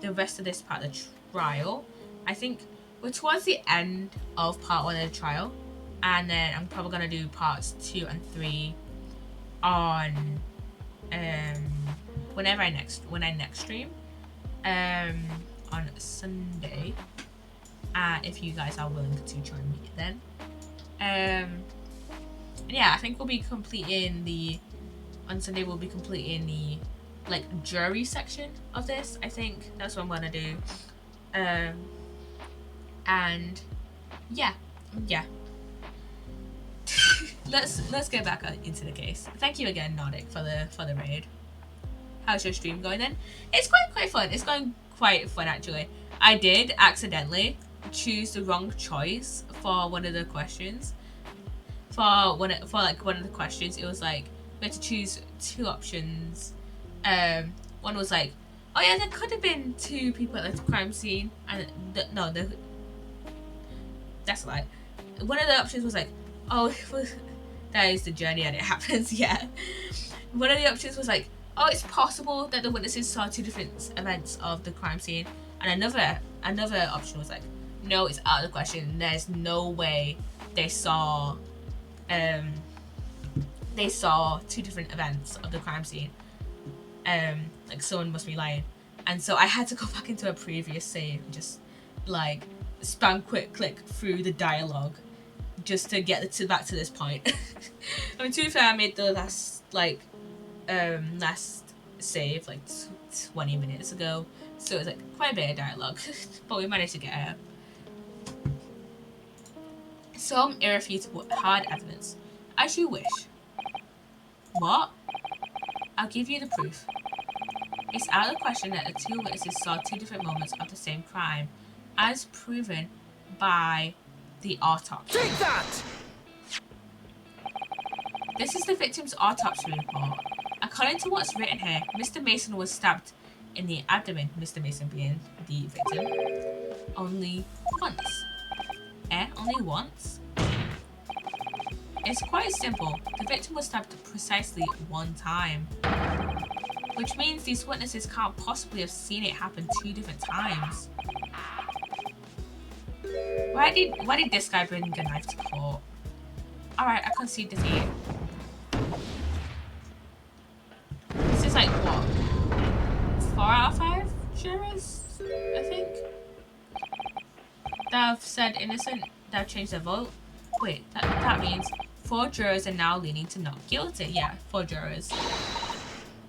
[SPEAKER 1] the rest of this part of the trial. I think we're towards the end of part 1 of the trial, and then I'm probably gonna do parts 2 and 3 on when I next stream on Sunday, if you guys are willing to join me then. Yeah, I think we'll be completing on Sunday we'll be completing the jury section of this. I think that's what I'm gonna do. And yeah. let's get back into the case. Thank you again, Nordic, for the raid. How's your stream going then? It's quite fun. It's going quite fun actually. I did accidentally choose the wrong choice for one of the questions. For one of the questions, it was like we had to choose 2 options. One was like, oh yeah, there could have been 2 people at the crime scene, and that's a lie. One of the options was like, oh, that is the journey and it happens. Yeah. One of the options was like, oh, it's possible that the witnesses saw 2 different events of the crime scene, and another option was like, no, it's out of the question. There's no way they saw 2 different events of the crime scene. Someone must be lying. And so I had to go back into a previous save and just spam click through the dialogue just to get back to this point. I mean, to be fair, I made the last save 20 minutes ago, so it was quite a bit of dialogue, but we managed to get out. Some irrefutable hard evidence. As you wish. What? I'll give you the proof. It's out of the question that the two witnesses saw two different moments of the same crime, as proven by the autopsy.
[SPEAKER 2] Take that!
[SPEAKER 1] This is the victim's autopsy report. According to what's written here, Mr. Mason was stabbed in the abdomen, Mr. Mason being the victim, only once. Only once? It's quite simple. The victim was stabbed precisely one time. Which means these witnesses can't possibly have seen it happen two different times. Why did this guy bring a knife to court? Alright, I concede defeat. This is like what? 4 out of 5 jurors, I think? That have said innocent, that have changed their vote. Wait, that means 4 jurors are now leaning to not guilty. Yeah, 4 jurors.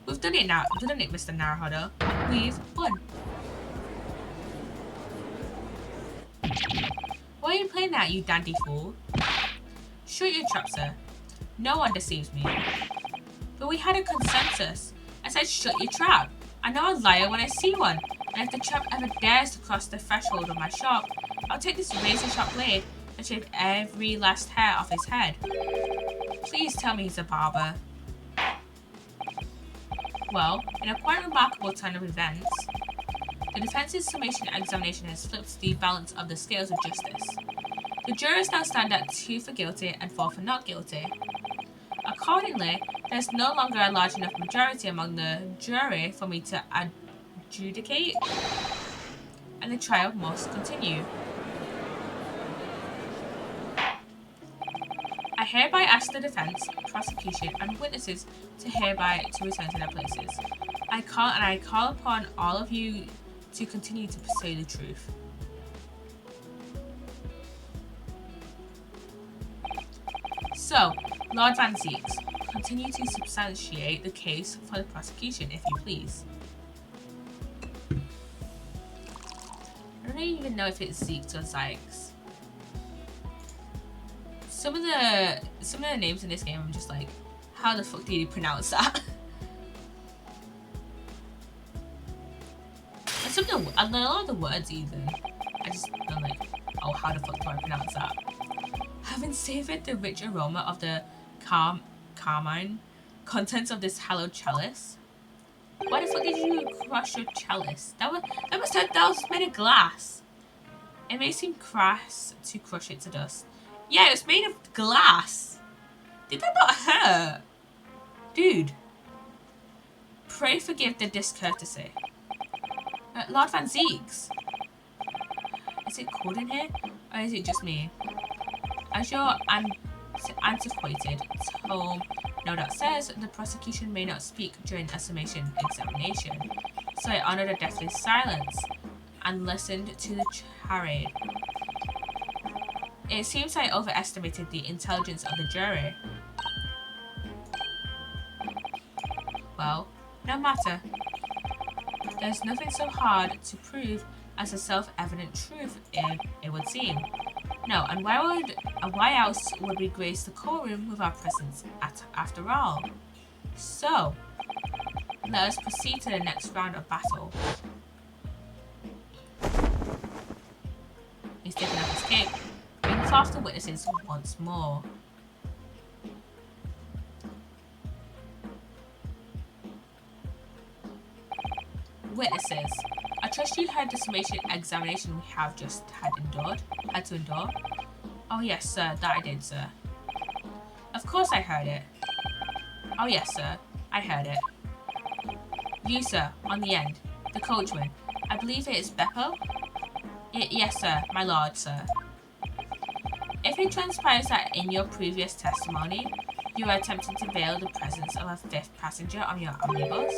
[SPEAKER 1] We've done it now. We've done it, Mr. Naruhodo. We've won. Why are you playing that, you dandy fool? Shut your trap, sir. No one deceives me. But we had a consensus. I said shut your trap. I know a liar when I see one. And if the trap ever dares to cross the threshold of my shop, I'll take this razor-sharp blade and shave every last hair off his head. Please tell me he's a barber. Well, in a quite remarkable turn of events, the defense's summation examination has flipped the balance of the scales of justice. The jurors now stand at 2 for guilty and 4 for not guilty. Accordingly, there's no longer a large enough majority among the jury for me to adjudicate, and the trial must continue. I hereby ask the defense, prosecution, and witnesses to return to their places. I call upon all of you to continue to pursue the truth. So, Lord Van Zeeks, continue to substantiate the case for the prosecution, if you please. I don't even know if it's Zeeks or Zykes. Some of the names in this game, I'm just like, how the fuck do you pronounce that? And a lot of the words even, I'm like, oh, how the fuck do I pronounce that? Having savoured the rich aroma of the carmine contents of this hallowed chalice. Why the fuck did you crush your chalice? That was made of glass. It may seem crass to crush it to dust. Yeah, it was made of glass. Did that not hurt? Dude. Pray forgive the discourtesy. Lord Van Zeeks. Is it cold in here? Or is it just me? As your antiquated tome no doubt says, the prosecution may not speak during a summation examination. So I honoured a deathly silence and listened to the charade. It seems I overestimated the intelligence of the jury. Well, no matter. There's nothing so hard to prove as a self-evident truth, it would seem. No, and why else would we grace the courtroom with our presence after all? So, let us proceed to the next round of battle. He's taking up his cape. Bring forth the witnesses once more. Witnesses, I trust you heard the summation examination we have just had to endure. Oh yes, sir, that I did, sir. Of course I heard it. Oh yes, sir, I heard it. You, sir, on the end, the coachman. I believe it is Beppo? Yes, sir, my lord, sir. If it transpires that in your previous testimony, you are attempting to veil the presence of a 5th passenger on your omnibus,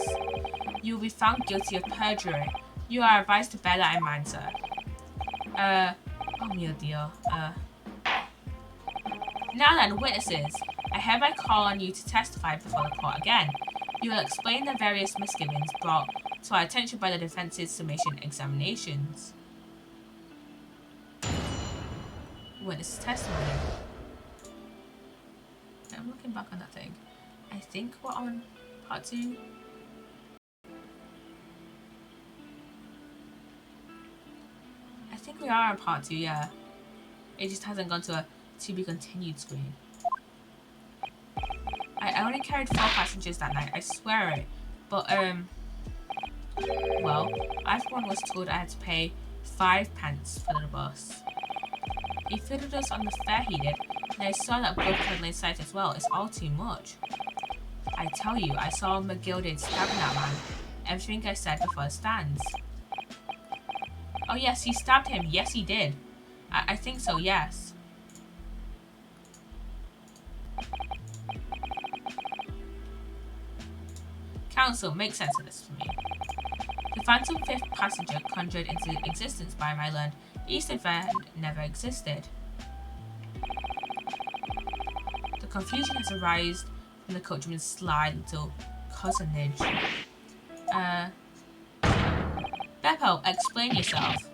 [SPEAKER 1] you will be found guilty of perjury. You are advised to bear that in mind, sir. Oh mio Dio. Now then, witnesses, I hereby call on you to testify before the court again. You will explain the various misgivings brought to our attention by the defense's summation examinations. Witness testimony. I'm looking back on that thing. I think we're on part 2. think we are on part 2, yeah. It just hasn't gone to a to be continued screen. I only carried 4 passengers that night, I swear it. But, well, I for one was told I had to pay 5 pence for the bus. He fitted us on the fare he did, and I saw that blood curdling in sight as well. It's all too much. I tell you, I saw McGilded stabbing that man. Everything I said before stands. Oh yes, he stabbed him. Yes, he did. I think so, yes. Council, make sense of this for me. The phantom 5th passenger conjured into existence by my learned Eastern Fair never existed. The confusion has arisen from the coachman's sly little cousinage. Beppo, explain yourself.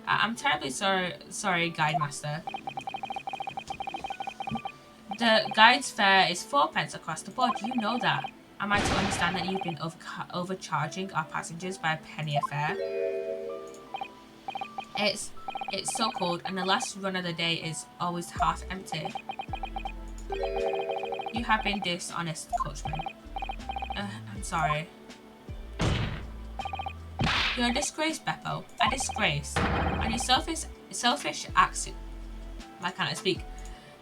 [SPEAKER 1] I'm terribly sorry, guide master. The guide's fare is 4 pence across the board. You know that. Am I to understand that you've been overcharging our passengers by a penny a fare? It's so cold, and the last run of the day is always half empty. You have been dishonest, coachman. I'm sorry. You're a disgrace, Beppo. A disgrace. And your selfish acts. Why can't I speak?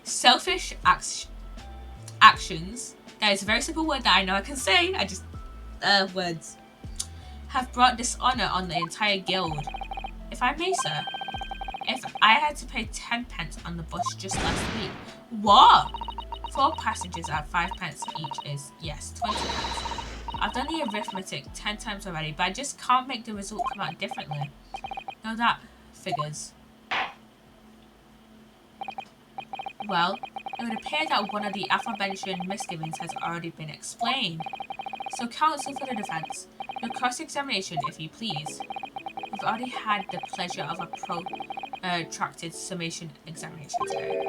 [SPEAKER 1] Selfish actions. That is a very simple word that I know I can say. I just words have brought dishonor on the entire guild. If I may, sir, if I had to pay 10 pence on the bus just last week, what? 4 passengers at 5 pence each is, yes, 20 pence. I've done the arithmetic 10 times already, but I just can't make the result come out differently. No, that figures. Well, it would appear that one of the aforementioned misgivings has already been explained. So, counsel for the defense, your cross-examination, if you please. We've already had the pleasure of a protracted summation examination today.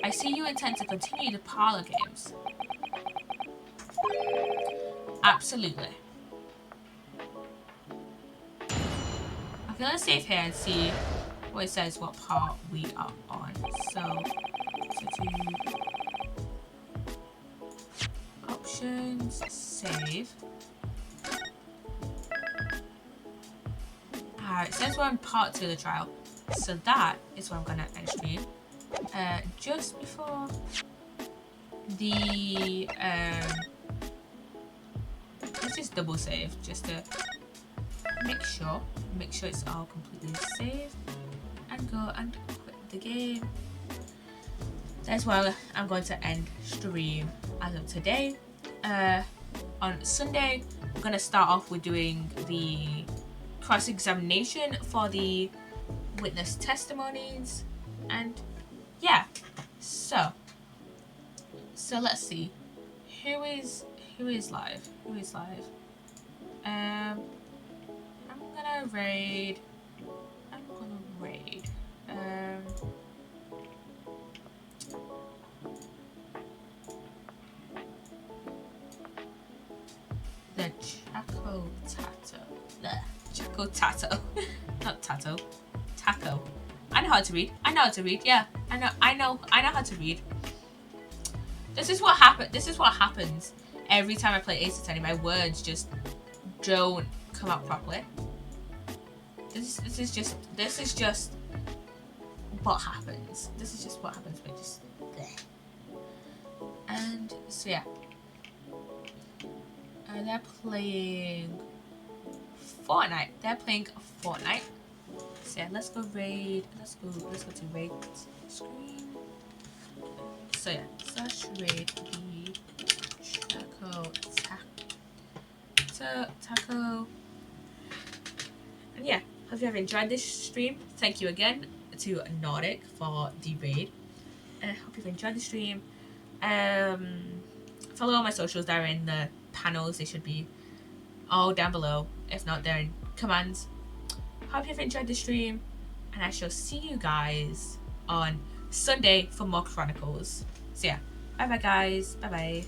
[SPEAKER 1] I see you intend to continue the parlor games. Absolutely. Okay, let's save here and see what it says, what part we are on. So do options, save. Alright, it says we're on part 2 of the trial. So that is where I'm gonna end stream. Just before the let's just double save just to make sure it's all completely saved, and go and quit the game. That's where I'm going to end stream as of today. On Sunday we're going to start off with doing the cross-examination for the witness testimonies, and yeah, so let's see who is live. I'm gonna raid the Chaco Tato. Not Tato. Taco. I know how to read. Yeah. I know how to read. This is what happens every time I play Ace Attorney. My words just don't come out properly. This is just what happens. This is just what happens. But just bleh. And so yeah. They're playing Fortnite. So yeah, let's go raid. Let's go to raid screen. So yeah, search raid the Taco. And yeah, hope you have enjoyed this stream. Thank you again to Nordic for the raid. Hope you've enjoyed the stream. Follow all my socials. They're in the panels. They should be all down below. If not, they're in commands. Hope you've enjoyed the stream, and I shall see you guys on Sunday for more Chronicles. So yeah, bye bye guys. Bye bye.